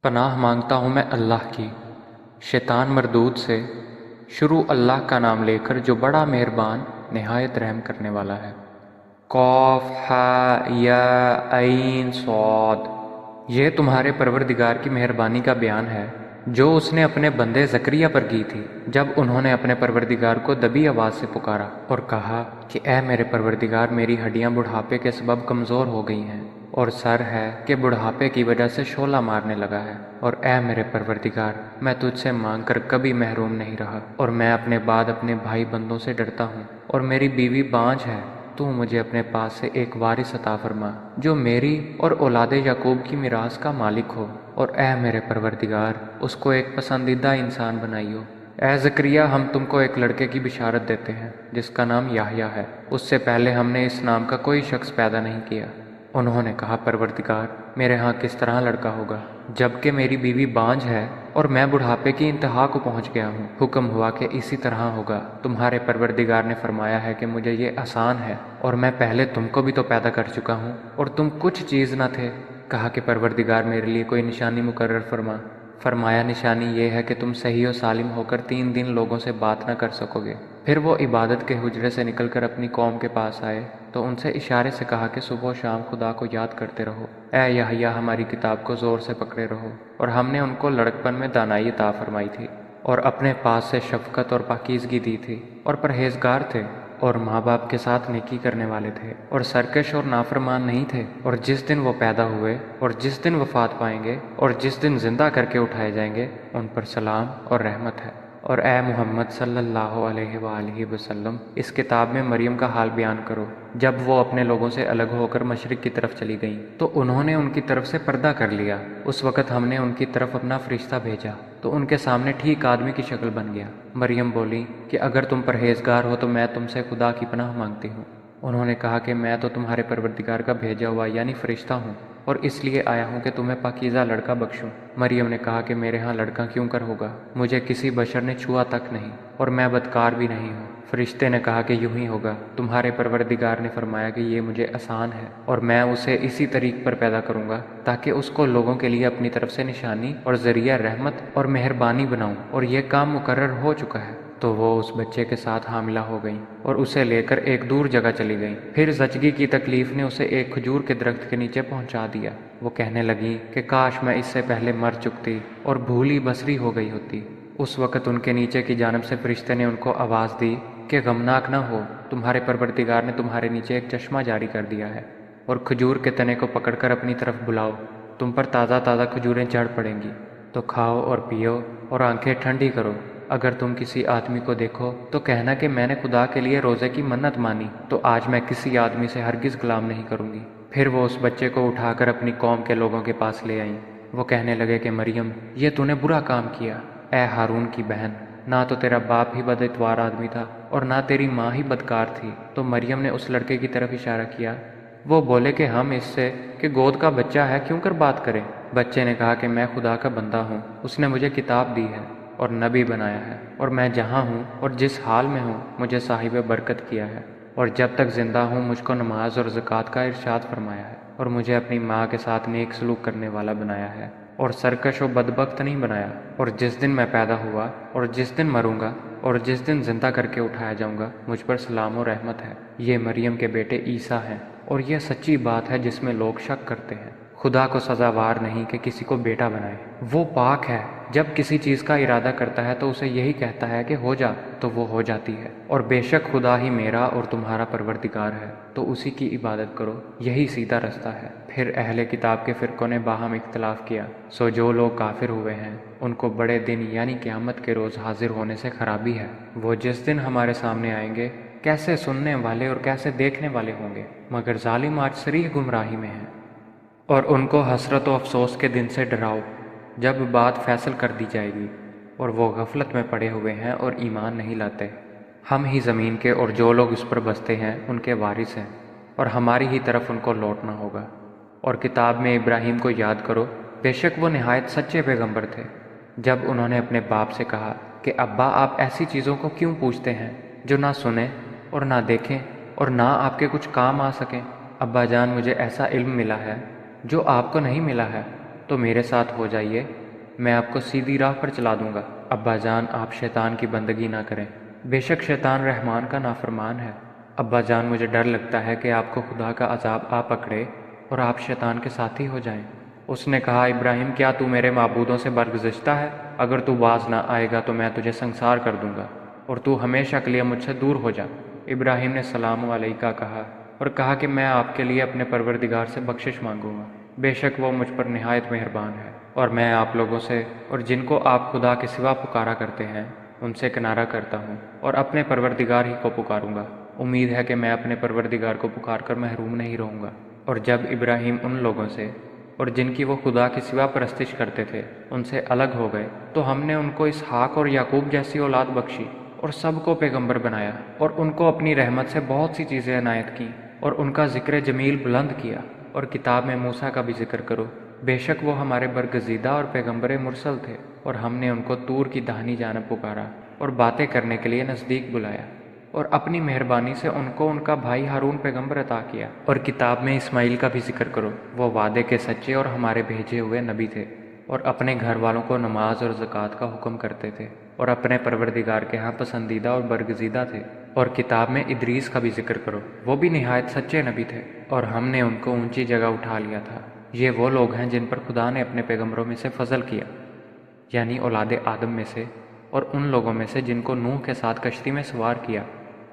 پناہ مانگتا ہوں میں اللہ کی شیطان مردود سے۔ شروع اللہ کا نام لے کر جو بڑا مہربان نہایت رحم کرنے والا ہے۔ قاف ہا یا عین صاد۔ یہ تمہارے پروردگار کی مہربانی کا بیان ہے جو اس نے اپنے بندے زکریا پر کی تھی جب انہوں نے اپنے پروردگار کو دبی آواز سے پکارا اور کہا کہ اے میرے پروردگار، میری ہڈیاں بڑھاپے کے سبب کمزور ہو گئی ہیں اور سر ہے کہ بڑھاپے کی وجہ سے شعلہ مارنے لگا ہے، اور اے میرے پروردگار، میں تجھ سے مانگ کر کبھی محروم نہیں رہا، اور میں اپنے بعد اپنے بھائی بندوں سے ڈرتا ہوں، اور میری بیوی بانجھ ہے۔ تو مجھے اپنے پاس سے ایک وارث عطا فرما جو میری اور اولاد یعقوب کی میراث کا مالک ہو، اور اے میرے پروردگار، اس کو ایک پسندیدہ انسان بنائیو۔ اے زکریا، ہم تم کو ایک لڑکے کی بشارت دیتے ہیں جس کا نام یحییٰ ہے۔ اس سے پہلے ہم نے اس نام کا کوئی شخص پیدا نہیں کیا۔ انہوں نے کہا، پروردگار، میرے ہاں کس طرح لڑکا ہوگا جبکہ میری بیوی بانجھ ہے اور میں بڑھاپے کی انتہا کو پہنچ گیا ہوں؟ حکم ہوا کہ اسی طرح ہوگا۔ تمہارے پروردگار نے فرمایا ہے کہ مجھے یہ آسان ہے، اور میں پہلے تم کو بھی تو پیدا کر چکا ہوں اور تم کچھ چیز نہ تھے۔ کہا کہ پروردگار، میرے لیے کوئی نشانی مقرر فرما۔ فرمایا، نشانی یہ ہے کہ تم صحیح و سالم ہو کر 3 دن لوگوں سے بات نہ کر سکو گے۔ پھر وہ عبادت کے حجرے سے نکل کر اپنی قوم کے پاس آئے تو ان سے اشارے سے کہا کہ صبح و شام خدا کو یاد کرتے رہو۔ اے یحییٰ، ہماری کتاب کو زور سے پکڑے رہو، اور ہم نے ان کو لڑکپن میں دانائی عطا فرمائی تھی اور اپنے پاس سے شفقت اور پاکیزگی دی تھی، اور پرہیزگار تھے، اور ماں باپ کے ساتھ نیکی کرنے والے تھے، اور سرکش اور نافرمان نہیں تھے۔ اور جس دن وہ پیدا ہوئے اور جس دن وفات پائیں گے اور جس دن زندہ کر کے اٹھائے جائیں گے، ان پر سلام اور رحمت ہے۔ اور اے محمد صلی اللہ علیہ وآلہ وسلم، اس کتاب میں مریم کا حال بیان کرو۔ جب وہ اپنے لوگوں سے الگ ہو کر مشرق کی طرف چلی گئیں تو انہوں نے ان کی طرف سے پردہ کر لیا۔ اس وقت ہم نے ان کی طرف اپنا فرشتہ بھیجا تو ان کے سامنے ٹھیک آدمی کی شکل بن گیا۔ مریم بولی کہ اگر تم پرہیزگار ہو تو میں تم سے خدا کی پناہ مانگتی ہوں۔ انہوں نے کہا کہ میں تو تمہارے پروردگار کا بھیجا ہوا یعنی فرشتہ ہوں، اور اس لیے آیا ہوں کہ تمہیں پاکیزہ لڑکا بخشوں۔ مریم نے کہا کہ میرے ہاں لڑکا کیوں کر ہوگا؟ مجھے کسی بشر نے چھوا تک نہیں، اور میں بدکار بھی نہیں ہوں۔ فرشتے نے کہا کہ یوں ہی ہوگا، تمہارے پروردگار نے فرمایا کہ یہ مجھے آسان ہے، اور میں اسے اسی طریق پر پیدا کروں گا تاکہ اس کو لوگوں کے لیے اپنی طرف سے نشانی اور ذریعہ رحمت اور مہربانی بناؤں، اور یہ کام مقرر ہو چکا ہے۔ تو وہ اس بچے کے ساتھ حاملہ ہو گئیں اور اسے لے کر ایک دور جگہ چلی گئیں۔ پھر زچگی کی تکلیف نے اسے ایک کھجور کے درخت کے نیچے پہنچا دیا۔ وہ کہنے لگی کہ کاش میں اس سے پہلے مر چکتی اور بھولی بصری ہو گئی ہوتی۔ اس وقت ان کے نیچے کی جانب سے فرشتے نے ان کو آواز دی کہ غمناک نہ ہو، تمہارے پروردگار نے تمہارے نیچے ایک چشمہ جاری کر دیا ہے، اور کھجور کے تنے کو پکڑ کر اپنی طرف بلاؤ، تم پر تازہ تازہ کھجوریں جھڑ پڑیں گی، تو کھاؤ اور پیو اور آنکھیں ٹھنڈی کرو۔ اگر تم کسی آدمی کو دیکھو تو کہنا کہ میں نے خدا کے لیے روزے کی منت مانی، تو آج میں کسی آدمی سے ہرگز کلام نہیں کروں گی۔ پھر وہ اس بچے کو اٹھا کر اپنی قوم کے لوگوں کے پاس لے آئیں۔ وہ کہنے لگے کہ مریم، یہ تو نے برا کام کیا۔ اے ہارون کی بہن، نہ تو تیرا باپ ہی بد اتوار آدمی تھا اور نہ تیری ماں ہی بدکار تھی۔ تو مریم نے اس لڑکے کی طرف اشارہ کیا۔ وہ بولے کہ ہم اس سے کہ گود کا بچہ ہے کیوں کر بات کریں؟ بچے نے کہا کہ میں خدا کا بندہ ہوں، اس نے مجھے کتاب دی ہے اور نبی بنایا ہے، اور میں جہاں ہوں اور جس حال میں ہوں مجھے صاحب برکت کیا ہے، اور جب تک زندہ ہوں مجھ کو نماز اور زکوٰۃ کا ارشاد فرمایا ہے، اور مجھے اپنی ماں کے ساتھ نیک سلوک کرنے والا بنایا ہے، اور سرکش و بدبخت نہیں بنایا۔ اور جس دن میں پیدا ہوا اور جس دن مروں گا اور جس دن زندہ کر کے اٹھایا جاؤں گا، مجھ پر سلام و رحمت ہے۔ یہ مریم کے بیٹے عیسیٰ ہیں، اور یہ سچی بات ہے جس میں لوگ شک کرتے ہیں۔ خدا کو سزاوار نہیں کہ کسی کو بیٹا بنائے۔ وہ پاک ہے، جب کسی چیز کا ارادہ کرتا ہے تو اسے یہی کہتا ہے کہ ہو جا، تو وہ ہو جاتی ہے۔ اور بے شک خدا ہی میرا اور تمہارا پروردگار ہے، تو اسی کی عبادت کرو، یہی سیدھا رستہ ہے۔ پھر اہل کتاب کے فرقوں نے باہم اختلاف کیا، سو جو لوگ کافر ہوئے ہیں ان کو بڑے دن یعنی قیامت کے روز حاضر ہونے سے خرابی ہے۔ وہ جس دن ہمارے سامنے آئیں گے کیسے سننے والے اور کیسے دیکھنے والے ہوں گے، مگر ظالم آج صریح گمراہی میں ہیں۔ اور ان کو حسرت و افسوس کے دن سے ڈراؤ جب بات فیصل کر دی جائے گی، اور وہ غفلت میں پڑے ہوئے ہیں اور ایمان نہیں لاتے۔ ہم ہی زمین کے اور جو لوگ اس پر بستے ہیں ان کے وارث ہیں، اور ہماری ہی طرف ان کو لوٹنا ہوگا۔ اور کتاب میں ابراہیم کو یاد کرو، بے شک وہ نہایت سچے پیغمبر تھے۔ جب انہوں نے اپنے باپ سے کہا کہ ابا، آپ ایسی چیزوں کو کیوں پوچھتے ہیں جو نہ سنیں اور نہ دیکھیں اور نہ آپ کے کچھ کام آ سکیں؟ ابا جان، مجھے ایسا علم ملا ہے جو آپ کو نہیں ملا ہے، تو میرے ساتھ ہو جائیے، میں آپ کو سیدھی راہ پر چلا دوں گا۔ ابا جان، آپ شیطان کی بندگی نہ کریں، بے شک شیطان رحمان کا نافرمان ہے۔ ابا جان، مجھے ڈر لگتا ہے کہ آپ کو خدا کا عذاب آ پکڑے اور آپ شیطان کے ساتھی ہو جائیں۔ اس نے کہا، ابراہیم، کیا تو میرے معبودوں سے برگزشتہ ہے؟ اگر تو باز نہ آئے گا تو میں تجھے سنسار کر دوں گا اور تو ہمیشہ کے لیے مجھ سے دور ہو جا۔ ابراہیم نے سلام علیکہ کہا اور کہا کہ میں آپ کے لیے اپنے پروردگار سے بخشش مانگوں گا، بے شک وہ مجھ پر نہایت مہربان ہے، اور میں آپ لوگوں سے اور جن کو آپ خدا کے سوا پکارا کرتے ہیں ان سے کنارہ کرتا ہوں اور اپنے پروردگار ہی کو پکاروں گا۔ امید ہے کہ میں اپنے پروردگار کو پکار کر محروم نہیں رہوں گا۔ اور جب ابراہیم ان لوگوں سے اور جن کی وہ خدا کے سوا پرستش کرتے تھے ان سے الگ ہو گئے تو ہم نے ان کو اسحاق اور یعقوب جیسی اولاد بخشی اور سب کو پیغمبر بنایا اور ان کو اپنی رحمت سے بہت سی چیزیں عنایت کیں اور ان کا ذکر جمیل بلند کیا۔ اور کتاب میں موسیٰ کا بھی ذکر کرو، بے شک وہ ہمارے برگزیدہ اور پیغمبر مرسل تھے، اور ہم نے ان کو طور کی داہنی جانب پکارا اور باتیں کرنے کے لیے نزدیک بلایا، اور اپنی مہربانی سے ان کو ان کا بھائی ہارون پیغمبر عطا کیا۔ اور کتاب میں اسماعیل کا بھی ذکر کرو، وہ وعدے کے سچے اور ہمارے بھیجے ہوئے نبی تھے، اور اپنے گھر والوں کو نماز اور زکوٰۃ کا حکم کرتے تھے، اور اپنے پروردگار کے ہاں پسندیدہ اور برگزیدہ تھے۔ اور کتاب میں ادریس کا بھی ذکر کرو، وہ بھی نہایت سچے نبی تھے، اور ہم نے ان کو اونچی جگہ اٹھا لیا تھا۔ یہ وہ لوگ ہیں جن پر خدا نے اپنے پیغمبروں میں سے فضل کیا، یعنی اولاد آدم میں سے، اور ان لوگوں میں سے جن کو نوح کے ساتھ کشتی میں سوار کیا،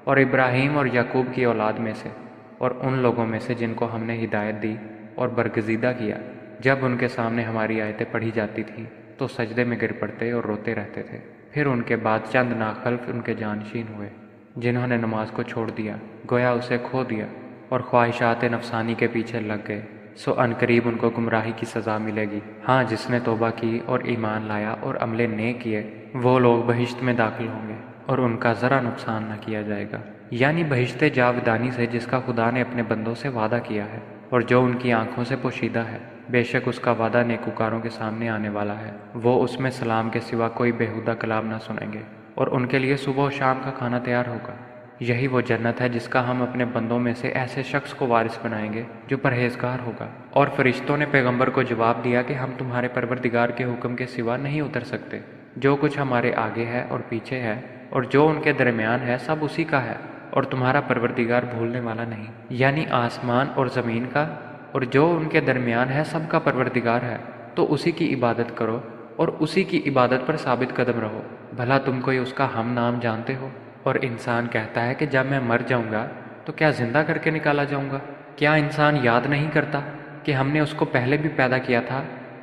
اور ابراہیم اور یعقوب کی اولاد میں سے، اور ان لوگوں میں سے جن کو ہم نے ہدایت دی اور برگزیدہ کیا۔ جب ان کے سامنے ہماری آیتیں پڑھی جاتی تھیں تو سجدے میں گر پڑتے اور روتے رہتے تھے۔ پھر ان کے بعد چند ناخلف ان کے جانشین ہوئے جنہوں نے نماز کو چھوڑ دیا، گویا اسے کھو دیا، اور خواہشات نفسانی کے پیچھے لگ گئے، سو عنقریب ان کو گمراہی کی سزا ملے گی۔ ہاں، جس نے توبہ کی اور ایمان لایا اور عمل نیک کیے، وہ لوگ بہشت میں داخل ہوں گے اور ان کا ذرا نقصان نہ کیا جائے گا، یعنی بہشت جاودانی سے جس کا خدا نے اپنے بندوں سے وعدہ کیا ہے اور جو ان کی آنکھوں سے پوشیدہ ہے۔ بے شک اس کا وعدہ نیکوکاروں کے سامنے آنے والا ہے، وہ اس میں سلام کے سوا کوئی بیہودہ کلام نہ سنیں گے، اور ان کے لیے صبح و شام کا کھانا تیار ہوگا۔ یہی وہ جنت ہے جس کا ہم اپنے بندوں میں سے ایسے شخص کو وارث بنائیں گے جو پرہیزگار ہوگا۔ اور فرشتوں نے پیغمبر کو جواب دیا کہ ہم تمہارے پروردگار کے حکم کے سوا نہیں اتر سکتے، جو کچھ ہمارے آگے ہے اور پیچھے ہے اور جو ان کے درمیان ہے سب اسی کا ہے، اور تمہارا پروردگار بھولنے والا نہیں، یعنی آسمان اور زمین کا اور جو ان کے درمیان ہے سب کا پروردگار ہے، تو اسی کی عبادت کرو اور اسی کی عبادت پر ثابت قدم رہو۔ بھلا تم کوئی اس کا ہم نام جانتے ہو؟ اور انسان کہتا ہے کہ جب میں مر جاؤں گا تو کیا زندہ کر کے نکالا جاؤں گا؟ کیا انسان یاد نہیں کرتا کہ ہم نے اس کو پہلے بھی پیدا کیا تھا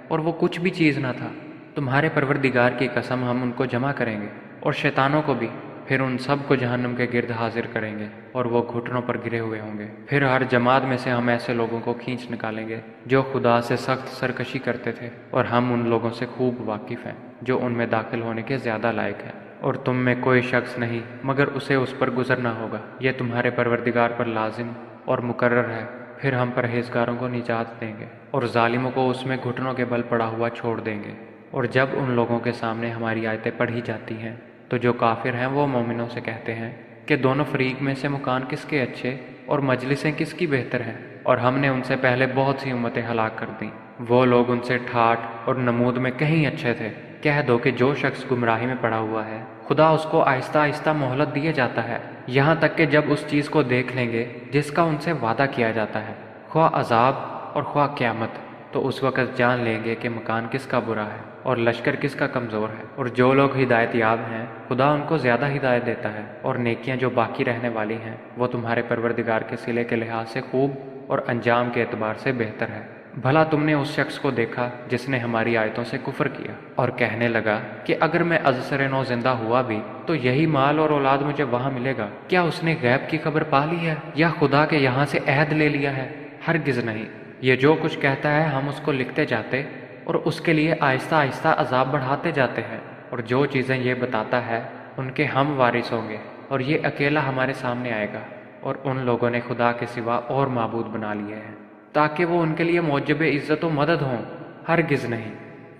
اور وہ کچھ بھی چیز نہ تھا؟ تمہارے پروردگار کی قسم، ہم ان کو جمع کریں گے اور شیطانوں کو بھی، پھر ان سب کو جہنم کے گرد حاضر کریں گے اور وہ گھٹنوں پر گرے ہوئے ہوں گے۔ پھر ہر جماعت میں سے ہم ایسے لوگوں کو کھینچ نکالیں گے جو خدا سے سخت سرکشی کرتے تھے، اور ہم ان لوگوں سے خوب واقف ہیں جو ان میں داخل ہونے کے زیادہ لائق ہیں۔ اور تم میں کوئی شخص نہیں مگر اسے اس پر گزرنا ہوگا، یہ تمہارے پروردگار پر لازم اور مقرر ہے۔ پھر ہم پرہیزگاروں کو نجات دیں گے اور ظالموں کو اس میں گھٹنوں کے بل پڑا ہوا چھوڑ دیں گے۔ اور جب ان لوگوں کے سامنے ہماری آیتیں پڑھی جاتی ہیں تو جو کافر ہیں وہ مومنوں سے کہتے ہیں کہ دونوں فریق میں سے مکان کس کے اچھے اور مجلسیں کس کی بہتر ہیں، اور ہم نے ان سے پہلے بہت سی امتیں ہلاک کر دیں، وہ لوگ ان سے ٹھاٹھ اور نمود میں کہیں اچھے تھے۔ کہہ دو کہ جو شخص گمراہی میں پڑا ہوا ہے خدا اس کو آہستہ آہستہ مہلت دیے جاتا ہے، یہاں تک کہ جب اس چیز کو دیکھ لیں گے جس کا ان سے وعدہ کیا جاتا ہے، خواہ عذاب اور خواہ قیامت، تو اس وقت جان لیں گے کہ مکان کس کا برا ہے اور لشکر کس کا کمزور ہے۔ اور جو لوگ ہدایت یاب ہیں خدا ان کو زیادہ ہدایت دیتا ہے، اور نیکیاں جو باقی رہنے والی ہیں وہ تمہارے پروردگار کے صلے کے لحاظ سے خوب اور انجام کے اعتبار سے بہتر ہے۔ بھلا تم نے اس شخص کو دیکھا جس نے ہماری آیتوں سے کفر کیا اور کہنے لگا کہ اگر میں ازسر نو زندہ ہوا بھی تو یہی مال اور اولاد مجھے وہاں ملے گا؟ کیا اس نے غیب کی خبر پا لی ہے یا خدا کے یہاں سے عہد لے لیا ہے؟ ہرگز نہیں۔ یہ جو کچھ کہتا ہے ہم اس کو لکھتے جاتے اور اس کے لیے آہستہ آہستہ عذاب بڑھاتے جاتے ہیں، اور جو چیزیں یہ بتاتا ہے ان کے ہم وارث ہوں گے، اور یہ اکیلا ہمارے سامنے آئے گا۔ اور ان لوگوں نے خدا کے سوا اور معبود بنا لیے ہیں تاکہ وہ ان کے لیے موجب عزت و مدد ہوں، ہرگز نہیں۔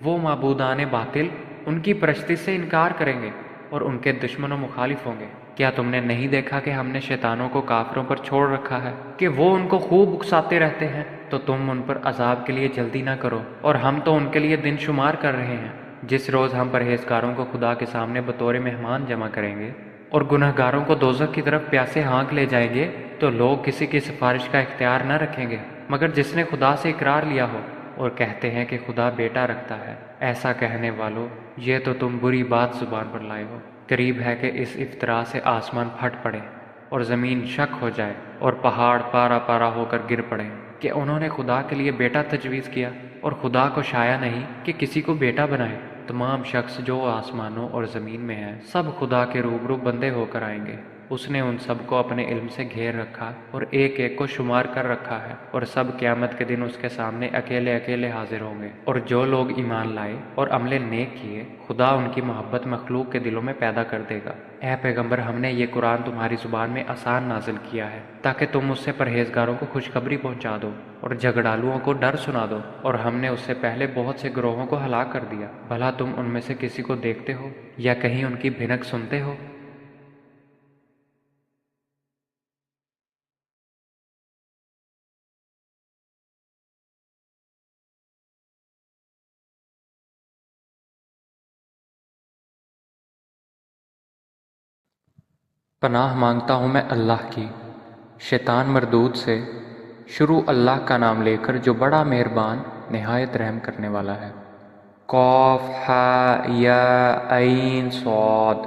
وہ معبودان باطل ان کی پرستی سے انکار کریں گے اور ان کے دشمن و مخالف ہوں گے۔ کیا تم نے نہیں دیکھا کہ ہم نے شیطانوں کو کافروں پر چھوڑ رکھا ہے کہ وہ ان کو خوب اکساتے رہتے ہیں؟ تو تم ان پر عذاب کے لیے جلدی نہ کرو، اور ہم تو ان کے لیے دن شمار کر رہے ہیں۔ جس روز ہم پرہیزگاروں کو خدا کے سامنے بطور مہمان جمع کریں گے اور گنہگاروں کو دوزخ کی طرف پیاسے ہانک لے جائیں گے، تو لوگ کسی کی سفارش کا اختیار نہ رکھیں گے مگر جس نے خدا سے اقرار لیا ہو، اور کہتے ہیں کہ خدا بیٹا رکھتا ہے۔ ایسا کہنے والو، یہ تو تم بری بات زبان پر لائے ہو۔ قریب ہے کہ اس افطرا سے آسمان پھٹ پڑے اور زمین شک ہو جائے اور پہاڑ پارا پارا ہو کر گر پڑے کہ انہوں نے خدا کے لیے بیٹا تجویز کیا، اور خدا کو شایع نہیں کہ کسی کو بیٹا بنائے۔ تمام شخص جو آسمانوں اور زمین میں ہیں سب خدا کے روبرو بندے ہو کر آئیں گے۔ اس نے ان سب کو اپنے علم سے گھیر رکھا اور ایک ایک کو شمار کر رکھا ہے، اور سب قیامت کے دن اس کے سامنے اکیلے اکیلے حاضر ہوں گے۔ اور جو لوگ ایمان لائے اور عمل نیک کیے، خدا ان کی محبت مخلوق کے دلوں میں پیدا کر دے گا۔ اے پیغمبر، ہم نے یہ قرآن تمہاری زبان میں آسان نازل کیا ہے تاکہ تم اس سے پرہیزگاروں کو خوشخبری پہنچا دو اور جھگڑالوؤں کو ڈر سنا دو، اور ہم نے اس سے پہلے بہت سے گروہوں کو ہلاک کر دیا۔ بھلا تم ان میں سے کسی کو دیکھتے ہو یا کہیں ان کی بھنک سنتے ہو؟ پناہ مانگتا ہوں میں اللہ کی شیطان مردود سے۔ شروع اللہ کا نام لے کر جو بڑا مہربان نہایت رحم کرنے والا ہے۔ قاف ہا یا عین صاد۔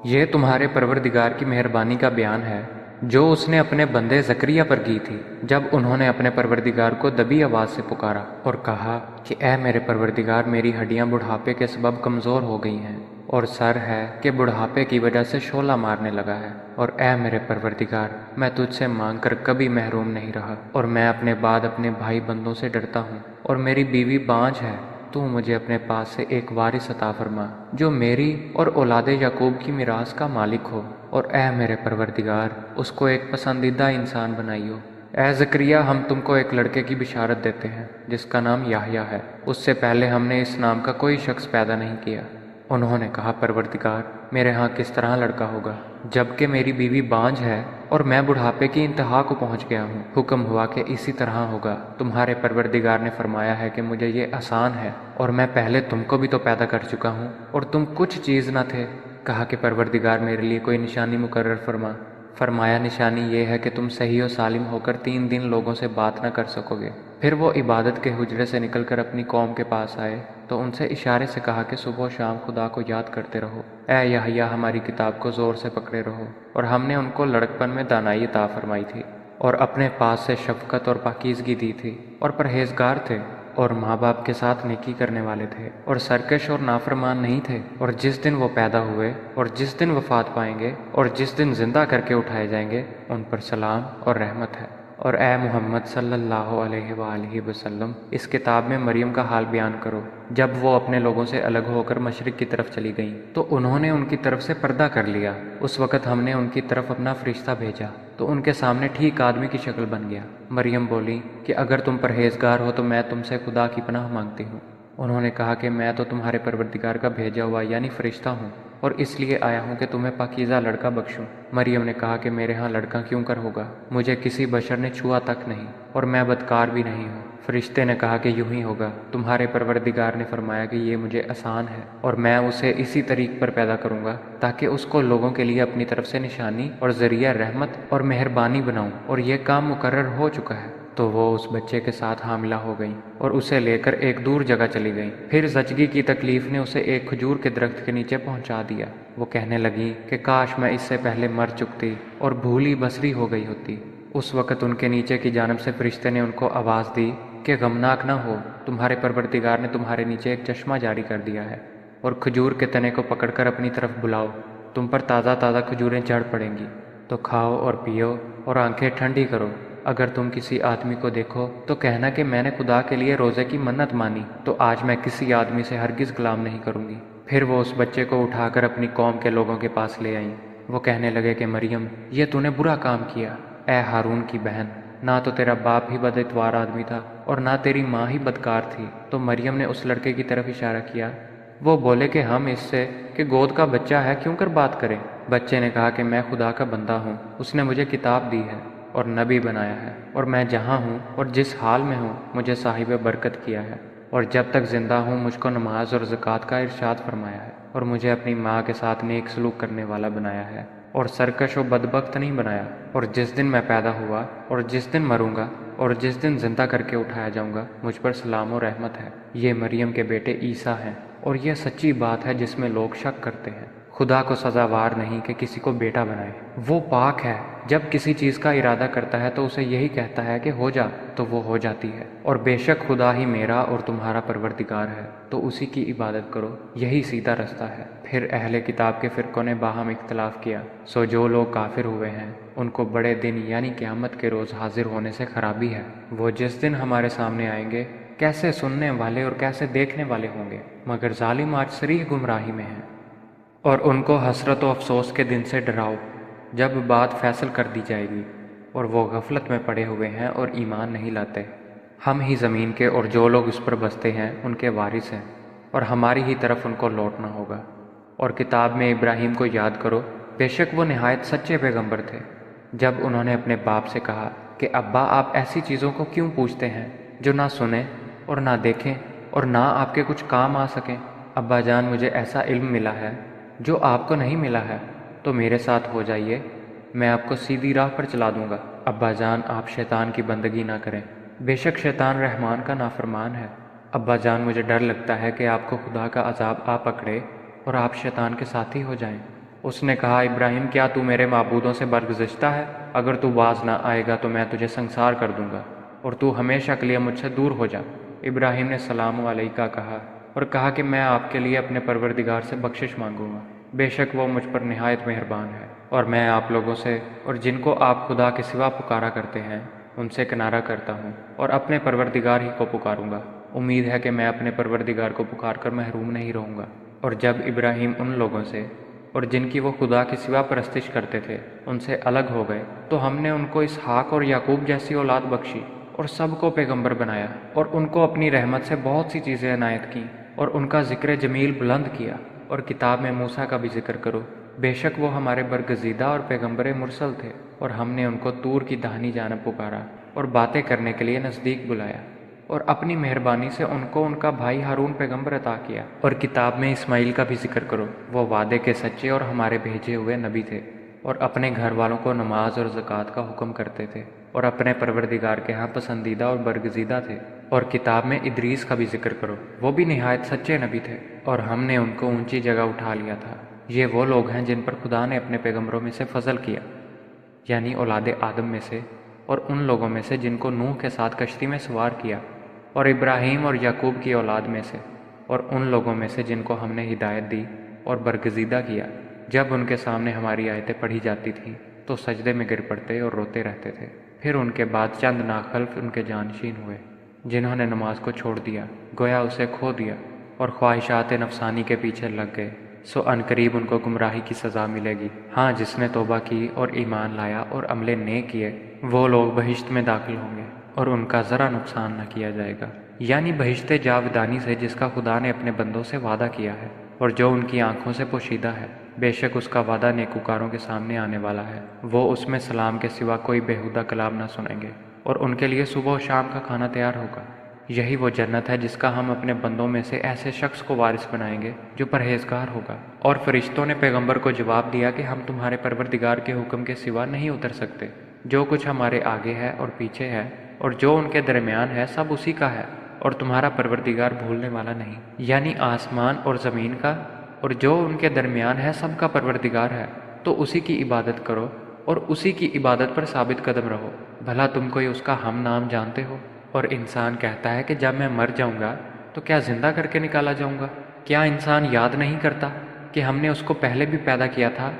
یہ تمہارے پروردگار کی مہربانی کا بیان ہے جو اس نے اپنے بندے زکریا پر کی تھی جب انہوں نے اپنے پروردگار کو دبی آواز سے پکارا اور کہا کہ اے میرے پروردگار، میری ہڈیاں بڑھاپے کے سبب کمزور ہو گئی ہیں، اور سر ہے کہ بڑھاپے کی وجہ سے شعلہ مارنے لگا ہے، اور اے میرے پروردگار، میں تجھ سے مانگ کر کبھی محروم نہیں رہا، اور میں اپنے بعد اپنے بھائی بندوں سے ڈرتا ہوں، اور میری بیوی بانجھ ہے۔ تو مجھے اپنے پاس سے ایک وارث عطا فرما جو میری اور اولاد یعقوب کی میراث کا مالک ہو، اور اے میرے پروردگار، اس کو ایک پسندیدہ انسان بنائیو۔ اے زکریا، ہم تم کو ایک لڑکے کی بشارت دیتے ہیں جس کا نام یحییٰ ہے۔ اس سے پہلے ہم نے اس نام کا کوئی شخص پیدا نہیں کیا۔ انہوں نے کہا، پروردگار، میرے ہاں کس طرح لڑکا ہوگا جبکہ میری بیوی بانجھ ہے اور میں بڑھاپے کی انتہا کو پہنچ گیا ہوں؟ حکم ہوا کہ اسی طرح ہوگا۔ تمہارے پروردگار نے فرمایا ہے کہ مجھے یہ آسان ہے، اور میں پہلے تم کو بھی تو پیدا کر چکا ہوں اور تم کچھ چیز نہ تھے۔ کہا کہ پروردگار، میرے لیے کوئی نشانی مقرر فرما۔ فرمایا، نشانی یہ ہے کہ تم صحیح و سالم ہو کر 3 دن لوگوں سے بات نہ کر سکو گے۔ پھر وہ عبادت کے حجرے سے نکل کر اپنی قوم کے پاس آئے تو ان سے اشارے سے کہا کہ صبح و شام خدا کو یاد کرتے رہو۔ اے یحییٰ، ہماری کتاب کو زور سے پکڑے رہو، اور ہم نے ان کو لڑکپن میں دانائی عطا فرمائی تھی، اور اپنے پاس سے شفقت اور پاکیزگی دی تھی، اور پرہیزگار تھے، اور ماں باپ کے ساتھ نیکی کرنے والے تھے، اور سرکش اور نافرمان نہیں تھے۔ اور جس دن وہ پیدا ہوئے اور جس دن وفات پائیں گے اور جس دن زندہ کر کے اٹھائے جائیں گے، ان پر سلام اور رحمت ہے۔ اور اے محمد صلی اللہ علیہ وآلہ وسلم، اس کتاب میں مریم کا حال بیان کرو۔ جب وہ اپنے لوگوں سے الگ ہو کر مشرق کی طرف چلی گئیں تو انہوں نے ان کی طرف سے پردہ کر لیا۔ اس وقت ہم نے ان کی طرف اپنا فرشتہ بھیجا تو ان کے سامنے ٹھیک آدمی کی شکل بن گیا۔ مریم بولی کہ اگر تم پرہیزگار ہو تو میں تم سے خدا کی پناہ مانگتی ہوں۔ انہوں نے کہا کہ میں تو تمہارے پروردگار کا بھیجا ہوا یعنی فرشتہ ہوں، اور اس لیے آیا ہوں کہ تمہیں پاکیزہ لڑکا بخشوں۔ مریم نے کہا کہ میرے ہاں لڑکا کیوں کر ہوگا؟ مجھے کسی بشر نے چھوا تک نہیں، اور میں بدکار بھی نہیں ہوں۔ فرشتے نے کہا کہ یوں ہی ہوگا، تمہارے پروردگار نے فرمایا کہ یہ مجھے آسان ہے، اور میں اسے اسی طریق پر پیدا کروں گا تاکہ اس کو لوگوں کے لیے اپنی طرف سے نشانی اور ذریعہ رحمت اور مہربانی بناؤں، اور یہ کام مقرر ہو چکا ہے۔ تو وہ اس بچے کے ساتھ حاملہ ہو گئیں اور اسے لے کر ایک دور جگہ چلی گئیں۔ پھر زچگی کی تکلیف نے اسے ایک کھجور کے درخت کے نیچے پہنچا دیا۔ وہ کہنے لگی کہ کاش میں اس سے پہلے مر چکتی اور بھولی بصری ہو گئی ہوتی۔ اس وقت ان کے نیچے کی جانب سے فرشتے نے ان کو آواز دی کہ غمناک نہ ہو، تمہارے پروردگار نے تمہارے نیچے ایک چشمہ جاری کر دیا ہے، اور کھجور کے تنے کو پکڑ کر اپنی طرف بلاؤ، تم پر تازہ تازہ کھجوریں جھڑ پڑیں گی، تو کھاؤ اور پیو اور آنکھیں ٹھنڈی کرو۔ اگر تم کسی آدمی کو دیکھو تو کہنا کہ میں نے خدا کے لیے روزے کی منت مانی، تو آج میں کسی آدمی سے ہرگز کلام نہیں کروں گی۔ پھر وہ اس بچے کو اٹھا کر اپنی قوم کے لوگوں کے پاس لے آئیں۔ وہ کہنے لگے کہ مریم، یہ تو نے برا کام کیا۔ اے ہارون کی بہن، نہ تو تیرا باپ ہی بد اتوار آدمی تھا اور نہ تیری ماں ہی بدکار تھی۔ تو مریم نے اس لڑکے کی طرف اشارہ کیا۔ وہ بولے کہ ہم اس سے کہ گود کا بچہ ہے کیوں کر بات کریں؟ بچے نے کہا کہ میں خدا کا بندہ ہوں، اس نے مجھے کتاب دی ہے اور نبی بنایا ہے، اور میں جہاں ہوں اور جس حال میں ہوں مجھے صاحب برکت کیا ہے، اور جب تک زندہ ہوں مجھ کو نماز اور زکوٰۃ کا ارشاد فرمایا ہے، اور مجھے اپنی ماں کے ساتھ نیک سلوک کرنے والا بنایا ہے، اور سرکش و بدبخت نہیں بنایا، اور جس دن میں پیدا ہوا اور جس دن مروں گا اور جس دن زندہ کر کے اٹھایا جاؤں گا مجھ پر سلام و رحمت ہے۔ یہ مریم کے بیٹے عیسیٰ ہیں، اور یہ سچی بات ہے جس میں لوگ شک کرتے ہیں۔ خدا کو سزاوار نہیں کہ کسی کو بیٹا بنائے، وہ پاک ہے، جب کسی چیز کا ارادہ کرتا ہے تو اسے یہی کہتا ہے کہ ہو جا تو وہ ہو جاتی ہے، اور بے شک خدا ہی میرا اور تمہارا پروردگار ہے، تو اسی کی عبادت کرو، یہی سیدھا رستہ ہے۔ پھر اہل کتاب کے فرقوں نے باہم اختلاف کیا، سو جو لوگ کافر ہوئے ہیں ان کو بڑے دن یعنی قیامت کے روز حاضر ہونے سے خرابی ہے۔ وہ جس دن ہمارے سامنے آئیں گے کیسے سننے والے اور کیسے دیکھنے والے ہوں گے، مگر ظالم آج صریح گمراہی میں ہیں۔ اور ان کو حسرت و افسوس کے دن سے ڈراؤ جب بات فیصل کر دی جائے گی، اور وہ غفلت میں پڑے ہوئے ہیں اور ایمان نہیں لاتے۔ ہم ہی زمین کے اور جو لوگ اس پر بستے ہیں ان کے وارث ہیں، اور ہماری ہی طرف ان کو لوٹنا ہوگا۔ اور کتاب میں ابراہیم کو یاد کرو، بے شک وہ نہایت سچے پیغمبر تھے، جب انہوں نے اپنے باپ سے کہا کہ ابا آپ ایسی چیزوں کو کیوں پوچھتے ہیں جو نہ سنیں اور نہ دیکھیں اور نہ آپ کے کچھ کام آ سکیں۔ ابا جان مجھے ایسا علم ملا ہے جو آپ کو نہیں ملا ہے، تو میرے ساتھ ہو جائیے، میں آپ کو سیدھی راہ پر چلا دوں گا۔ ابا جان آپ شیطان کی بندگی نہ کریں، بے شک شیطان رحمان کا نافرمان ہے۔ ابا جان مجھے ڈر لگتا ہے کہ آپ کو خدا کا عذاب آ پکڑے اور آپ شیطان کے ساتھی ہو جائیں۔ اس نے کہا ابراہیم کیا تو میرے معبودوں سے برگزشتہ ہے؟ اگر تو باز نہ آئے گا تو میں تجھے سنسار کر دوں گا، اور تو ہمیشہ کے لیے مجھ سے دور ہو جا۔ ابراہیم نے سلام علیکہ کہا اور کہا کہ میں آپ کے لیے اپنے پروردگار سے بخشش مانگوں گا، بے شک وہ مجھ پر نہایت مہربان ہے۔ اور میں آپ لوگوں سے اور جن کو آپ خدا کے سوا پکارا کرتے ہیں ان سے کنارہ کرتا ہوں، اور اپنے پروردگار ہی کو پکاروں گا۔ امید ہے کہ میں اپنے پروردگار کو پکار کر محروم نہیں رہوں گا۔ اور جب ابراہیم ان لوگوں سے اور جن کی وہ خدا کے سوا پرستش کرتے تھے ان سے الگ ہو گئے تو ہم نے ان کو اسحاق اور یعقوب جیسی اولاد بخشی، اور سب کو پیغمبر بنایا، اور ان کو اپنی رحمت سے بہت سی چیزیں عنایت کیں، اور ان کا ذکر جمیل بلند کیا۔ اور کتاب میں موسیٰ کا بھی ذکر کرو، بے شک وہ ہمارے برگزیدہ اور پیغمبر مرسل تھے، اور ہم نے ان کو طور کی دہنی جانب پکارا اور باتیں کرنے کے لیے نزدیک بلایا، اور اپنی مہربانی سے ان کو ان کا بھائی ہارون پیغمبر عطا کیا۔ اور کتاب میں اسماعیل کا بھی ذکر کرو، وہ وعدے کے سچے اور ہمارے بھیجے ہوئے نبی تھے، اور اپنے گھر والوں کو نماز اور زکوٰۃ کا حکم کرتے تھے، اور اپنے پروردگار کے ہاں پسندیدہ اور برگزیدہ تھے۔ اور کتاب میں ادریس کا بھی ذکر کرو، وہ بھی نہایت سچے نبی تھے، اور ہم نے ان کو اونچی جگہ اٹھا لیا تھا۔ یہ وہ لوگ ہیں جن پر خدا نے اپنے پیغمبروں میں سے فضل کیا، یعنی اولاد آدم میں سے، اور ان لوگوں میں سے جن کو نوح کے ساتھ کشتی میں سوار کیا، اور ابراہیم اور یعقوب کی اولاد میں سے، اور ان لوگوں میں سے جن کو ہم نے ہدایت دی اور برگزیدہ کیا۔ جب ان کے سامنے ہماری آیتیں پڑھی جاتی تھیں تو سجدے میں گر پڑتے اور روتے رہتے تھے۔ پھر ان کے بعد چند ناخلف ان کے جانشین ہوئے جنہوں نے نماز کو چھوڑ دیا، گویا اسے کھو دیا، اور خواہشات نفسانی کے پیچھے لگ گئے، سو عنقریب ان کو گمراہی کی سزا ملے گی۔ ہاں جس نے توبہ کی اور ایمان لایا اور عمل نیک کیے وہ لوگ بہشت میں داخل ہوں گے، اور ان کا ذرا نقصان نہ کیا جائے گا، یعنی بہشت جاودانی سے جس کا خدا نے اپنے بندوں سے وعدہ کیا ہے، اور جو ان کی آنکھوں سے پوشیدہ ہے۔ بے شک اس کا وعدہ نیکوکاروں کے سامنے آنے والا ہے، وہ اس میں سلام کے سوا کوئی بیہودہ کلام نہ سنیں گے، اور ان کے لیے صبح و شام کا کھانا تیار ہوگا۔ یہی وہ جنت ہے جس کا ہم اپنے بندوں میں سے ایسے شخص کو وارث بنائیں گے جو پرہیزگار ہوگا۔ اور فرشتوں نے پیغمبر کو جواب دیا کہ ہم تمہارے پروردگار کے حکم کے سوا نہیں اتر سکتے، جو کچھ ہمارے آگے ہے اور پیچھے ہے اور جو ان کے درمیان ہے سب اسی کا ہے، اور تمہارا پروردگار بھولنے والا نہیں۔ یعنی آسمان اور زمین کا اور جو ان کے درمیان ہے سب کا پروردگار ہے، تو اسی کی عبادت کرو اور اسی کی عبادت پر ثابت قدم رہو۔ بھلا تم کوئی اس کا ہم نام جانتے ہو؟ اور انسان کہتا ہے کہ جب میں مر جاؤں گا تو کیا زندہ کر کے نکالا جاؤں گا؟ کیا انسان یاد نہیں کرتا کہ ہم نے اس کو پہلے بھی پیدا کیا تھا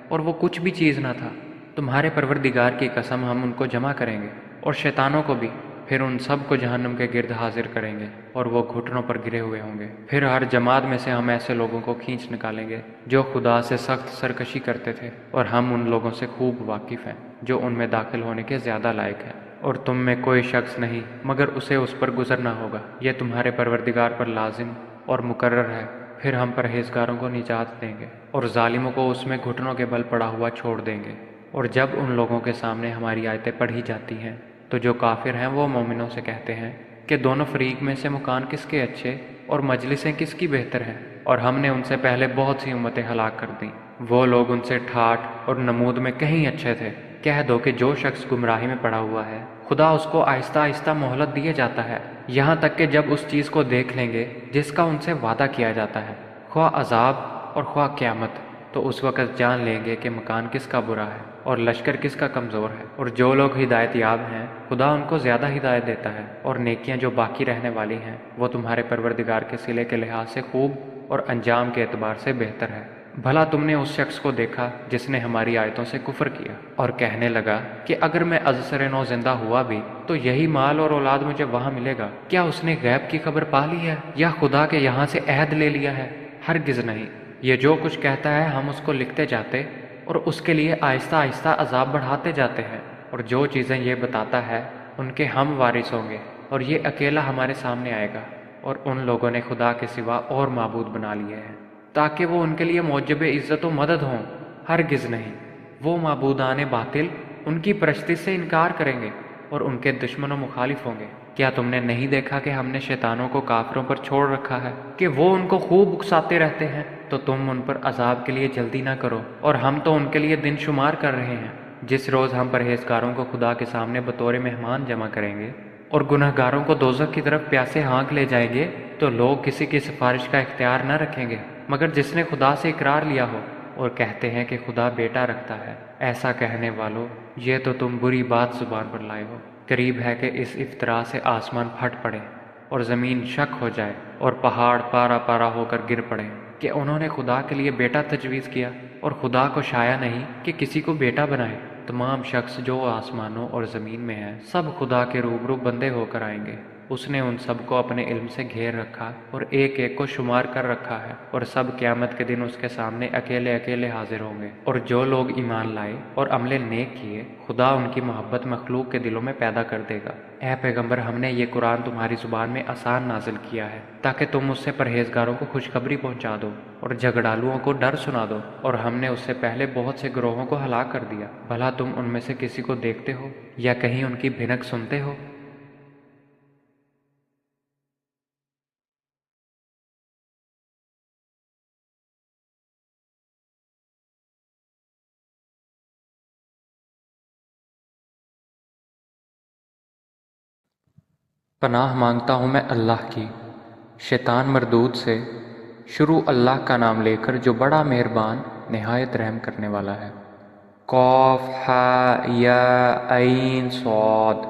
اور وہ کچھ بھی چیز نہ تھا؟ تمہارے پروردگار کی قسم ہم ان کو جمع کریں گے اور شیطانوں کو بھی، پھر ان سب کو جہنم کے گرد حاضر کریں گے اور وہ گھٹنوں پر گرے ہوئے ہوں گے۔ پھر ہر جماعت میں سے ہم ایسے لوگوں کو کھینچ نکالیں گے جو خدا سے سخت سرکشی کرتے تھے، اور ہم ان لوگوں سے خوب واقف ہیں جو ان میں داخل ہونے کے زیادہ لائق ہیں۔ اور تم میں کوئی شخص نہیں مگر اسے اس پر گزرنا ہوگا، یہ تمہارے پروردگار پر لازم اور مقرر ہے۔ پھر ہم پرہیزگاروں کو نجات دیں گے اور ظالموں کو اس میں گھٹنوں کے بل پڑا ہوا چھوڑ دیں گے۔ اور جب ان لوگوں کے سامنے ہماری آیتیں پڑھی جاتی ہیں تو جو کافر ہیں وہ مومنوں سے کہتے ہیں کہ دونوں فریق میں سے مکان کس کے اچھے اور مجلسیں کس کی بہتر ہیں، اور ہم نے ان سے پہلے بہت سی امتیں ہلاک کر دیں، وہ لوگ ان سے ٹھاٹھ اور نمود میں کہیں اچھے تھے۔ کہہ دو کہ جو شخص گمراہی میں پڑا ہوا ہے خدا اس کو آہستہ آہستہ مہلت دیے جاتا ہے، یہاں تک کہ جب اس چیز کو دیکھ لیں گے جس کا ان سے وعدہ کیا جاتا ہے، خواہ عذاب اور خواہ قیامت، تو اس وقت جان لیں گے کہ مکان کس کا برا ہے اور لشکر کس کا کمزور ہے۔ اور جو لوگ ہدایت یاب ہیں خدا ان کو زیادہ ہدایت دیتا ہے، اور نیکیاں جو باقی رہنے والی ہیں وہ تمہارے پروردگار کے صلے کے لحاظ سے خوب اور انجام کے اعتبار سے بہتر ہے۔ بھلا تم نے اس شخص کو دیکھا جس نے ہماری آیتوں سے کفر کیا اور کہنے لگا کہ اگر میں ازسر نو زندہ ہوا بھی تو یہی مال اور اولاد مجھے وہاں ملے گا؟ کیا اس نے غیب کی خبر پا لی ہے یا خدا کے یہاں سے عہد لے لیا ہے؟ ہرگز نہیں، یہ جو کچھ کہتا ہے ہم اس کو لکھتے جاتے اور اس کے لیے آہستہ آہستہ عذاب بڑھاتے جاتے ہیں، اور جو چیزیں یہ بتاتا ہے ان کے ہم وارث ہوں گے، اور یہ اکیلا ہمارے سامنے آئے گا۔ اور ان لوگوں نے خدا کے سوا اور معبود بنا لیے ہیں تاکہ وہ ان کے لیے موجب عزت و مدد ہوں، ہرگز نہیں، وہ معبودان باطل ان کی پرستی سے انکار کریں گے اور ان کے دشمن و مخالف ہوں گے۔ کیا تم نے نہیں دیکھا کہ ہم نے شیطانوں کو کافروں پر چھوڑ رکھا ہے کہ وہ ان کو خوب اکساتے رہتے ہیں؟ تو تم ان پر عذاب کے لیے جلدی نہ کرو، اور ہم تو ان کے لیے دن شمار کر رہے ہیں۔ جس روز ہم پرہیزگاروں کو خدا کے سامنے بطور مہمان جمع کریں گے اور گنہگاروں کو دوزخ کی طرف پیاسے ہانک لے جائیں گے، تو لوگ کسی کی سفارش کا اختیار نہ رکھیں گے مگر جس نے خدا سے اقرار لیا ہو، اور کہتے ہیں کہ خدا بیٹا رکھتا ہے۔ ایسا کہنے والو، یہ تو تم بری بات زبان پر لائے ہو۔ قریب ہے کہ اس افطرا سے آسمان پھٹ پڑے اور زمین شک ہو جائے اور پہاڑ پارا پارا ہو کر گر پڑے کہ انہوں نے خدا کے لیے بیٹا تجویز کیا، اور خدا کو شایع نہیں کہ کسی کو بیٹا بنائے۔ تمام شخص جو آسمانوں اور زمین میں ہیں سب خدا کے روبرو بندے ہو کر آئیں گے۔ اس نے ان سب کو اپنے علم سے گھیر رکھا اور ایک ایک کو شمار کر رکھا ہے، اور سب قیامت کے دن اس کے سامنے اکیلے اکیلے حاضر ہوں گے۔ اور جو لوگ ایمان لائے اور عمل نیک کیے خدا ان کی محبت مخلوق کے دلوں میں پیدا کر دے گا۔ اے پیغمبر، ہم نے یہ قرآن تمہاری زبان میں آسان نازل کیا ہے تاکہ تم اس سے پرہیزگاروں کو خوشخبری پہنچا دو اور جھگڑالوؤں کو ڈر سنا دو، اور ہم نے اس سے پہلے بہت سے گروہوں کو ہلاک کر دیا۔ بھلا تم ان میں سے کسی کو دیکھتے ہو یا کہیں ان کی بھنک سنتے ہو؟ پناہ مانگتا ہوں میں اللہ کی شیطان مردود سے، شروع اللہ کا نام لے کر جو بڑا مہربان نہایت رحم کرنے والا ہے۔ قاف ہا یا عین صاد،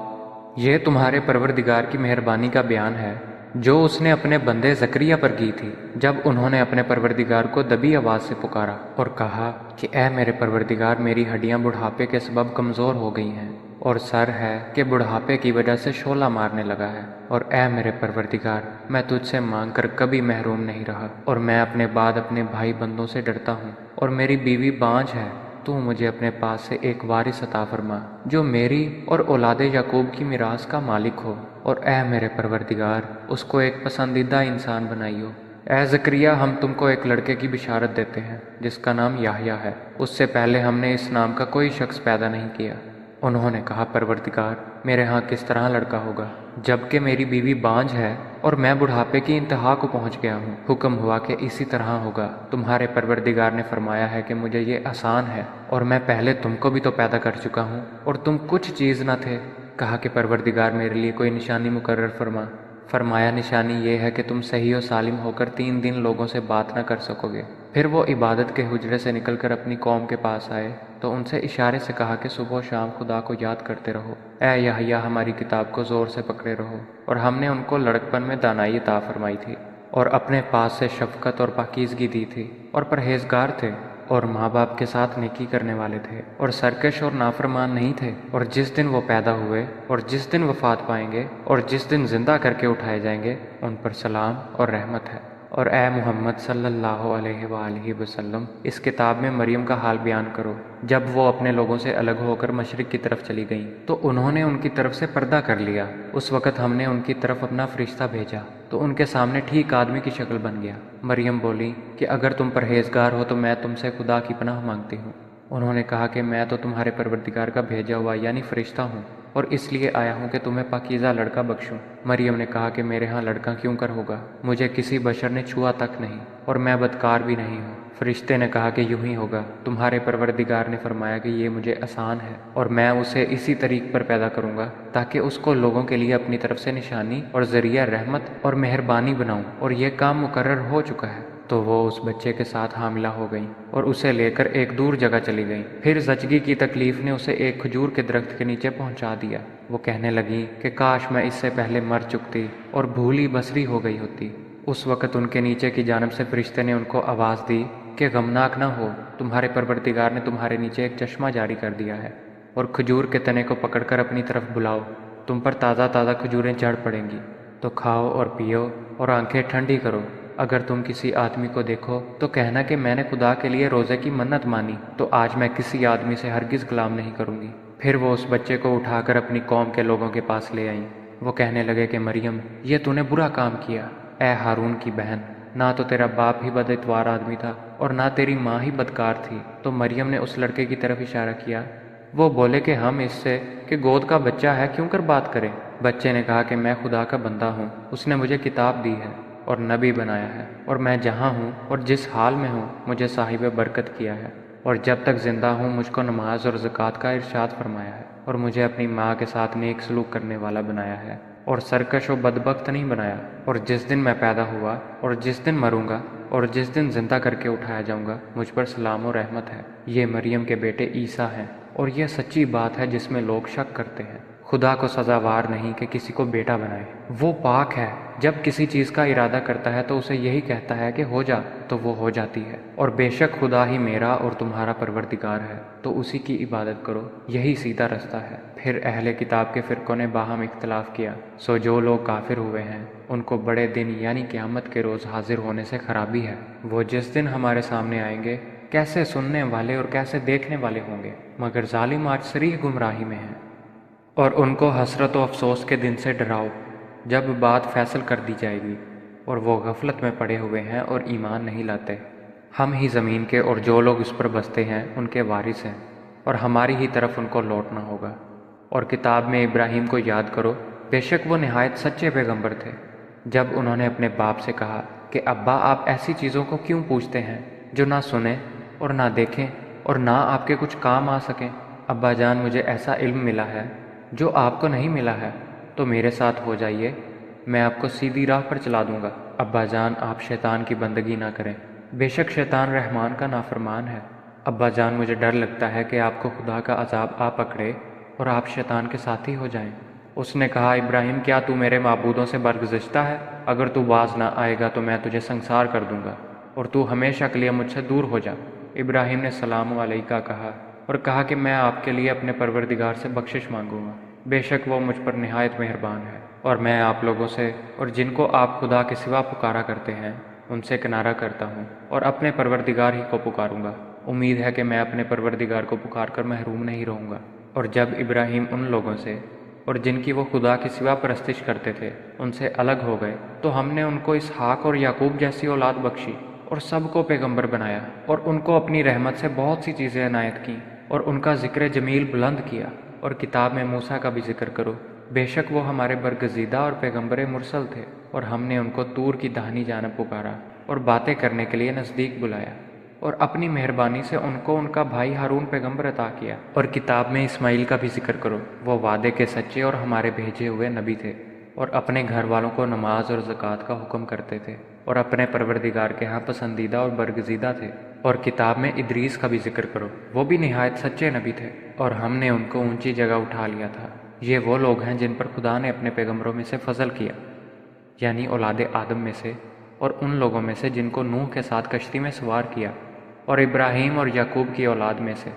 یہ تمہارے پروردگار کی مہربانی کا بیان ہے جو اس نے اپنے بندے زکریا پر کی تھی جب انہوں نے اپنے پروردگار کو دبی آواز سے پکارا اور کہا کہ اے میرے پروردگار، میری ہڈیاں بڑھاپے کے سبب کمزور ہو گئی ہیں اور سر ہے کہ بڑھاپے کی وجہ سے شعلہ مارنے لگا ہے، اور اے میرے پروردگار، میں تجھ سے مانگ کر کبھی محروم نہیں رہا، اور میں اپنے بعد اپنے بھائی بندوں سے ڈرتا ہوں، اور میری بیوی بانجھ ہے۔ تو مجھے اپنے پاس سے ایک وارث عطا فرما جو میری اور اولاد یعقوب کی میراث کا مالک ہو، اور اے میرے پروردگار، اس کو ایک پسندیدہ انسان بنائیو۔ اے زکریا، ہم تم کو ایک لڑکے کی بشارت دیتے ہیں جس کا نام یحییٰ ہے، اس سے پہلے ہم نے اس نام کا کوئی شخص پیدا نہیں کیا۔ انہوں نے کہا، پروردگار، میرے ہاں کس طرح لڑکا ہوگا جبکہ میری بیوی بانجھ ہے اور میں بڑھاپے کی انتہا کو پہنچ گیا ہوں؟ حکم ہوا کہ اسی طرح ہوگا۔ تمہارے پروردگار نے فرمایا ہے کہ مجھے یہ آسان ہے، اور میں پہلے تم کو بھی تو پیدا کر چکا ہوں اور تم کچھ چیز نہ تھے۔ کہا کہ پروردگار، میرے لیے کوئی نشانی مقرر فرما۔ فرمایا، نشانی یہ ہے کہ تم صحیح و سالم ہو کر 3 دن لوگوں سے بات نہ کر سکو گے۔ پھر وہ عبادت کے حجرے سے نکل کر اپنی قوم کے پاس آئے تو ان سے اشارے سے کہا کہ صبح و شام خدا کو یاد کرتے رہو۔ اے یحییٰ، ہماری کتاب کو زور سے پکڑے رہو۔ اور ہم نے ان کو لڑکپن میں دانائی عطا فرمائی تھی، اور اپنے پاس سے شفقت اور پاکیزگی دی تھی، اور پرہیزگار تھے، اور ماں باپ کے ساتھ نیکی کرنے والے تھے، اور سرکش اور نافرمان نہیں تھے۔ اور جس دن وہ پیدا ہوئے اور جس دن وفات پائیں گے اور جس دن زندہ کر کے اٹھائے جائیں گے، ان پر سلام اور رحمت ہے۔ اور اے محمد صلی اللہ علیہ وآلہ وسلم، اس کتاب میں مریم کا حال بیان کرو۔ جب وہ اپنے لوگوں سے الگ ہو کر مشرق کی طرف چلی گئیں تو انہوں نے ان کی طرف سے پردہ کر لیا۔ اس وقت ہم نے ان کی طرف اپنا فرشتہ بھیجا تو ان کے سامنے ٹھیک آدمی کی شکل بن گیا۔ مریم بولی کہ اگر تم پرہیزگار ہو تو میں تم سے خدا کی پناہ مانگتی ہوں۔ انہوں نے کہا کہ میں تو تمہارے پروردگار کا بھیجا ہوا یعنی فرشتہ ہوں، اور اس لیے آیا ہوں کہ تمہیں پاکیزہ لڑکا بخشوں۔ مریم نے کہا کہ میرے ہاں لڑکا کیوں کر ہوگا، مجھے کسی بشر نے چھوا تک نہیں، اور میں بدکار بھی نہیں ہوں۔ فرشتے نے کہا کہ یوں ہی ہوگا، تمہارے پروردگار نے فرمایا کہ یہ مجھے آسان ہے، اور میں اسے اسی طریق پر پیدا کروں گا تاکہ اس کو لوگوں کے لیے اپنی طرف سے نشانی اور ذریعہ رحمت اور مہربانی بناؤں، اور یہ کام مقرر ہو چکا ہے۔ تو وہ اس بچے کے ساتھ حاملہ ہو گئیں اور اسے لے کر ایک دور جگہ چلی گئیں۔ پھر زچگی کی تکلیف نے اسے ایک کھجور کے درخت کے نیچے پہنچا دیا۔ وہ کہنے لگیں کہ کاش میں اس سے پہلے مر چکتی اور بھولی بصری ہو گئی ہوتی۔ اس وقت ان کے نیچے کی جانب سے فرشتے نے ان کو آواز دی کہ غمناک نہ ہو، تمہارے پروردگار نے تمہارے نیچے ایک چشمہ جاری کر دیا ہے، اور کھجور کے تنے کو پکڑ کر اپنی طرف بلاؤ، تم پر تازہ تازہ کھجوریں جھڑ پڑیں گی، تو کھاؤ اور پیو اور آنکھیں ٹھنڈی کرو۔ اگر تم کسی آدمی کو دیکھو تو کہنا کہ میں نے خدا کے لیے روزے کی منت مانی، تو آج میں کسی آدمی سے ہرگز غلام نہیں کروں گی۔ پھر وہ اس بچے کو اٹھا کر اپنی قوم کے لوگوں کے پاس لے آئیں۔ وہ کہنے لگے کہ مریم، یہ تو نے برا کام کیا، اے ہارون کی بہن، نہ تو تیرا باپ ہی بد اتوار آدمی تھا اور نہ تیری ماں ہی بدکار تھی۔ تو مریم نے اس لڑکے کی طرف اشارہ کیا۔ وہ بولے کہ ہم اس سے کہ گود کا بچہ ہے کیوں کر بات کریں۔ بچے نے کہا کہ میں خدا کا بندہ ہوں، اس نے مجھے کتاب دی ہے اور نبی بنایا ہے، اور میں جہاں ہوں اور جس حال میں ہوں مجھے صاحب برکت کیا ہے، اور جب تک زندہ ہوں مجھ کو نماز اور زکوٰۃ کا ارشاد فرمایا ہے، اور مجھے اپنی ماں کے ساتھ نیک سلوک کرنے والا بنایا ہے، اور سرکش و بدبخت نہیں بنایا۔ اور جس دن میں پیدا ہوا اور جس دن مروں گا اور جس دن زندہ کر کے اٹھایا جاؤں گا مجھ پر سلام و رحمت ہے۔ یہ مریم کے بیٹے عیسیٰ ہیں، اور یہ سچی بات ہے جس میں لوگ شک کرتے ہیں۔ خدا کو سزاوار نہیں کہ کسی کو بیٹا بنائے، وہ پاک ہے، جب کسی چیز کا ارادہ کرتا ہے تو اسے یہی کہتا ہے کہ ہو جا تو وہ ہو جاتی ہے۔ اور بے شک خدا ہی میرا اور تمہارا پروردگار ہے، تو اسی کی عبادت کرو، یہی سیدھا رستہ ہے۔ پھر اہل کتاب کے فرقوں نے باہم اختلاف کیا، سو جو لوگ کافر ہوئے ہیں ان کو بڑے دن یعنی قیامت کے روز حاضر ہونے سے خرابی ہے۔ وہ جس دن ہمارے سامنے آئیں گے کیسے سننے والے اور کیسے دیکھنے والے ہوں گے، مگر ظالم آج صریح گمراہی میں ہیں۔ اور ان کو حسرت و افسوس کے دن سے ڈراؤ جب بات فیصل کر دی جائے گی، اور وہ غفلت میں پڑے ہوئے ہیں اور ایمان نہیں لاتے۔ ہم ہی زمین کے اور جو لوگ اس پر بستے ہیں ان کے وارث ہیں، اور ہماری ہی طرف ان کو لوٹنا ہوگا۔ اور کتاب میں ابراہیم کو یاد کرو، بے شک وہ نہایت سچے پیغمبر تھے۔ جب انہوں نے اپنے باپ سے کہا کہ ابا آپ ایسی چیزوں کو کیوں پوچھتے ہیں جو نہ سنیں اور نہ دیکھیں اور نہ آپ کے کچھ کام آ سکیں؟ ابا جان، مجھے ایسا علم ملا ہے جو آپ کو نہیں ملا ہے، تو میرے ساتھ ہو جائیے، میں آپ کو سیدھی راہ پر چلا دوں گا۔ ابا جان، آپ شیطان کی بندگی نہ کریں، بے شک شیطان رحمان کا نافرمان ہے۔ ابا جان، مجھے ڈر لگتا ہے کہ آپ کو خدا کا عذاب آ پکڑے اور آپ شیطان کے ساتھی ہو جائیں۔ اس نے کہا، ابراہیم، کیا تو میرے معبودوں سے برگزشتہ ہے؟ اگر تو باز نہ آئے گا تو میں تجھے سنسار کر دوں گا، اور تو ہمیشہ کے لیے مجھ سے دور ہو جا۔ ابراہیم نے سلام علیکہ کہا اور کہا کہ میں آپ کے لیے اپنے پروردگار سے بخشش مانگوں گا، بے شک وہ مجھ پر نہایت مہربان ہے۔ اور میں آپ لوگوں سے اور جن کو آپ خدا کے سوا پکارا کرتے ہیں ان سے کنارہ کرتا ہوں، اور اپنے پروردگار ہی کو پکاروں گا۔ امید ہے کہ میں اپنے پروردگار کو پکار کر محروم نہیں رہوں گا۔ اور جب ابراہیم ان لوگوں سے اور جن کی وہ خدا کے سوا پرستش کرتے تھے ان سے الگ ہو گئے تو ہم نے ان کو اسحاق اور یعقوب جیسی اولاد بخشی، اور سب کو پیغمبر بنایا، اور ان کو اپنی رحمت سے بہت سی چیزیں عنایت کیں، اور ان کا ذکر جمیل بلند کیا۔ اور کتاب میں موسیٰ کا بھی ذکر کرو، بے شک وہ ہمارے برگزیدہ اور پیغمبر مرسل تھے، اور ہم نے ان کو طور کی داہنی جانب پکارا اور باتیں کرنے کے لیے نزدیک بلایا، اور اپنی مہربانی سے ان کو ان کا بھائی ہارون پیغمبر عطا کیا۔ اور کتاب میں اسماعیل کا بھی ذکر کرو، وہ وعدے کے سچے اور ہمارے بھیجے ہوئے نبی تھے، اور اپنے گھر والوں کو نماز اور زکوٰۃ کا حکم کرتے تھے، اور اپنے پروردگار کے ہاں پسندیدہ اور برگزیدہ تھے۔ اور کتاب میں ادریس کا بھی ذکر کرو، وہ بھی نہایت سچے نبی تھے، اور ہم نے ان کو اونچی جگہ اٹھا لیا تھا۔ یہ وہ لوگ ہیں جن پر خدا نے اپنے پیغمبروں میں سے فضل کیا، یعنی اولاد آدم میں سے، اور ان لوگوں میں سے جن کو نوح کے ساتھ کشتی میں سوار کیا، اور ابراہیم اور یعقوب کی اولاد میں سے،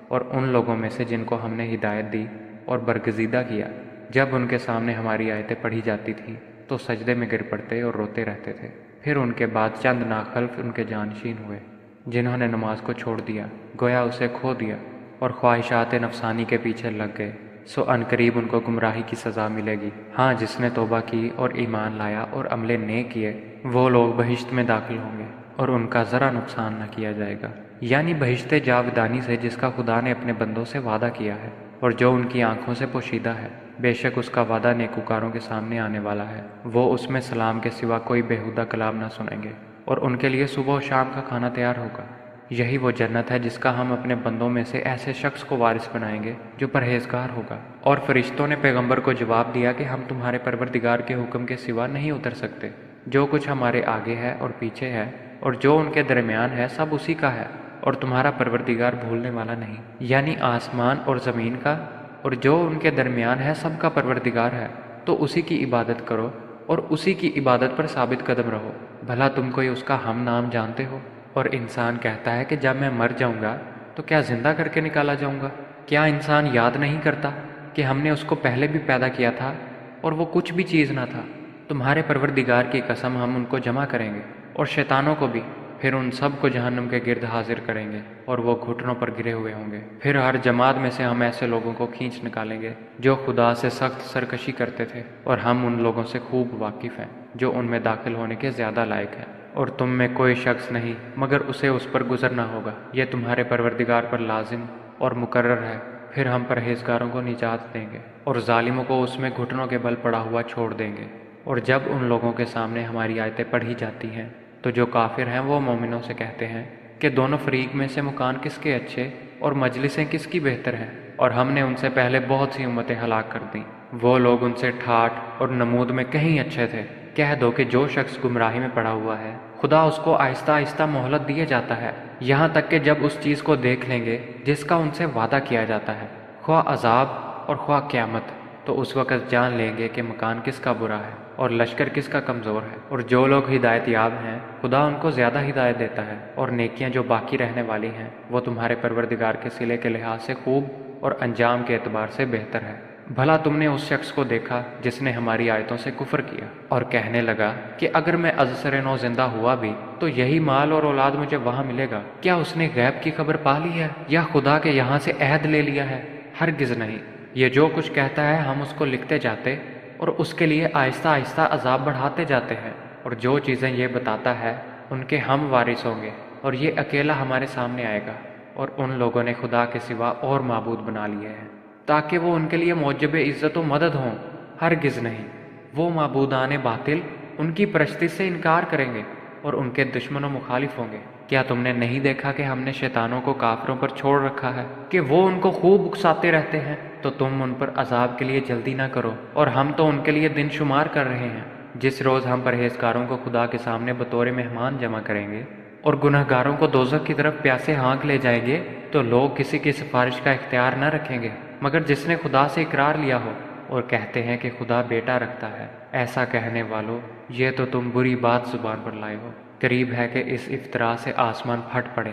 اور ان لوگوں میں سے جن کو ہم نے ہدایت دی اور برگزیدہ کیا۔ جب ان کے سامنے ہماری آیتیں پڑھی جاتی تھیں تو سجدے میں گر پڑتے اور روتے رہتے تھے۔ پھر ان کے بعد چند ناخلف ان کے جانشین ہوئے جنہوں نے نماز کو چھوڑ دیا، گویا اسے کھو دیا، اور خواہشات نفسانی کے پیچھے لگ گئے، سو عنقریب ان کو گمراہی کی سزا ملے گی۔ ہاں، جس نے توبہ کی اور ایمان لایا اور عمل نیک کیے، وہ لوگ بہشت میں داخل ہوں گے، اور ان کا ذرا نقصان نہ کیا جائے گا۔ یعنی بہشت جاودانی سے جس کا خدا نے اپنے بندوں سے وعدہ کیا ہے اور جو ان کی آنکھوں سے پوشیدہ ہے، بے شک اس کا وعدہ نیکوکاروں کے سامنے آنے والا ہے۔ وہ اس میں سلام کے سوا کوئی بیہودہ کلام نہ سنیں گے اور ان کے لیے صبح و شام کا کھانا تیار ہوگا۔ یہی وہ جنت ہے جس کا ہم اپنے بندوں میں سے ایسے شخص کو وارث بنائیں گے جو پرہیزگار ہوگا۔ اور فرشتوں نے پیغمبر کو جواب دیا کہ ہم تمہارے پروردگار کے حکم کے سوا نہیں اتر سکتے۔ جو کچھ ہمارے آگے ہے اور پیچھے ہے اور جو ان کے درمیان ہے سب اسی کا ہے، اور تمہارا پروردگار بھولنے والا نہیں۔ یعنی آسمان اور زمین کا اور جو ان کے درمیان ہے سب کا پروردگار ہے، تو اسی کی عبادت کرو اور اسی کی عبادت پر ثابت قدم رہو۔ بھلا تم کوئی اس کا ہم نام جانتے ہو؟ اور انسان کہتا ہے کہ جب میں مر جاؤں گا تو کیا زندہ کر کے نکالا جاؤں گا؟ کیا انسان یاد نہیں کرتا کہ ہم نے اس کو پہلے بھی پیدا کیا تھا اور وہ کچھ بھی چیز نہ تھا؟ تمہارے پروردگار کی قسم ہم ان کو جمع کریں گے اور شیطانوں کو بھی، پھر ان سب کو جہنم کے گرد حاضر کریں گے اور وہ گھٹنوں پر گرے ہوئے ہوں گے۔ پھر ہر جماعت میں سے ہم ایسے لوگوں کو کھینچ نکالیں گے جو خدا سے سخت سرکشی کرتے تھے، اور ہم ان لوگوں سے خوب واقف ہیں جو ان میں داخل ہونے کے زیادہ لائق ہیں۔ اور تم میں کوئی شخص نہیں مگر اسے اس پر گزرنا ہوگا، یہ تمہارے پروردگار پر لازم اور مقرر ہے۔ پھر ہم پرہیزگاروں کو نجات دیں گے اور ظالموں کو اس میں گھٹنوں کے بل پڑا ہوا چھوڑ دیں گے۔ اور جب ان لوگوں کے سامنے ہماری آیتیں پڑھی جاتی ہیں تو جو کافر ہیں وہ مومنوں سے کہتے ہیں کہ دونوں فریق میں سے مکان کس کے اچھے اور مجلسیں کس کی بہتر ہیں، اور ہم نے ان سے پہلے بہت سی امتیں ہلاک کر دیں۔ وہ لوگ ان سے ٹھاٹھ اور نمود میں کہیں اچھے تھے۔ کہہ دو کہ جو شخص گمراہی میں پڑا ہوا ہے خدا اس کو آہستہ آہستہ مہلت دیے جاتا ہے، یہاں تک کہ جب اس چیز کو دیکھ لیں گے جس کا ان سے وعدہ کیا جاتا ہے، خواہ عذاب اور خواہ قیامت، تو اس وقت جان لیں گے کہ مکان کس کا برا ہے اور لشکر کس کا کمزور ہے۔ اور جو لوگ ہدایت یاب ہیں خدا ان کو زیادہ ہدایت دیتا ہے، اور نیکیاں جو باقی رہنے والی ہیں وہ تمہارے پروردگار کے صلے کے لحاظ سے خوب اور انجام کے اعتبار سے بہتر ہے۔ بھلا تم نے اس شخص کو دیکھا جس نے ہماری آیتوں سے کفر کیا اور کہنے لگا کہ اگر میں ازسر نو زندہ ہوا بھی تو یہی مال اور اولاد مجھے وہاں ملے گا؟ کیا اس نے غیب کی خبر پا لی ہے یا خدا کے یہاں سے عہد لے لیا ہے؟ ہرگز نہیں۔ یہ جو کچھ کہتا ہے ہم اس کو لکھتے جاتے اور اس کے لیے آہستہ آہستہ عذاب بڑھاتے جاتے ہیں، اور جو چیزیں یہ بتاتا ہے ان کے ہم وارث ہوں گے، اور یہ اکیلا ہمارے سامنے آئے گا۔ اور ان لوگوں نے خدا کے سوا اور معبود بنا لیے ہیں تاکہ وہ ان کے لیے موجب عزت و مدد ہوں۔ ہرگز نہیں، وہ معبودان باطل ان کی پرستی سے انکار کریں گے اور ان کے دشمن و مخالف ہوں گے۔ کیا تم نے نہیں دیکھا کہ ہم نے شیطانوں کو کافروں پر چھوڑ رکھا ہے کہ وہ ان کو خوب اکساتے رہتے ہیں؟ تو تم ان پر عذاب کے لیے جلدی نہ کرو، اور ہم تو ان کے لیے دن شمار کر رہے ہیں۔ جس روز ہم پرہیزگاروں کو خدا کے سامنے بطور مہمان جمع کریں گے اور گنہگاروں کو دوزخ کی طرف پیاسے ہانک لے جائیں گے، تو لوگ کسی کی سفارش کا اختیار نہ رکھیں گے مگر جس نے خدا سے اقرار لیا ہو، اور کہتے ہیں کہ خدا بیٹا رکھتا ہے۔ ایسا کہنے والو، یہ تو تم بری بات زبان پر لائے ہو۔ قریب ہے کہ اس افطرا سے آسمان پھٹ پڑے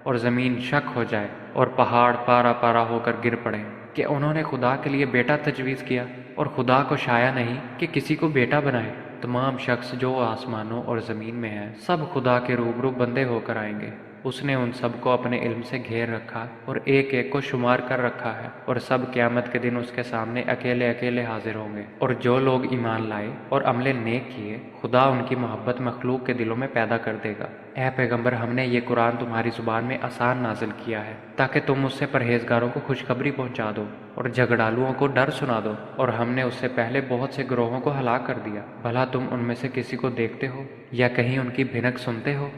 اور زمین شک ہو جائے اور پہاڑ پارا پارا ہو کر گر پڑے کہ انہوں نے خدا کے لیے بیٹا تجویز کیا، اور خدا کو شایع نہیں کہ کسی کو بیٹا بنائے۔ تمام شخص جو آسمانوں اور زمین میں ہیں سب خدا کے روبرو بندے ہو کر آئیں گے۔ اس نے ان سب کو اپنے علم سے گھیر رکھا اور ایک ایک کو شمار کر رکھا ہے، اور سب قیامت کے دن اس کے سامنے اکیلے اکیلے حاضر ہوں گے۔ اور جو لوگ ایمان لائے اور عمل نیک کیے خدا ان کی محبت مخلوق کے دلوں میں پیدا کر دے گا۔ اے پیغمبر، ہم نے یہ قرآن تمہاری زبان میں آسان نازل کیا ہے تاکہ تم اس سے پرہیزگاروں کو خوشخبری پہنچا دو اور جھگڑالوؤں کو ڈر سنا دو، اور ہم نے اس سے پہلے بہت سے گروہوں کو ہلاک کر دیا۔ بھلا تم ان میں سے کسی کو دیکھتے ہو یا کہیں ان کی بھنک سنتے ہو؟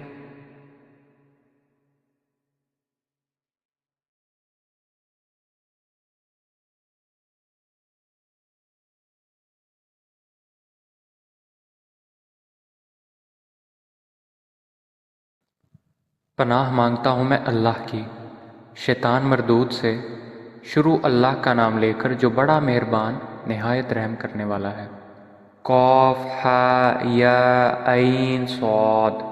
پناہ مانگتا ہوں میں اللہ کی شیطان مردود سے۔ شروع اللہ کا نام لے کر جو بڑا مہربان نہایت رحم کرنے والا ہے۔ قاف ہا یا عین صاد۔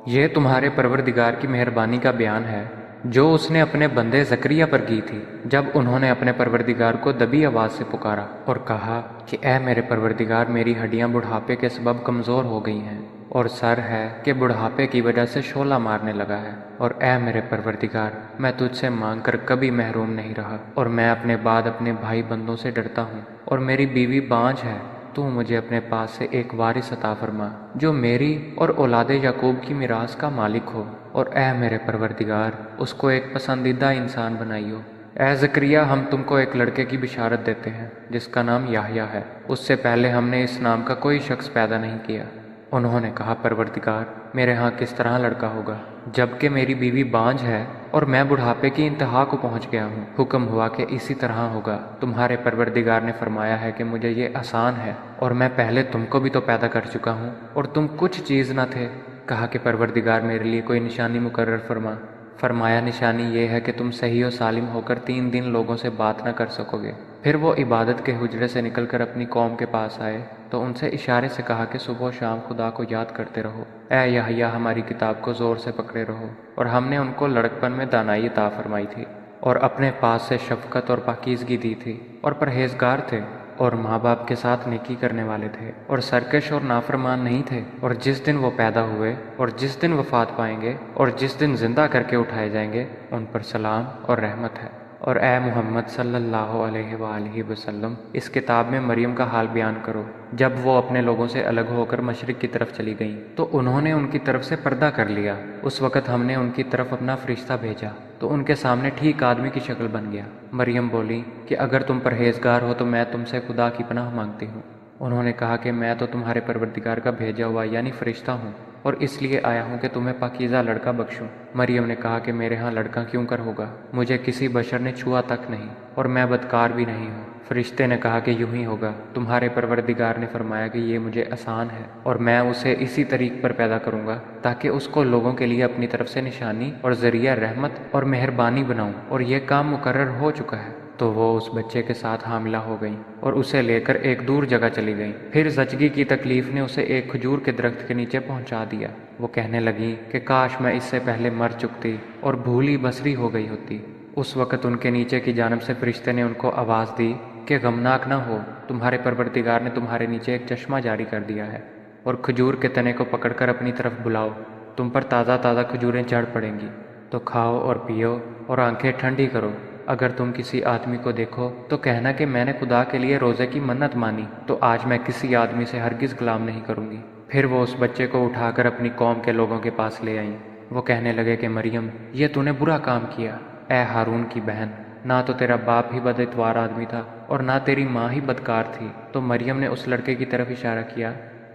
یہ تمہارے پروردگار کی مہربانی کا بیان ہے جو اس نے اپنے بندے زکریا پر کی تھی جب انہوں نے اپنے پروردگار کو دبی آواز سے پکارا اور کہا کہ اے میرے پروردگار، میری ہڈیاں بڑھاپے کے سبب کمزور ہو گئی ہیں اور سر ہے کہ بڑھاپے کی وجہ سے شعلہ مارنے لگا ہے، اور اے میرے پروردگار، میں تجھ سے مانگ کر کبھی محروم نہیں رہا، اور میں اپنے بعد اپنے بھائی بندوں سے ڈرتا ہوں، اور میری بیوی بانجھ ہے تو مجھے اپنے پاس سے ایک وارث عطا فرما جو میری اور اولاد یعقوب کی میراث کا مالک ہو، اور اے میرے پروردگار اس کو ایک پسندیدہ انسان بنائیو۔ اے زکریہ، ہم تم کو ایک لڑکے کی بشارت دیتے ہیں جس کا نام یحییٰ ہے، اس سے پہلے ہم نے اس نام کا کوئی شخص پیدا نہیں کیا۔ انہوں نے کہا، پروردگار میرے ہاں کس طرح لڑکا ہوگا جبکہ میری بیوی بانجھ ہے اور میں بڑھاپے کی انتہا کو پہنچ گیا ہوں۔ حکم ہوا کہ اسی طرح ہوگا۔ تمہارے پروردگار نے فرمایا ہے کہ مجھے یہ آسان ہے، اور میں پہلے تم کو بھی تو پیدا کر چکا ہوں اور تم کچھ چیز نہ تھے۔ کہا کہ پروردگار میرے لیے کوئی نشانی مقرر فرما۔ فرمایا، نشانی یہ ہے کہ تم صحیح و سالم ہو کر 3 دن لوگوں سے بات نہ کر سکو گے۔ پھر وہ عبادت کے حجرے سے نکل کر اپنی قوم کے پاس آئے تو ان سے اشارے سے کہا کہ صبح و شام خدا کو یاد کرتے رہو۔ اے یحییٰ، ہماری کتاب کو زور سے پکڑے رہو، اور ہم نے ان کو لڑکپن میں دانائی عطا فرمائی تھی، اور اپنے پاس سے شفقت اور پاکیزگی دی تھی، اور پرہیزگار تھے، اور ماں باپ کے ساتھ نیکی کرنے والے تھے، اور سرکش اور نافرمان نہیں تھے۔ اور جس دن وہ پیدا ہوئے اور جس دن وفات پائیں گے اور جس دن زندہ کر کے اٹھائے جائیں گے، ان پر سلام اور رحمت ہے۔ اور اے محمد صلی اللہ علیہ وآلہ وسلم، اس کتاب میں مریم کا حال بیان کرو۔ جب وہ اپنے لوگوں سے الگ ہو کر مشرق کی طرف چلی گئیں تو انہوں نے ان کی طرف سے پردہ کر لیا۔ اس وقت ہم نے ان کی طرف اپنا فرشتہ بھیجا تو ان کے سامنے ٹھیک آدمی کی شکل بن گیا۔ مریم بولی کہ اگر تم پرہیزگار ہو تو میں تم سے خدا کی پناہ مانگتی ہوں۔ انہوں نے کہا کہ میں تو تمہارے پروردگار کا بھیجا ہوا یعنی فرشتہ ہوں، اور اس لیے آیا ہوں کہ تمہیں پاکیزہ لڑکا بخشوں۔ مریم نے کہا کہ میرے ہاں لڑکا کیوں کر ہوگا؟ مجھے کسی بشر نے چھوا تک نہیں، اور میں بدکار بھی نہیں ہوں۔ فرشتے نے کہا کہ یوں ہی ہوگا، تمہارے پروردگار نے فرمایا کہ یہ مجھے آسان ہے، اور میں اسے اسی طریق پر پیدا کروں گا تاکہ اس کو لوگوں کے لیے اپنی طرف سے نشانی اور ذریعہ رحمت اور مہربانی بناؤں، اور یہ کام مقرر ہو چکا ہے۔ تو وہ اس بچے کے ساتھ حاملہ ہو گئیں اور اسے لے کر ایک دور جگہ چلی گئیں۔ پھر زچگی کی تکلیف نے اسے ایک کھجور کے درخت کے نیچے پہنچا دیا۔ وہ کہنے لگی کہ کاش میں اس سے پہلے مر چکتی اور بھولی بصری ہو گئی ہوتی۔ اس وقت ان کے نیچے کی جانب سے فرشتے نے ان کو آواز دی کہ غمناک نہ ہو، تمہارے پروردگار نے تمہارے نیچے ایک چشمہ جاری کر دیا ہے، اور کھجور کے تنے کو پکڑ کر اپنی طرف بلاؤ، تم پر تازہ تازہ کھجوریں چڑھ پڑیں گی، تو کھاؤ اور پیو اور آنکھیں ٹھنڈی کرو۔ اگر تم کسی آدمی کو دیکھو تو کہنا کہ میں نے خدا کے لیے روزے کی منت مانی، تو آج میں کسی آدمی سے ہرگز کلام نہیں کروں گی۔ پھر وہ اس بچے کو اٹھا کر اپنی قوم کے لوگوں کے پاس لے آئیں۔ وہ کہنے لگے کہ مریم، یہ تو نے برا کام کیا۔ اے ہارون کی بہن، نہ تو تیرا باپ ہی بد اتوار آدمی تھا اور نہ تیری ماں ہی بدکار تھی۔ تو مریم نے اس لڑکے کی طرف اشارہ کیا۔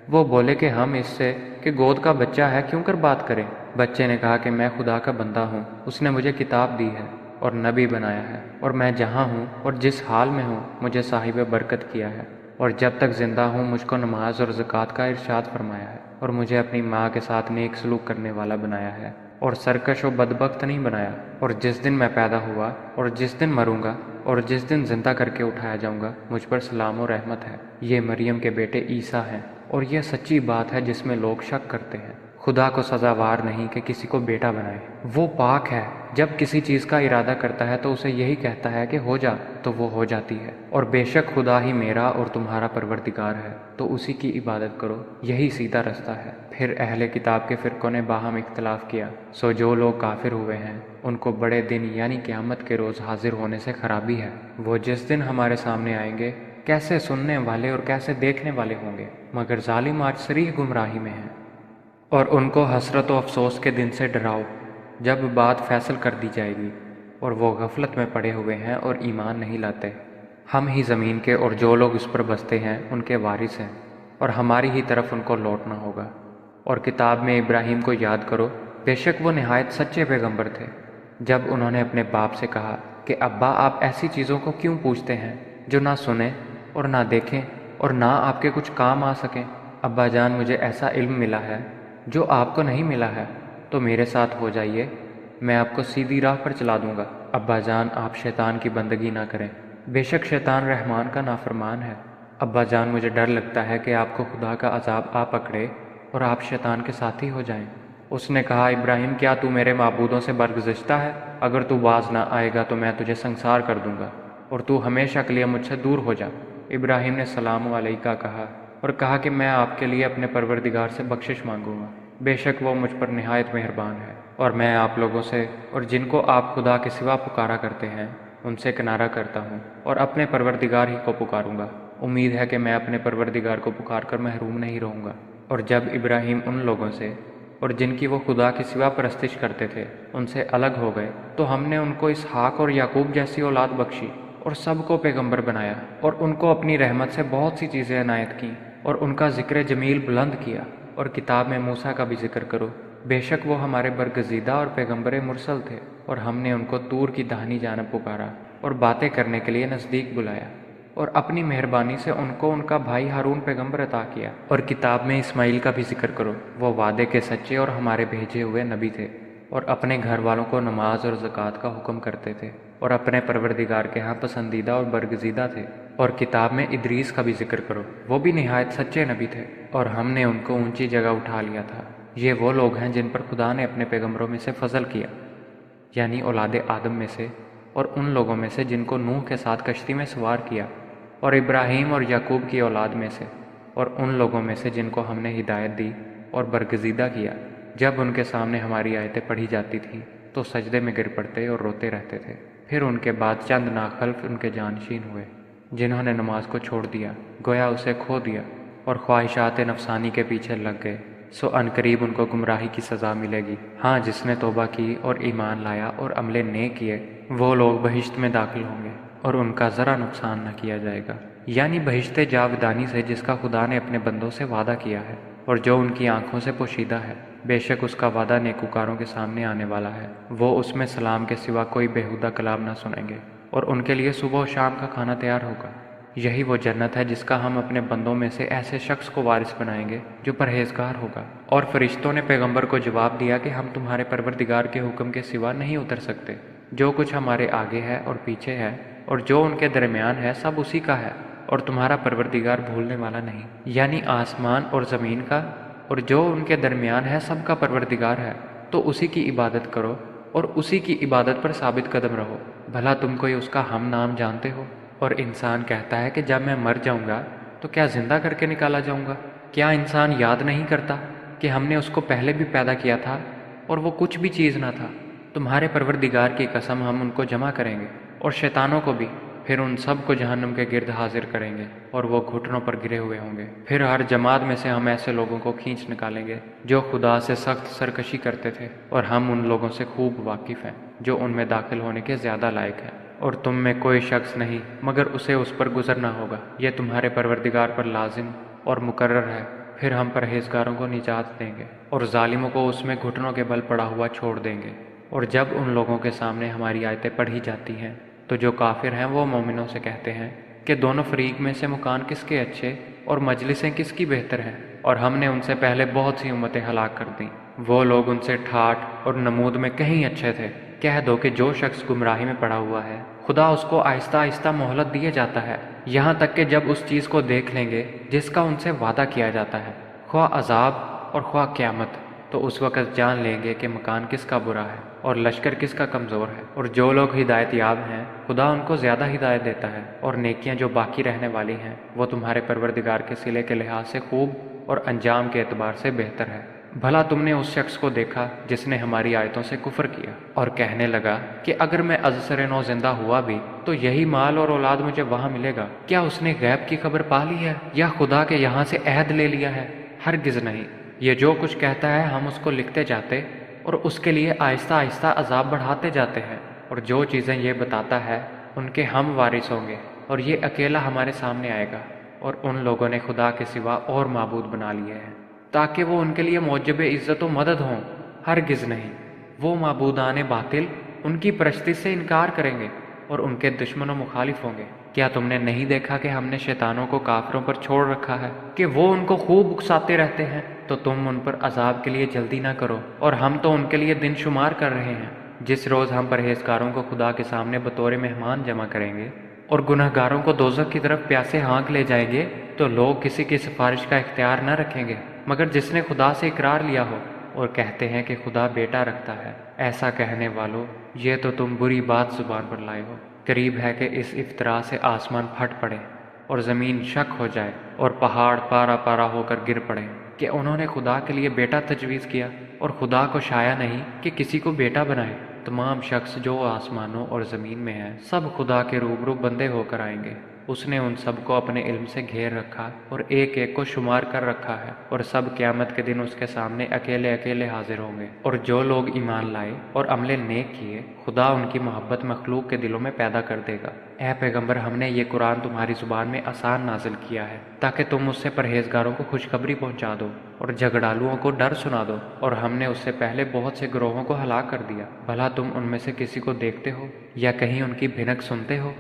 وہ بولے کہ ہم اس سے کہ گود کا بچہ ہے کیوں کر بات کریں؟ بچے نے کہا کہ میں خدا کا بندہ ہوں، اس نے مجھے کتاب دی ہے اور نبی بنایا ہے، اور میں جہاں ہوں اور جس حال میں ہوں مجھے صاحب برکت کیا ہے، اور جب تک زندہ ہوں مجھ کو نماز اور زکوٰۃ کا ارشاد فرمایا ہے، اور مجھے اپنی ماں کے ساتھ نیک سلوک کرنے والا بنایا ہے، اور سرکش و بدبخت نہیں بنایا۔ اور جس دن میں پیدا ہوا اور جس دن مروں گا اور جس دن زندہ کر کے اٹھایا جاؤں گا مجھ پر سلام و رحمت ہے۔ یہ مریم کے بیٹے عیسیٰ ہیں، اور یہ سچی بات ہے جس میں لوگ شک کرتے ہیں۔ خدا کو سزاوار نہیں کہ کسی کو بیٹا بنائے، وہ پاک ہے۔ جب کسی چیز کا ارادہ کرتا ہے تو اسے یہی کہتا ہے کہ ہو جا، تو وہ ہو جاتی ہے۔ اور بے شک خدا ہی میرا اور تمہارا پروردگار ہے، تو اسی کی عبادت کرو، یہی سیدھا رستہ ہے۔ پھر اہل کتاب کے فرقوں نے باہم اختلاف کیا، سو جو لوگ کافر ہوئے ہیں ان کو بڑے دن یعنی قیامت کے روز حاضر ہونے سے خرابی ہے۔ وہ جس دن ہمارے سامنے آئیں گے کیسے سننے والے اور کیسے دیکھنے والے ہوں گے، مگر ظالم آج صریح گمراہی میں ہیں۔ اور ان کو حسرت و افسوس کے دن سے ڈراؤ جب بات فیصل کر دی جائے گی، اور وہ غفلت میں پڑے ہوئے ہیں اور ایمان نہیں لاتے۔ ہم ہی زمین کے اور جو لوگ اس پر بستے ہیں ان کے وارث ہیں، اور ہماری ہی طرف ان کو لوٹنا ہوگا۔ اور کتاب میں ابراہیم کو یاد کرو، بے شک وہ نہایت سچے پیغمبر تھے۔ جب انہوں نے اپنے باپ سے کہا کہ ابا، آپ ایسی چیزوں کو کیوں پوچھتے ہیں جو نہ سنیں اور نہ دیکھیں اور نہ آپ کے کچھ کام آ سکیں؟ ابا جان، مجھے ایسا علم ملا ہے جو آپ کو نہیں ملا ہے، تو میرے ساتھ ہو جائیے، میں آپ کو سیدھی راہ پر چلا دوں گا۔ ابا جان، آپ شیطان کی بندگی نہ کریں، بے شک شیطان رحمان کا نافرمان ہے۔ ابا جان، مجھے ڈر لگتا ہے کہ آپ کو خدا کا عذاب آ پکڑے اور آپ شیطان کے ساتھی ہو جائیں۔ اس نے کہا، ابراہیم، کیا تو میرے معبودوں سے برگزشتہ ہے؟ اگر تو باز نہ آئے گا تو میں تجھے سنسار کر دوں گا، اور تو ہمیشہ کے لیے مجھ سے دور ہو جا۔ ابراہیم نے سلام علیکہ کہا اور کہا کہ میں آپ کے لیے اپنے پروردگار سے بخشش مانگوں گا، بے شک وہ مجھ پر نہایت مہربان ہے۔ اور میں آپ لوگوں سے اور جن کو آپ خدا کے سوا پکارا کرتے ہیں ان سے کنارہ کرتا ہوں، اور اپنے پروردگار ہی کو پکاروں گا۔ امید ہے کہ میں اپنے پروردگار کو پکار کر محروم نہیں رہوں گا۔ اور جب ابراہیم ان لوگوں سے اور جن کی وہ خدا کے سوا پرستش کرتے تھے ان سے الگ ہو گئے تو ہم نے ان کو اسحاق اور یعقوب جیسی اولاد بخشی اور سب کو پیغمبر بنایا اور ان کو اپنی رحمت سے بہت سی چیزیں عنایت کیں اور ان کا ذکر جمیل بلند کیا۔ اور کتاب میں موسیٰ کا بھی ذکر کرو، بے شک وہ ہمارے برگزیدہ اور پیغمبر مرسل تھے، اور ہم نے ان کو طور کی داہنی جانب پکارا اور باتیں کرنے کے لیے نزدیک بلایا، اور اپنی مہربانی سے ان کو ان کا بھائی ہارون پیغمبر عطا کیا۔ اور کتاب میں اسماعیل کا بھی ذکر کرو، وہ وعدے کے سچے اور ہمارے بھیجے ہوئے نبی تھے، اور اپنے گھر والوں کو نماز اور زکوٰۃ کا حکم کرتے تھے، اور اپنے پروردگار کے ہاں پسندیدہ اور برگزیدہ تھے۔ اور کتاب میں ادریس کا بھی ذکر کرو، وہ بھی نہایت سچے نبی تھے، اور ہم نے ان کو اونچی جگہ اٹھا لیا تھا۔ یہ وہ لوگ ہیں جن پر خدا نے اپنے پیغمبروں میں سے فضل کیا، یعنی اولاد آدم میں سے، اور ان لوگوں میں سے جن کو نوح کے ساتھ کشتی میں سوار کیا، اور ابراہیم اور یعقوب کی اولاد میں سے، اور ان لوگوں میں سے جن کو ہم نے ہدایت دی اور برگزیدہ کیا۔ جب ان کے سامنے ہماری آیتیں پڑھی جاتی تھیں تو سجدے میں گر پڑتے اور روتے رہتے تھے۔ پھر ان کے بعد چند ناخلف ان کے جانشین ہوئے جنہوں نے نماز کو چھوڑ دیا، گویا اسے کھو دیا، اور خواہشات نفسانی کے پیچھے لگ گئے، سو عنقریب ان کو گمراہی کی سزا ملے گی۔ ہاں، جس نے توبہ کی اور ایمان لایا اور عمل نیک کیے، وہ لوگ بہشت میں داخل ہوں گے اور ان کا ذرا نقصان نہ کیا جائے گا، یعنی بہشت جاودانی سے جس کا خدا نے اپنے بندوں سے وعدہ کیا ہے اور جو ان کی آنکھوں سے پوشیدہ ہے۔ بے شک اس کا وعدہ نیکوکاروں کے سامنے آنے والا ہے، وہ اس میں سلام کے سوا کوئی بیہودہ کلام نہ سنیں گے، اور ان کے لیے صبح و شام کا کھانا تیار ہوگا۔ یہی وہ جنت ہے جس کا ہم اپنے بندوں میں سے ایسے شخص کو وارث بنائیں گے جو پرہیزگار ہوگا۔ اور فرشتوں نے پیغمبر کو جواب دیا کہ ہم تمہارے پروردگار کے حکم کے سوا نہیں اتر سکتے۔ جو کچھ ہمارے آگے ہے اور پیچھے ہے اور جو ان کے درمیان ہے سب اسی کا ہے، اور تمہارا پروردگار بھولنے والا نہیں، یعنی آسمان اور زمین کا اور جو ان کے درمیان ہے سب کا پروردگار ہے، تو اسی کی عبادت کرو اور اسی کی عبادت پر ثابت قدم رہو۔ بھلا تم کوئی اس کا ہم نام جانتے ہو؟ اور انسان کہتا ہے کہ جب میں مر جاؤں گا تو کیا زندہ کر کے نکالا جاؤں گا؟ کیا انسان یاد نہیں کرتا کہ ہم نے اس کو پہلے بھی پیدا کیا تھا اور وہ کچھ بھی چیز نہ تھا؟ تمہارے پروردگار کی قسم ہم ان کو جمع کریں گے اور شیطانوں کو بھی، پھر ان سب کو جہنم کے گرد حاضر کریں گے اور وہ گھٹنوں پر گرے ہوئے ہوں گے۔ پھر ہر جماعت میں سے ہم ایسے لوگوں کو کھینچ نکالیں گے جو خدا سے سخت سرکشی کرتے تھے، اور ہم ان لوگوں سے خوب واقف ہیں جو ان میں داخل ہونے کے زیادہ لائق ہیں۔ اور تم میں کوئی شخص نہیں مگر اسے اس پر گزرنا ہوگا، یہ تمہارے پروردگار پر لازم اور مقرر ہے۔ پھر ہم پرہیزگاروں کو نجات دیں گے اور ظالموں کو اس میں گھٹنوں کے بل پڑا ہوا چھوڑ دیں گے۔ اور جب ان لوگوں کے سامنے ہماری آیتیں پڑھی جاتی ہیں تو جو کافر ہیں وہ مومنوں سے کہتے ہیں کہ دونوں فریق میں سے مکان کس کے اچھے اور مجلسیں کس کی بہتر ہیں، اور ہم نے ان سے پہلے بہت سی امتیں ہلاک کر دیں۔ وہ لوگ ان سے ٹھاٹھ اور نمود میں کہیں اچھے تھے۔ کہہ دو کہ جو شخص گمراہی میں پڑا ہوا ہے خدا اس کو آہستہ آہستہ مہلت دیے جاتا ہے، یہاں تک کہ جب اس چیز کو دیکھ لیں گے جس کا ان سے وعدہ کیا جاتا ہے، خواہ عذاب اور خواہ قیامت، تو اس وقت جان لیں گے کہ مکان کس کا برا ہے اور لشکر کس کا کمزور ہے۔ اور جو لوگ ہدایت یاب ہیں خدا ان کو زیادہ ہدایت دیتا ہے، اور نیکیاں جو باقی رہنے والی ہیں وہ تمہارے پروردگار کے صلے کے لحاظ سے خوب اور انجام کے اعتبار سے بہتر ہے۔ بھلا تم نے اس شخص کو دیکھا جس نے ہماری آیتوں سے کفر کیا اور کہنے لگا کہ اگر میں ازسر نو زندہ ہوا بھی تو یہی مال اور اولاد مجھے وہاں ملے گا؟ کیا اس نے غیب کی خبر پا لی ہے یا خدا کے یہاں سے عہد لے لیا ہے؟ ہرگز نہیں۔ یہ جو کچھ کہتا ہے ہم اس کو لکھتے جاتے اور اس کے لیے آہستہ آہستہ عذاب بڑھاتے جاتے ہیں، اور جو چیزیں یہ بتاتا ہے ان کے ہم وارث ہوں گے، اور یہ اکیلا ہمارے سامنے آئے گا۔ اور ان لوگوں نے خدا کے سوا اور معبود بنا لیے ہیں تاکہ وہ ان کے لیے موجب عزت و مدد ہوں۔ ہرگز نہیں، وہ معبودان باطل ان کی پرستی سے انکار کریں گے اور ان کے دشمن و مخالف ہوں گے۔ کیا تم نے نہیں دیکھا کہ ہم نے شیطانوں کو کافروں پر چھوڑ رکھا ہے کہ وہ ان کو خوب اکساتے رہتے ہیں؟ تو تم ان پر عذاب کے لیے جلدی نہ کرو، اور ہم تو ان کے لیے دن شمار کر رہے ہیں۔ جس روز ہم پرہیزگاروں کو خدا کے سامنے بطور مہمان جمع کریں گے اور گنہگاروں کو دوزخ کی طرف پیاسے ہانک لے جائیں گے، تو لوگ کسی کی سفارش کا اختیار نہ رکھیں گے مگر جس نے خدا سے اقرار لیا ہو، اور کہتے ہیں کہ خدا بیٹا رکھتا ہے۔ ایسا کہنے والو، یہ تو تم بری بات زبان پر لائے ہو۔ قریب ہے کہ اس افطرا سے آسمان پھٹ پڑے اور زمین شک ہو جائے اور پہاڑ پارا پارا ہو کر گر پڑے کہ انہوں نے خدا کے لیے بیٹا تجویز کیا، اور خدا کو شایع نہیں کہ کسی کو بیٹا بنائے۔ تمام شخص جو آسمانوں اور زمین میں ہیں سب خدا کے روبرو بندے ہو کر آئیں گے، اس نے ان سب کو اپنے علم سے گھیر رکھا اور ایک ایک کو شمار کر رکھا ہے، اور سب قیامت کے دن اس کے سامنے اکیلے اکیلے حاضر ہوں گے۔ اور جو لوگ ایمان لائے اور عمل نیک کیے، خدا ان کی محبت مخلوق کے دلوں میں پیدا کر دے گا۔ اے پیغمبر، ہم نے یہ قرآن تمہاری زبان میں آسان نازل کیا ہے تاکہ تم اس سے پرہیزگاروں کو خوشخبری پہنچا دو اور جھگڑالوؤں کو ڈر سنا دو، اور ہم نے اس سے پہلے بہت سے گروہوں کو ہلاک کر دیا۔ بھلا تم ان میں سے کسی کو دیکھتے ہو یا کہیں ان کی بھنک سنتے ہو؟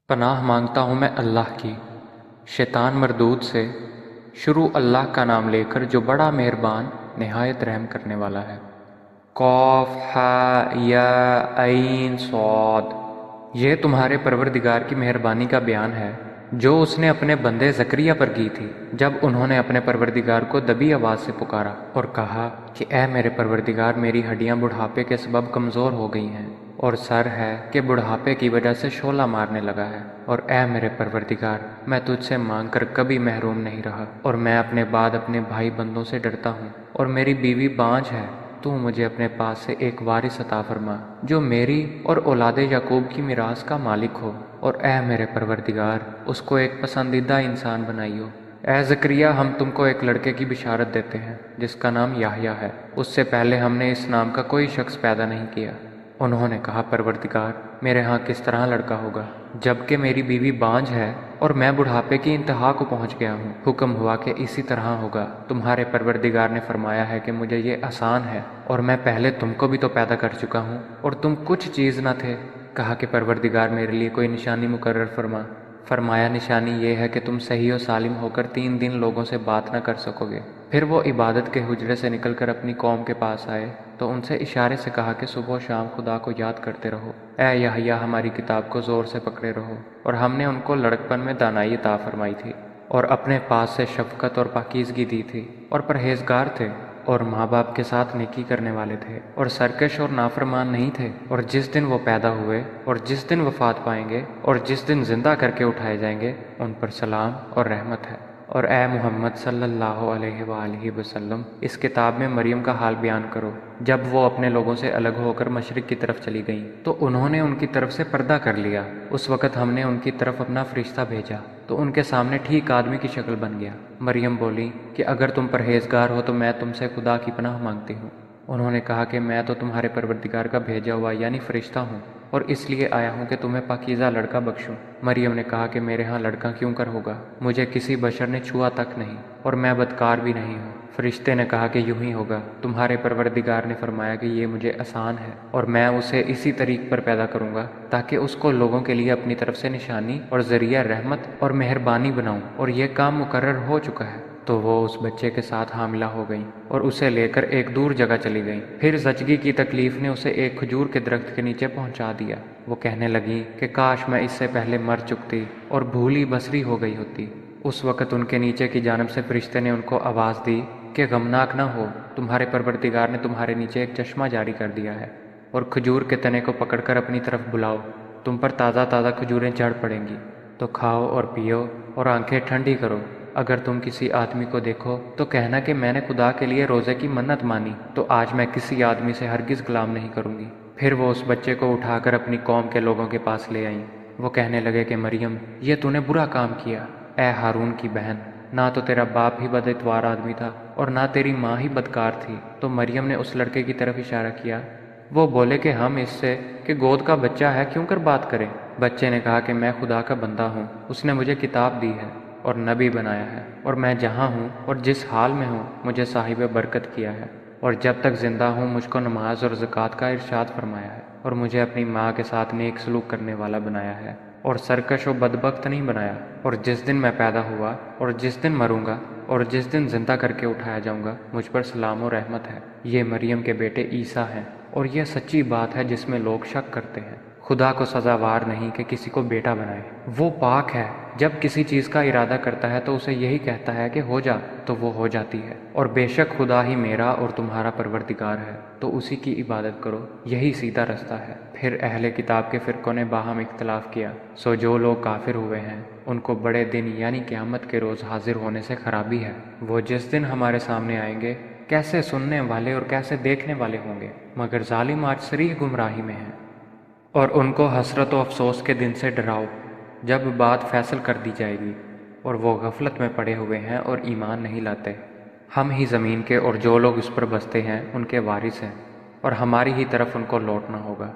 پناہ مانگتا ہوں میں اللہ کی شیطان مردود سے۔ شروع اللہ کا نام لے کر جو بڑا مہربان نہایت رحم کرنے والا ہے۔ قاف ہا یا عین صاد۔ یہ تمہارے پروردگار کی مہربانی کا بیان ہے جو اس نے اپنے بندے زکریا پر کی تھی جب انہوں نے اپنے پروردگار کو دبی آواز سے پکارا اور کہا کہ اے میرے پروردگار، میری ہڈیاں بڑھاپے کے سبب کمزور ہو گئی ہیں اور سر ہے کہ بڑھاپے کی وجہ سے شعلہ مارنے لگا ہے، اور اے میرے پروردگار، میں تجھ سے مانگ کر کبھی محروم نہیں رہا، اور میں اپنے بعد اپنے بھائی بندوں سے ڈرتا ہوں، اور میری بیوی بانجھ ہے۔ تو مجھے اپنے پاس سے ایک وارث عطا فرما جو میری اور اولاد یعقوب کی میراث کا مالک ہو، اور اے میرے پروردگار، اس کو ایک پسندیدہ انسان بنائیو۔ اے زکریا، ہم تم کو ایک لڑکے کی بشارت دیتے ہیں جس کا نام یحییٰ ہے۔ اس سے پہلے ہم نے اس نام کا کوئی شخص پیدا نہیں کیا۔ انہوں نے کہا، پروردگار، میرے ہاں کس طرح لڑکا ہوگا جبکہ میری بیوی بانجھ ہے اور میں بڑھاپے کی انتہا کو پہنچ گیا ہوں؟ حکم ہوا کہ اسی طرح ہوگا۔ تمہارے پروردگار نے فرمایا ہے کہ مجھے یہ آسان ہے، اور میں پہلے تم کو بھی تو پیدا کر چکا ہوں اور تم کچھ چیز نہ تھے۔ کہا کہ پروردگار، میرے لیے کوئی نشانی مقرر فرما۔ فرمایا، نشانی یہ ہے کہ تم صحیح و سالم ہو کر 3 دن لوگوں سے بات نہ کر سکو گے۔ پھر وہ عبادت کے حجرے سے نکل کر اپنی قوم کے پاس آئے تو ان سے اشارے سے کہا کہ صبح و شام خدا کو یاد کرتے رہو۔ اے یحییٰ، ہماری کتاب کو زور سے پکڑے رہو۔ اور ہم نے ان کو لڑکپن میں دانائی عطا فرمائی تھی، اور اپنے پاس سے شفقت اور پاکیزگی دی تھی، اور پرہیزگار تھے، اور ماں باپ کے ساتھ نیکی کرنے والے تھے، اور سرکش اور نافرمان نہیں تھے۔ اور جس دن وہ پیدا ہوئے اور جس دن وفات پائیں گے اور جس دن زندہ کر کے اٹھائے جائیں گے، ان پر سلام اور رحمت ہے۔ اور اے محمد صلی اللہ علیہ وآلہ وسلم، اس کتاب میں مریم کا حال بیان کرو۔ جب وہ اپنے لوگوں سے الگ ہو کر مشرق کی طرف چلی گئیں تو انہوں نے ان کی طرف سے پردہ کر لیا۔ اس وقت ہم نے ان کی طرف اپنا فرشتہ بھیجا تو ان کے سامنے ٹھیک آدمی کی شکل بن گیا۔ مریم بولی کہ اگر تم پرہیزگار ہو تو میں تم سے خدا کی پناہ مانگتی ہوں۔ انہوں نے کہا کہ میں تو تمہارے پروردگار کا بھیجا ہوا یعنی فرشتہ ہوں، اور اس لیے آیا ہوں کہ تمہیں پاکیزہ لڑکا بخشوں۔ مریم نے کہا کہ میرے ہاں لڑکا کیوں کر ہوگا؟ مجھے کسی بشر نے چھوا تک نہیں، اور میں بدکار بھی نہیں ہوں۔ فرشتے نے کہا کہ یوں ہی ہوگا، تمہارے پروردگار نے فرمایا کہ یہ مجھے آسان ہے، اور میں اسے اسی طریق پر پیدا کروں گا تاکہ اس کو لوگوں کے لیے اپنی طرف سے نشانی اور ذریعہ رحمت اور مہربانی بناؤں، اور یہ کام مقرر ہو چکا ہے۔ تو وہ اس بچے کے ساتھ حاملہ ہو گئیں اور اسے لے کر ایک دور جگہ چلی گئیں۔ پھر زچگی کی تکلیف نے اسے ایک کھجور کے درخت کے نیچے پہنچا دیا۔ وہ کہنے لگیں کہ کاش میں اس سے پہلے مر چکتی اور بھولی بسری ہو گئی ہوتی۔ اس وقت ان کے نیچے کی جانب سے فرشتے نے ان کو آواز دی کہ غمناک نہ ہو، تمہارے پروردگار نے تمہارے نیچے ایک چشمہ جاری کر دیا ہے، اور کھجور کے تنے کو پکڑ کر اپنی طرف بلاؤ، تم پر تازہ تازہ کھجوریں جھڑ پڑیں گی، تو کھاؤ اور پیو اور آنکھیں ٹھنڈی کرو۔ اگر تم کسی آدمی کو دیکھو تو کہنا کہ میں نے خدا کے لیے روزے کی منت مانی، تو آج میں کسی آدمی سے ہرگز غلام نہیں کروں گی۔ پھر وہ اس بچے کو اٹھا کر اپنی قوم کے لوگوں کے پاس لے آئیں۔ وہ کہنے لگے کہ مریم، یہ تو نے برا کام کیا۔ اے ہارون کی بہن، نہ تو تیرا باپ ہی بد اتوار آدمی تھا اور نہ تیری ماں ہی بدکار تھی۔ تو مریم نے اس لڑکے کی طرف اشارہ کیا۔ وہ بولے کہ ہم اس سے کہ گود کا بچہ ہے کیوں کر بات کریں؟ بچے نے کہا کہ میں خدا کا بندہ ہوں، اس نے مجھے کتاب دی ہے اور نبی بنایا ہے، اور میں جہاں ہوں اور جس حال میں ہوں مجھے صاحب برکت کیا ہے، اور جب تک زندہ ہوں مجھ کو نماز اور زکوٰۃ کا ارشاد فرمایا ہے، اور مجھے اپنی ماں کے ساتھ نیک سلوک کرنے والا بنایا ہے، اور سرکش و بدبخت نہیں بنایا۔ اور جس دن میں پیدا ہوا اور جس دن مروں گا اور جس دن زندہ کر کے اٹھایا جاؤں گا مجھ پر سلام و رحمت ہے۔ یہ مریم کے بیٹے عیسیٰ ہیں، اور یہ سچی بات ہے جس میں لوگ شک کرتے ہیں۔ خدا کو سزاوار نہیں کہ کسی کو بیٹا بنائے، وہ پاک ہے، جب کسی چیز کا ارادہ کرتا ہے تو اسے یہی کہتا ہے کہ ہو جا تو وہ ہو جاتی ہے۔ اور بے شک خدا ہی میرا اور تمہارا پروردگار ہے، تو اسی کی عبادت کرو، یہی سیدھا رستہ ہے۔ پھر اہل کتاب کے فرقوں نے باہم اختلاف کیا، سو جو لوگ کافر ہوئے ہیں ان کو بڑے دن یعنی قیامت کے روز حاضر ہونے سے خرابی ہے۔ وہ جس دن ہمارے سامنے آئیں گے کیسے سننے والے اور کیسے دیکھنے والے ہوں گے، مگر ظالم آج صریح گمراہی میں ہیں۔ اور ان کو حسرت و افسوس کے دن سے ڈراؤ جب بات فیصل کر دی جائے گی اور وہ غفلت میں پڑے ہوئے ہیں اور ایمان نہیں لاتے۔ ہم ہی زمین کے اور جو لوگ اس پر بستے ہیں ان کے وارث ہیں، اور ہماری ہی طرف ان کو لوٹنا ہوگا۔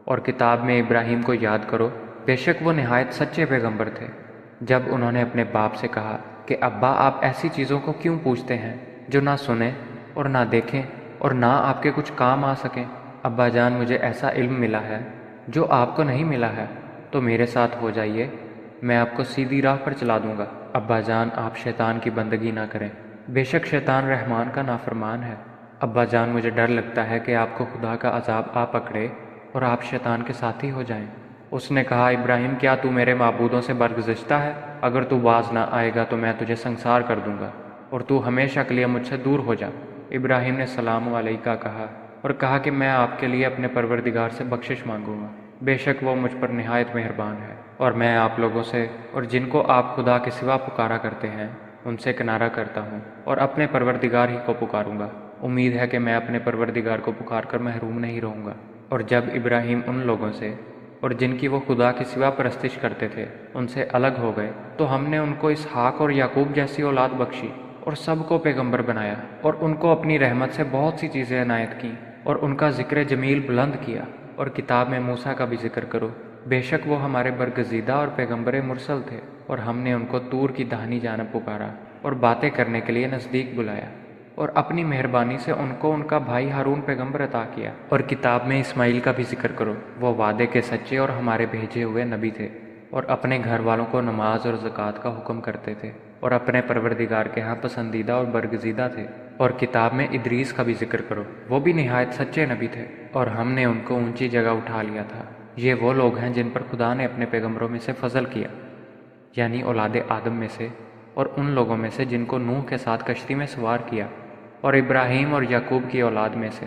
اور کتاب میں ابراہیم کو یاد کرو، بے شک وہ نہایت سچے پیغمبر تھے۔ جب انہوں نے اپنے باپ سے کہا کہ ابا آپ ایسی چیزوں کو کیوں پوچھتے ہیں جو نہ سنیں اور نہ دیکھیں اور نہ آپ کے کچھ کام آ سکیں؟ ابا جان مجھے ایسا علم ملا ہے جو آپ کو نہیں ملا ہے، تو میرے ساتھ ہو جائیے، میں آپ کو سیدھی راہ پر چلا دوں گا۔ ابا جان آپ شیطان کی بندگی نہ کریں، بے شک شیطان رحمان کا نافرمان ہے۔ ابا جان مجھے ڈر لگتا ہے کہ آپ کو خدا کا عذاب آ پکڑے اور آپ شیطان کے ساتھی ہو جائیں۔ اس نے کہا ابراہیم کیا تو میرے معبودوں سے برگزشتہ ہے؟ اگر تو باز نہ آئے گا تو میں تجھے سنسار کر دوں گا اور تو ہمیشہ کے لیے مجھ سے دور ہو جا۔ ابراہیم نے سلام علیکہ کہا اور کہا کہ میں آپ کے لیے اپنے پروردگار سے بخشش مانگوں گا، بے شک وہ مجھ پر نہایت مہربان ہے۔ اور میں آپ لوگوں سے اور جن کو آپ خدا کے سوا پکارا کرتے ہیں ان سے کنارہ کرتا ہوں اور اپنے پروردگار ہی کو پکاروں گا۔ امید ہے کہ میں اپنے پروردگار کو پکار کر محروم نہیں رہوں گا۔ اور جب ابراہیم ان لوگوں سے اور جن کی وہ خدا کے سوا پرستش کرتے تھے ان سے الگ ہو گئے تو ہم نے ان کو اسحاق اور یعقوب جیسی اولاد بخشی اور سب کو پیغمبر بنایا، اور ان کو اپنی رحمت سے بہت سی چیزیں عنایت کیں اور ان کا ذکر جمیل بلند کیا۔ اور کتاب میں موسیٰ کا بھی ذکر کرو، بے شک وہ ہمارے برگزیدہ اور پیغمبر مرسل تھے، اور ہم نے ان کو طور کی داہنی جانب پکارا اور باتیں کرنے کے لیے نزدیک بلایا، اور اپنی مہربانی سے ان کو ان کا بھائی ہارون پیغمبر عطا کیا۔ اور کتاب میں اسماعیل کا بھی ذکر کرو، وہ وعدے کے سچے اور ہمارے بھیجے ہوئے نبی تھے، اور اپنے گھر والوں کو نماز اور زکوٰۃ کا حکم کرتے تھے، اور اپنے پروردگار کے ہاں پسندیدہ اور برگزیدہ تھے۔ اور کتاب میں ادریس کا بھی ذکر کرو، وہ بھی نہایت سچے نبی تھے، اور ہم نے ان کو اونچی جگہ اٹھا لیا تھا۔ یہ وہ لوگ ہیں جن پر خدا نے اپنے پیغمبروں میں سے فضل کیا، یعنی اولاد آدم میں سے، اور ان لوگوں میں سے جن کو نوح کے ساتھ کشتی میں سوار کیا، اور ابراہیم اور یعقوب کی اولاد میں سے،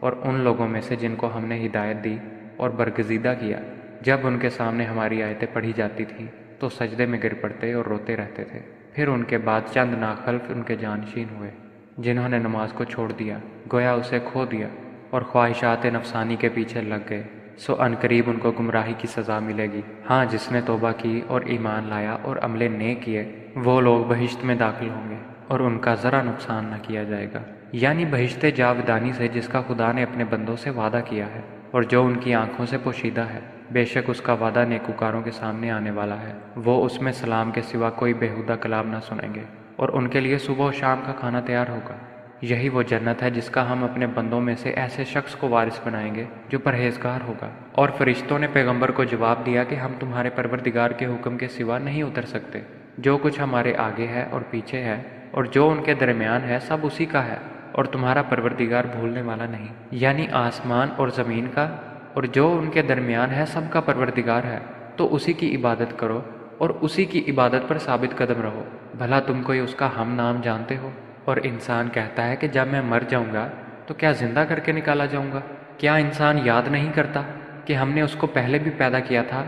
اور ان لوگوں میں سے جن کو ہم نے ہدایت دی اور برگزیدہ کیا۔ جب ان کے سامنے ہماری آیتیں پڑھی جاتی تھیں تو سجدے میں گر پڑتے اور روتے رہتے تھے۔ پھر ان کے بعد چند ناخلف ان کے جانشین ہوئے جنہوں نے نماز کو چھوڑ دیا، گویا اسے کھو دیا، اور خواہشات نفسانی کے پیچھے لگ گئے، سو عنقریب ان کو گمراہی کی سزا ملے گی۔ ہاں جس نے توبہ کی اور ایمان لایا اور عمل نیک کیے وہ لوگ بہشت میں داخل ہوں گے، اور ان کا ذرا نقصان نہ کیا جائے گا، یعنی بہشت جاودانی سے جس کا خدا نے اپنے بندوں سے وعدہ کیا ہے اور جو ان کی آنکھوں سے پوشیدہ ہے۔ بے شک اس کا وعدہ نیکوکاروں کے سامنے آنے والا ہے، وہ اس میں سلام کے سوا کوئی بیہودہ کلام نہ سنیں گے، اور ان کے لیے صبح و شام کا کھانا تیار ہوگا۔ یہی وہ جنت ہے جس کا ہم اپنے بندوں میں سے ایسے شخص کو وارث بنائیں گے جو پرہیزگار ہوگا۔ اور فرشتوں نے پیغمبر کو جواب دیا کہ ہم تمہارے پروردگار کے حکم کے سوا نہیں اتر سکتے، جو کچھ ہمارے آگے ہے اور پیچھے ہے اور جو ان کے درمیان ہے سب اسی کا ہے، اور تمہارا پروردگار بھولنے والا نہیں، یعنی آسمان اور زمین کا اور جو ان کے درمیان ہے سب کا پروردگار ہے، تو اسی کی عبادت کرو اور اسی کی عبادت پر ثابت قدم رہو۔ بھلا تم کوئی اس کا ہم نام جانتے ہو؟ اور انسان کہتا ہے کہ جب میں مر جاؤں گا تو کیا زندہ کر کے نکالا جاؤں گا؟ کیا انسان یاد نہیں کرتا کہ ہم نے اس کو پہلے بھی پیدا کیا تھا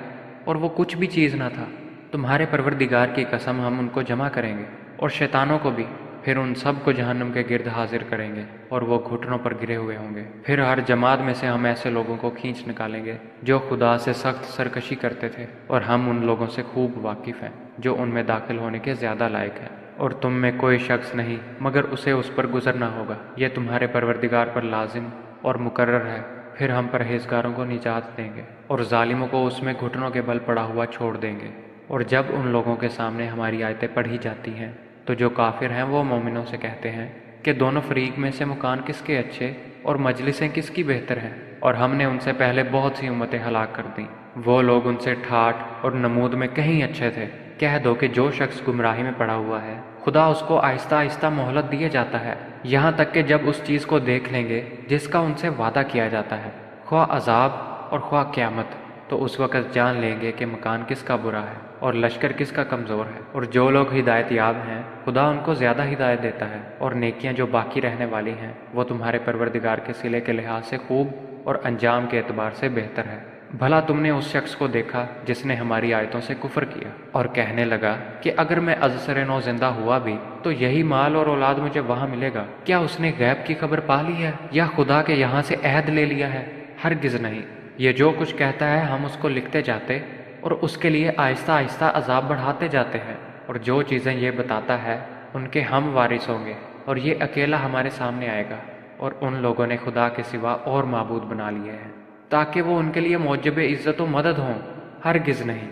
اور وہ کچھ بھی چیز نہ تھا؟ تمہارے پروردگار کی قسم ہم ان کو جمع کریں گے اور شیطانوں کو بھی، پھر ان سب کو جہنم کے گرد حاضر کریں گے اور وہ گھٹنوں پر گرے ہوئے ہوں گے۔ پھر ہر جماعت میں سے ہم ایسے لوگوں کو کھینچ نکالیں گے جو خدا سے سخت سرکشی کرتے تھے، اور ہم ان لوگوں سے خوب واقف ہیں جو ان میں داخل ہونے کے زیادہ لائق ہیں۔ اور تم میں کوئی شخص نہیں مگر اسے اس پر گزرنا ہوگا، یہ تمہارے پروردگار پر لازم اور مقرر ہے۔ پھر ہم پرہیزگاروں کو نجات دیں گے اور ظالموں کو اس میں گھٹنوں کے بل پڑا ہوا چھوڑ دیں گے۔ اور جب ان لوگوں کے سامنے ہماری آیتیں پڑھی جاتی ہیں تو جو کافر ہیں وہ مومنوں سے کہتے ہیں کہ دونوں فریق میں سے مکان کس کے اچھے اور مجلسیں کس کی بہتر ہیں، اور ہم نے ان سے پہلے بہت سی امتیں ہلاک کر دیں، وہ لوگ ان سے ٹھاٹھ اور نمود میں کہیں اچھے تھے۔ کہہ دو کہ جو شخص گمراہی میں پڑا ہوا ہے خدا اس کو آہستہ آہستہ مہلت دیے جاتا ہے، یہاں تک کہ جب اس چیز کو دیکھ لیں گے جس کا ان سے وعدہ کیا جاتا ہے، خواہ عذاب اور خواہ قیامت، تو اس وقت جان لیں گے کہ مکان کس کا برا ہے اور لشکر کس کا کمزور ہے۔ اور جو لوگ ہدایت یاب ہیں خدا ان کو زیادہ ہدایت دیتا ہے، اور نیکیاں جو باقی رہنے والی ہیں وہ تمہارے پروردگار کے صلے کے لحاظ سے خوب اور انجام کے اعتبار سے بہتر ہے۔ بھلا تم نے اس شخص کو دیکھا جس نے ہماری آیتوں سے کفر کیا اور کہنے لگا کہ اگر میں از سر نو زندہ ہوا بھی تو یہی مال اور اولاد مجھے وہاں ملے گا؟ کیا اس نے غیب کی خبر پا لی ہے یا خدا کے یہاں سے عہد لے لیا ہے؟ ہرگز نہیں۔ یہ جو کچھ کہتا ہے ہم اس کو لکھتے جاتے اور اس کے لیے آہستہ آہستہ عذاب بڑھاتے جاتے ہیں، اور جو چیزیں یہ بتاتا ہے ان کے ہم وارث ہوں گے، اور یہ اکیلا ہمارے سامنے آئے گا۔ اور ان لوگوں نے خدا کے سوا اور معبود بنا لیے ہیں تاکہ وہ ان کے لیے موجب عزت و مدد ہوں۔ ہرگز نہیں،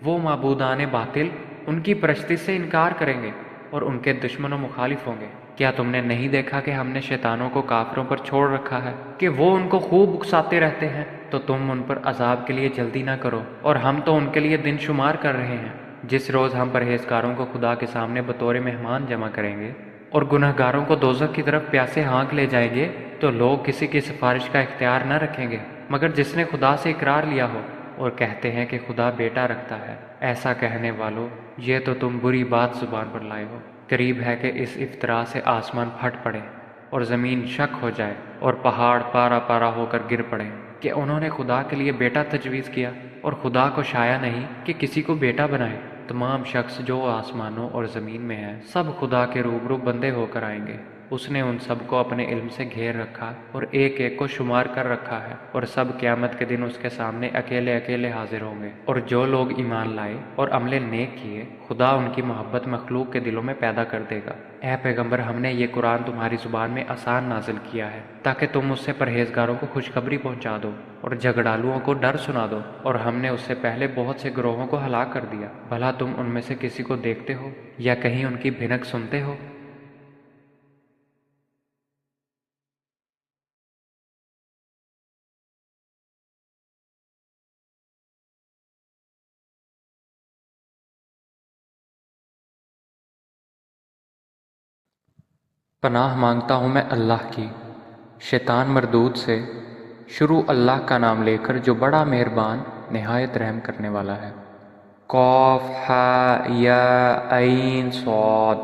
وہ معبودان باطل ان کی پرستی سے انکار کریں گے اور ان کے دشمن و مخالف ہوں گے۔ کیا تم نے نہیں دیکھا کہ ہم نے شیطانوں کو کافروں پر چھوڑ رکھا ہے کہ وہ ان کو خوب اکساتے رہتے ہیں؟ تو تم ان پر عذاب کے لیے جلدی نہ کرو، اور ہم تو ان کے لیے دن شمار کر رہے ہیں۔ جس روز ہم پرہیزگاروں کو خدا کے سامنے بطور مہمان جمع کریں گے اور گنہگاروں کو دوزخ کی طرف پیاسے ہانک لے جائیں گے، تو لوگ کسی کی سفارش کا اختیار نہ رکھیں گے مگر جس نے خدا سے اقرار لیا ہو، اور کہتے ہیں کہ خدا بیٹا رکھتا ہے۔ ایسا کہنے والوں، یہ تو تم بری بات زبان پر لائے ہو۔ قریب ہے کہ اس افطرا سے آسمان پھٹ پڑے اور زمین شک ہو جائے اور پہاڑ پارا پارا ہو کر گر پڑے کہ انہوں نے خدا کے لیے بیٹا تجویز کیا، اور خدا کو شایع نہیں کہ کسی کو بیٹا بنائے۔ تمام شخص جو آسمانوں اور زمین میں ہیں سب خدا کے روبرو بندے ہو کر آئیں گے۔ اس نے ان سب کو اپنے علم سے گھیر رکھا اور ایک ایک کو شمار کر رکھا ہے، اور سب قیامت کے دن اس کے سامنے اکیلے اکیلے حاضر ہوں گے۔ اور جو لوگ ایمان لائے اور عمل نیک کیے خدا ان کی محبت مخلوق کے دلوں میں پیدا کر دے گا۔ اے پیغمبر، ہم نے یہ قرآن تمہاری زبان میں آسان نازل کیا ہے تاکہ تم اس سے پرہیزگاروں کو خوشخبری پہنچا دو اور جھگڑالوؤں کو ڈر سنا دو، اور ہم نے اس سے پہلے بہت سے گروہوں کو ہلاک کر دیا۔ بھلا تم ان میں سے کسی کو دیکھتے ہو یا کہیں ان کی بھنک سنتے ہو؟ پناہ مانگتا ہوں میں اللہ کی شیطان مردود سے۔ شروع اللہ کا نام لے کر جو بڑا مہربان نہایت رحم کرنے والا ہے۔ قاف ہا یا عین صاد۔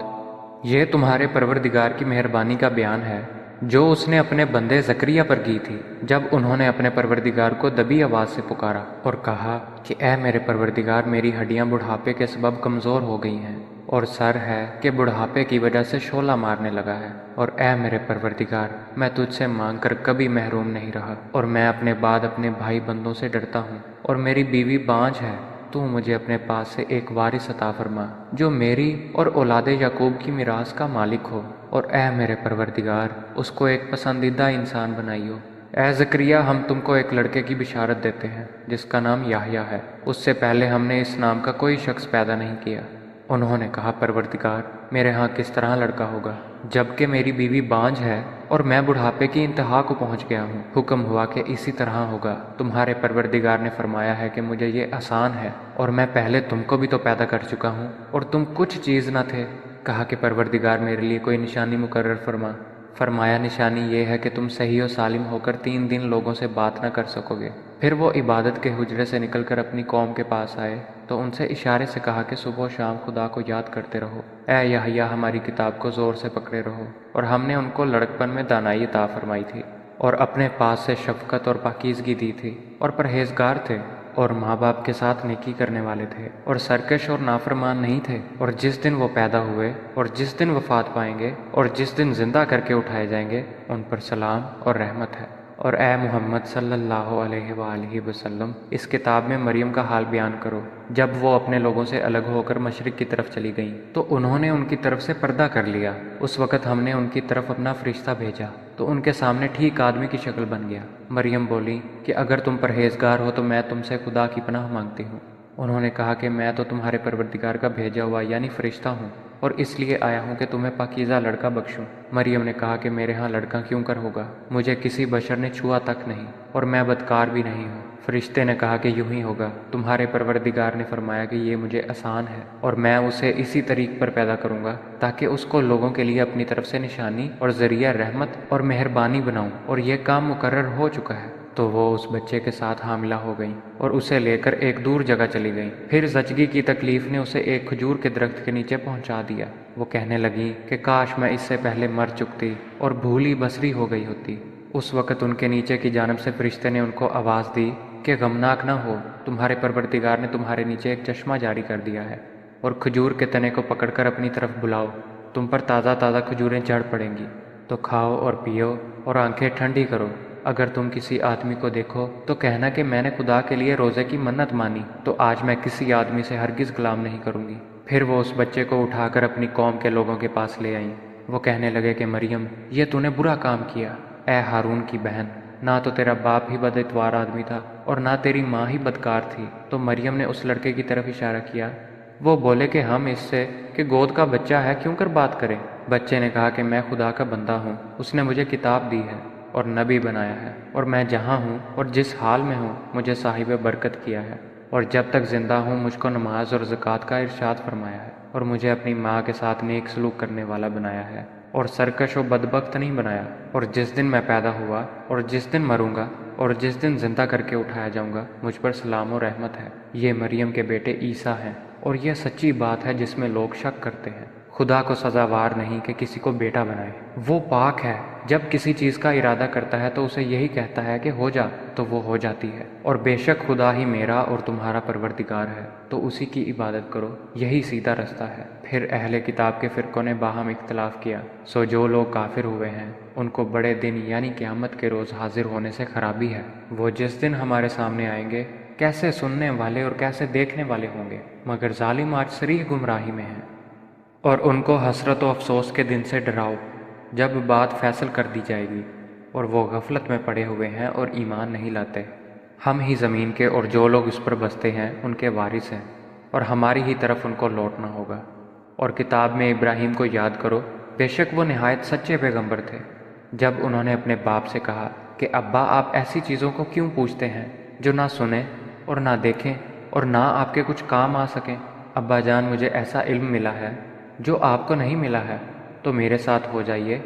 یہ تمہارے پروردگار کی مہربانی کا بیان ہے جو اس نے اپنے بندے زکریا پر کی تھی جب انہوں نے اپنے پروردگار کو دبی آواز سے پکارا اور کہا کہ اے میرے پروردگار، میری ہڈیاں بڑھاپے کے سبب کمزور ہو گئی ہیں، اور سر ہے کہ بڑھاپے کی وجہ سے شعلہ مارنے لگا ہے، اور اے میرے پروردگار، میں تجھ سے مانگ کر کبھی محروم نہیں رہا، اور میں اپنے بعد اپنے بھائی بندوں سے ڈرتا ہوں، اور میری بیوی بانجھ ہے۔ تو مجھے اپنے پاس سے ایک وارث عطا فرما جو میری اور اولاد یعقوب کی میراث کا مالک ہو، اور اے میرے پروردگار، اس کو ایک پسندیدہ انسان بنائیو۔ اے زکریا، ہم تم کو ایک لڑکے کی بشارت دیتے ہیں جس کا نام یحییٰ ہے۔ اس سے پہلے ہم نے اس نام کا کوئی شخص پیدا نہیں کیا۔ انہوں نے کہا، پروردگار، میرے ہاں کس طرح لڑکا ہوگا جبکہ میری بیوی بانجھ ہے اور میں بڑھاپے کی انتہا کو پہنچ گیا ہوں؟ حکم ہوا کہ اسی طرح ہوگا۔ تمہارے پروردگار نے فرمایا ہے کہ مجھے یہ آسان ہے، اور میں پہلے تم کو بھی تو پیدا کر چکا ہوں اور تم کچھ چیز نہ تھے۔ کہا کہ پروردگار، میرے لیے کوئی نشانی مقرر فرما۔ فرمایا، نشانی یہ ہے کہ تم صحیح و سالم ہو کر 3 دن لوگوں سے بات نہ کر سکو گے۔ پھر وہ عبادت کے حجرے سے نکل کر اپنی قوم کے پاس آئے تو ان سے اشارے سے کہا کہ صبح و شام خدا کو یاد کرتے رہو۔ اے یحییٰ، ہماری کتاب کو زور سے پکڑے رہو۔ اور ہم نے ان کو لڑکپن میں دانائی عطا فرمائی تھی، اور اپنے پاس سے شفقت اور پاکیزگی دی تھی، اور پرہیزگار تھے، اور ماں باپ کے ساتھ نیکی کرنے والے تھے، اور سرکش اور نافرمان نہیں تھے۔ اور جس دن وہ پیدا ہوئے اور جس دن وفات پائیں گے اور جس دن زندہ کر کے اٹھائے جائیں گے، ان پر سلام اور رحمت ہے۔ اور اے محمد صلی اللہ علیہ وآلہ وسلم، اس کتاب میں مریم کا حال بیان کرو جب وہ اپنے لوگوں سے الگ ہو کر مشرق کی طرف چلی گئیں تو انہوں نے ان کی طرف سے پردہ کر لیا۔ اس وقت ہم نے ان کی طرف اپنا فرشتہ بھیجا تو ان کے سامنے ٹھیک آدمی کی شکل بن گیا۔ مریم بولی کہ اگر تم پرہیزگار ہو تو میں تم سے خدا کی پناہ مانگتی ہوں۔ انہوں نے کہا کہ میں تو تمہارے پروردگار کا بھیجا ہوا یعنی فرشتہ ہوں، اور اس لیے آیا ہوں کہ تمہیں پاکیزہ لڑکا بخشوں۔ مریم نے کہا کہ میرے ہاں لڑکا کیوں کر ہوگا؟ مجھے کسی بشر نے چھوا تک نہیں، اور میں بدکار بھی نہیں ہوں۔ فرشتے نے کہا کہ یوں ہی ہوگا، تمہارے پروردگار نے فرمایا کہ یہ مجھے آسان ہے، اور میں اسے اسی طریق پر پیدا کروں گا تاکہ اس کو لوگوں کے لیے اپنی طرف سے نشانی اور ذریعہ رحمت اور مہربانی بناؤں، اور یہ کام مقرر ہو چکا ہے۔ تو وہ اس بچے کے ساتھ حاملہ ہو گئیں اور اسے لے کر ایک دور جگہ چلی گئیں۔ پھر زچگی کی تکلیف نے اسے ایک کھجور کے درخت کے نیچے پہنچا دیا۔ وہ کہنے لگیں کہ کاش میں اس سے پہلے مر چکتی اور بھولی بسری ہو گئی ہوتی۔ اس وقت ان کے نیچے کی جانب سے فرشتے نے ان کو آواز دی کہ غمناک نہ ہو، تمہارے پروردگار نے تمہارے نیچے ایک چشمہ جاری کر دیا ہے، اور کھجور کے تنے کو پکڑ کر اپنی طرف بلاؤ، تم پر تازہ تازہ کھجوریں جھڑ پڑیں گی، تو کھاؤ اور پیو اور آنکھیں ٹھنڈی کرو۔ اگر تم کسی آدمی کو دیکھو تو کہنا کہ میں نے خدا کے لیے روزے کی منت مانی، تو آج میں کسی آدمی سے ہرگز کلام نہیں کروں گی۔ پھر وہ اس بچے کو اٹھا کر اپنی قوم کے لوگوں کے پاس لے آئیں۔ وہ کہنے لگے کہ مریم، یہ تو نے برا کام کیا، اے ہارون کی بہن، نہ تو تیرا باپ ہی بد اتوار آدمی تھا اور نہ تیری ماں ہی بدکار تھی۔ تو مریم نے اس لڑکے کی طرف اشارہ کیا۔ وہ بولے کہ ہم اس سے کہ گود کا بچہ ہے کیوں کر بات کریں؟ بچے نے کہا کہ میں خدا کا بندہ ہوں، اس نے مجھے کتاب دی ہے اور نبی بنایا ہے، اور میں جہاں ہوں اور جس حال میں ہوں مجھے صاحب برکت کیا ہے، اور جب تک زندہ ہوں مجھ کو نماز اور زکوٰۃ کا ارشاد فرمایا ہے، اور مجھے اپنی ماں کے ساتھ نیک سلوک کرنے والا بنایا ہے، اور سرکش و بدبخت نہیں بنایا، اور جس دن میں پیدا ہوا اور جس دن مروں گا اور جس دن زندہ کر کے اٹھایا جاؤں گا مجھ پر سلام و رحمت ہے۔ یہ مریم کے بیٹے عیسیٰ ہیں، اور یہ سچی بات ہے جس میں لوگ شک کرتے ہیں۔ خدا کو سزاوار نہیں کہ کسی کو بیٹا بنائے، وہ پاک ہے، جب کسی چیز کا ارادہ کرتا ہے تو اسے یہی کہتا ہے کہ ہو جا تو وہ ہو جاتی ہے۔ اور بے شک خدا ہی میرا اور تمہارا پروردگار ہے، تو اسی کی عبادت کرو، یہی سیدھا رستہ ہے۔ پھر اہل کتاب کے فرقوں نے باہم اختلاف کیا، سو جو لوگ کافر ہوئے ہیں ان کو بڑے دن یعنی قیامت کے روز حاضر ہونے سے خرابی ہے۔ وہ جس دن ہمارے سامنے آئیں گے کیسے سننے والے اور کیسے دیکھنے والے ہوں گے، مگر ظالم آج صریح گمراہی میں ہیں۔ اور ان کو حسرت و افسوس کے دن سے ڈراؤ جب بات فیصل کر دی جائے گی، اور وہ غفلت میں پڑے ہوئے ہیں اور ایمان نہیں لاتے۔ ہم ہی زمین کے اور جو لوگ اس پر بستے ہیں ان کے وارث ہیں، اور ہماری ہی طرف ان کو لوٹنا ہوگا۔ اور کتاب میں ابراہیم کو یاد کرو، بے شک وہ نہایت سچے پیغمبر تھے۔ جب انہوں نے اپنے باپ سے کہا کہ ابا آپ ایسی چیزوں کو کیوں پوچھتے ہیں جو نہ سنیں اور نہ دیکھیں اور نہ آپ کے کچھ کام آ سکیں؟ ابا جان مجھے ایسا علم ملا ہے جو آپ کو نہیں ملا ہے، تو میرے ساتھ ہو جائیے،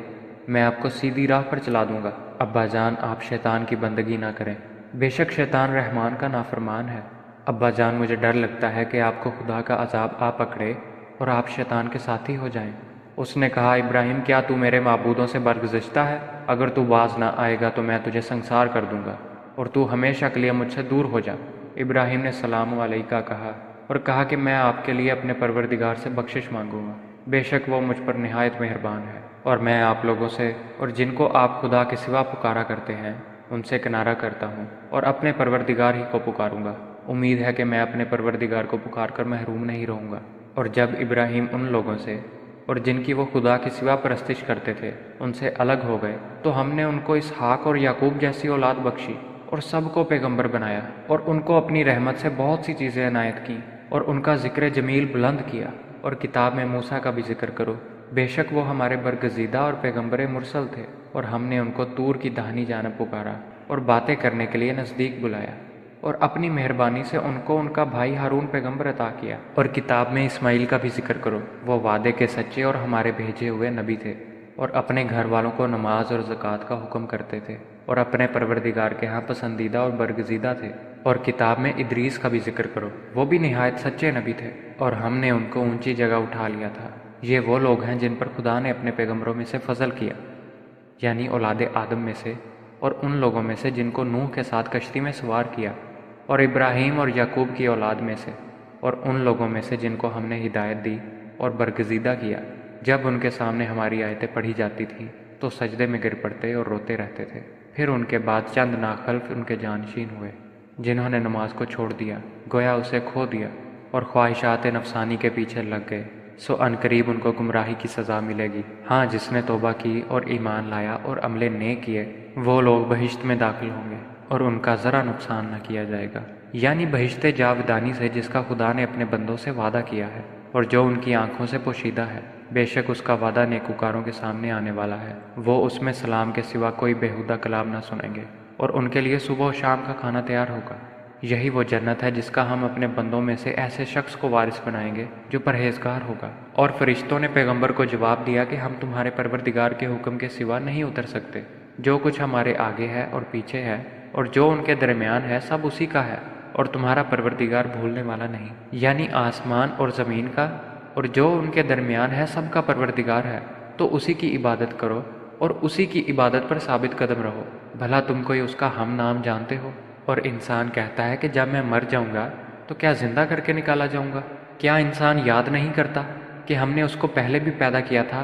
میں آپ کو سیدھی راہ پر چلا دوں گا۔ ابا جان آپ شیطان کی بندگی نہ کریں، بے شک شیطان رحمان کا نافرمان ہے۔ ابا جان مجھے ڈر لگتا ہے کہ آپ کو خدا کا عذاب آ پکڑے اور آپ شیطان کے ساتھی ہو جائیں۔ اس نے کہا ابراہیم کیا تو میرے معبودوں سے برگزشتہ ہے؟ اگر تو باز نہ آئے گا تو میں تجھے سنسار کر دوں گا اور تو ہمیشہ کے لیے مجھ سے دور ہو جا۔ ابراہیم نے سلام علیکہ کہا اور کہا کہ میں آپ کے لیے اپنے پروردگار سے بخشش مانگوں گا، بے شک وہ مجھ پر نہایت مہربان ہے۔ اور میں آپ لوگوں سے اور جن کو آپ خدا کے سوا پکارا کرتے ہیں ان سے کنارہ کرتا ہوں اور اپنے پروردگار ہی کو پکاروں گا۔ امید ہے کہ میں اپنے پروردگار کو پکار کر محروم نہیں رہوں گا۔ اور جب ابراہیم ان لوگوں سے اور جن کی وہ خدا کے سوا پرستش کرتے تھے ان سے الگ ہو گئے تو ہم نے ان کو اسحاق اور یعقوب جیسی اولاد بخشی اور سب کو پیغمبر بنایا، اور ان کو اپنی رحمت سے بہت سی چیزیں عنایت کیں اور ان کا ذکر جمیل بلند کیا۔ اور کتاب میں موسیٰ کا بھی ذکر کرو، بے شک وہ ہمارے برگزیدہ اور پیغمبر مرسل تھے، اور ہم نے ان کو طور کی داہنی جانب پکارا اور باتیں کرنے کے لیے نزدیک بلایا، اور اپنی مہربانی سے ان کو ان کا بھائی ہارون پیغمبر عطا کیا۔ اور کتاب میں اسماعیل کا بھی ذکر کرو، وہ وعدے کے سچے اور ہمارے بھیجے ہوئے نبی تھے، اور اپنے گھر والوں کو نماز اور زکوٰۃ کا حکم کرتے تھے، اور اپنے پروردگار کے ہاں پسندیدہ اور برگزیدہ تھے۔ اور کتاب میں ادریس کا بھی ذکر کرو، وہ بھی نہایت سچے نبی تھے، اور ہم نے ان کو اونچی جگہ اٹھا لیا تھا۔ یہ وہ لوگ ہیں جن پر خدا نے اپنے پیغمبروں میں سے فضل کیا، یعنی اولاد آدم میں سے، اور ان لوگوں میں سے جن کو نوح کے ساتھ کشتی میں سوار کیا، اور ابراہیم اور یعقوب کی اولاد میں سے، اور ان لوگوں میں سے جن کو ہم نے ہدایت دی اور برگزیدہ کیا۔ جب ان کے سامنے ہماری آیتیں پڑھی جاتی تھیں تو سجدے میں گر پڑتے اور روتے رہتے تھے۔ پھر ان کے بعد چند ناخلف ان کے جانشین ہوئے جنہوں نے نماز کو چھوڑ دیا، گویا اسے کھو دیا، اور خواہشات نفسانی کے پیچھے لگ گئے، سو عنقریب ان کو گمراہی کی سزا ملے گی۔ ہاں جس نے توبہ کی اور ایمان لایا اور عمل نیک کیے وہ لوگ بہشت میں داخل ہوں گے، اور ان کا ذرا نقصان نہ کیا جائے گا، یعنی بہشت جاودانی سے جس کا خدا نے اپنے بندوں سے وعدہ کیا ہے اور جو ان کی آنکھوں سے پوشیدہ ہے۔ بے شک اس کا وعدہ نیکوکاروں کے سامنے آنے والا ہے، وہ اس میں سلام کے سوا کوئی بیہودہ کلام نہ سنیں گے، اور ان کے لیے صبح و شام کا کھانا تیار ہوگا۔ یہی وہ جنت ہے جس کا ہم اپنے بندوں میں سے ایسے شخص کو وارث بنائیں گے جو پرہیزگار ہوگا۔ اور فرشتوں نے پیغمبر کو جواب دیا کہ ہم تمہارے پروردگار کے حکم کے سوا نہیں اتر سکتے، جو کچھ ہمارے آگے ہے اور پیچھے ہے اور جو ان کے درمیان ہے سب اسی کا ہے، اور تمہارا پروردگار بھولنے والا نہیں۔ یعنی آسمان اور زمین کا اور جو ان کے درمیان ہے سب کا پروردگار ہے، تو اسی کی عبادت کرو اور اسی کی عبادت پر ثابت قدم رہو۔ بھلا تم کوئی اس کا ہم نام جانتے ہو؟ اور انسان کہتا ہے کہ جب میں مر جاؤں گا تو کیا زندہ کر کے نکالا جاؤں گا؟ کیا انسان یاد نہیں کرتا کہ ہم نے اس کو پہلے بھی پیدا کیا تھا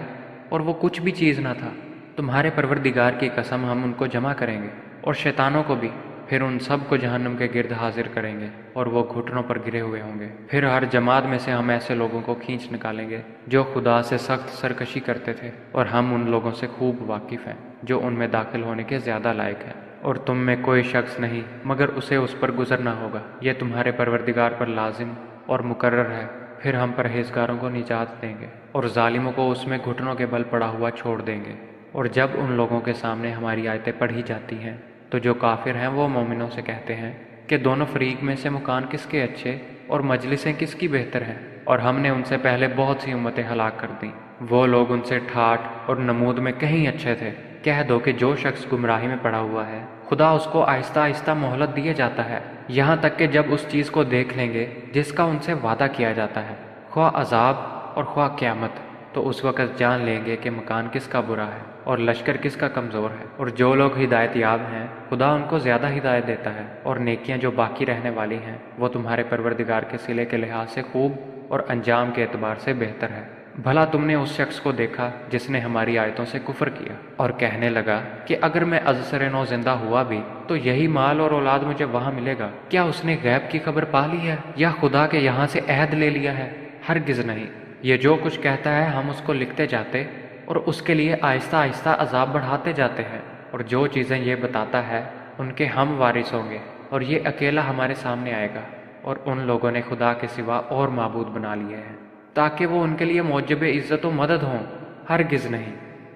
اور وہ کچھ بھی چیز نہ تھا؟ تمہارے پروردگار کی قسم ہم ان کو جمع کریں گے اور شیطانوں کو بھی، پھر ان سب کو جہنم کے گرد حاضر کریں گے اور وہ گھٹنوں پر گرے ہوئے ہوں گے۔ پھر ہر جماعت میں سے ہم ایسے لوگوں کو کھینچ نکالیں گے جو خدا سے سخت سرکشی کرتے تھے، اور ہم ان لوگوں سے خوب واقف ہیں جو ان میں داخل ہونے کے زیادہ لائق ہیں۔ اور تم میں کوئی شخص نہیں مگر اسے اس پر گزرنا ہوگا، یہ تمہارے پروردگار پر لازم اور مقرر ہے۔ پھر ہم پرہیزگاروں کو نجات دیں گے اور ظالموں کو اس میں گھٹنوں کے بل پڑا ہوا چھوڑ دیں گے۔ اور جب ان لوگوں کے سامنے ہماری آیتیں پڑھی جاتی ہیں تو جو کافر ہیں وہ مومنوں سے کہتے ہیں کہ دونوں فریق میں سے مکان کس کے اچھے اور مجلسیں کس کی بہتر ہیں، اور ہم نے ان سے پہلے بہت سی امتیں ہلاک کر دیں۔ وہ لوگ ان سے ٹھاٹھ اور نمود میں کہیں اچھے تھے۔ کہہ دو کہ جو شخص گمراہی میں پڑا ہوا ہے خدا اس کو آہستہ آہستہ مہلت دیے جاتا ہے، یہاں تک کہ جب اس چیز کو دیکھ لیں گے جس کا ان سے وعدہ کیا جاتا ہے، خواہ عذاب اور خواہ قیامت، تو اس وقت جان لیں گے کہ مکان کس کا برا ہے اور لشکر کس کا کمزور ہے۔ اور جو لوگ ہدایت یاب ہیں خدا ان کو زیادہ ہدایت دیتا ہے، اور نیکیاں جو باقی رہنے والی ہیں وہ تمہارے پروردگار کے صلے کے لحاظ سے خوب اور انجام کے اعتبار سے بہتر ہے۔ بھلا تم نے اس شخص کو دیکھا جس نے ہماری آیتوں سے کفر کیا اور کہنے لگا کہ اگر میں ازسر نو زندہ ہوا بھی تو یہی مال اور اولاد مجھے وہاں ملے گا؟ کیا اس نے غیب کی خبر پا لی ہے یا خدا کے یہاں سے عہد لے لیا ہے؟ ہرگز نہیں۔ یہ جو کچھ کہتا ہے ہم اس کو لکھتے جاتے اور اس کے لیے آہستہ آہستہ عذاب بڑھاتے جاتے ہیں، اور جو چیزیں یہ بتاتا ہے ان کے ہم وارث ہوں گے، اور یہ اکیلا ہمارے سامنے آئے گا۔ اور ان لوگوں نے خدا کے سوا اور معبود بنا لیے ہیں تاکہ وہ ان کے لیے موجب عزت و مدد ہوں۔ ہرگز نہیں،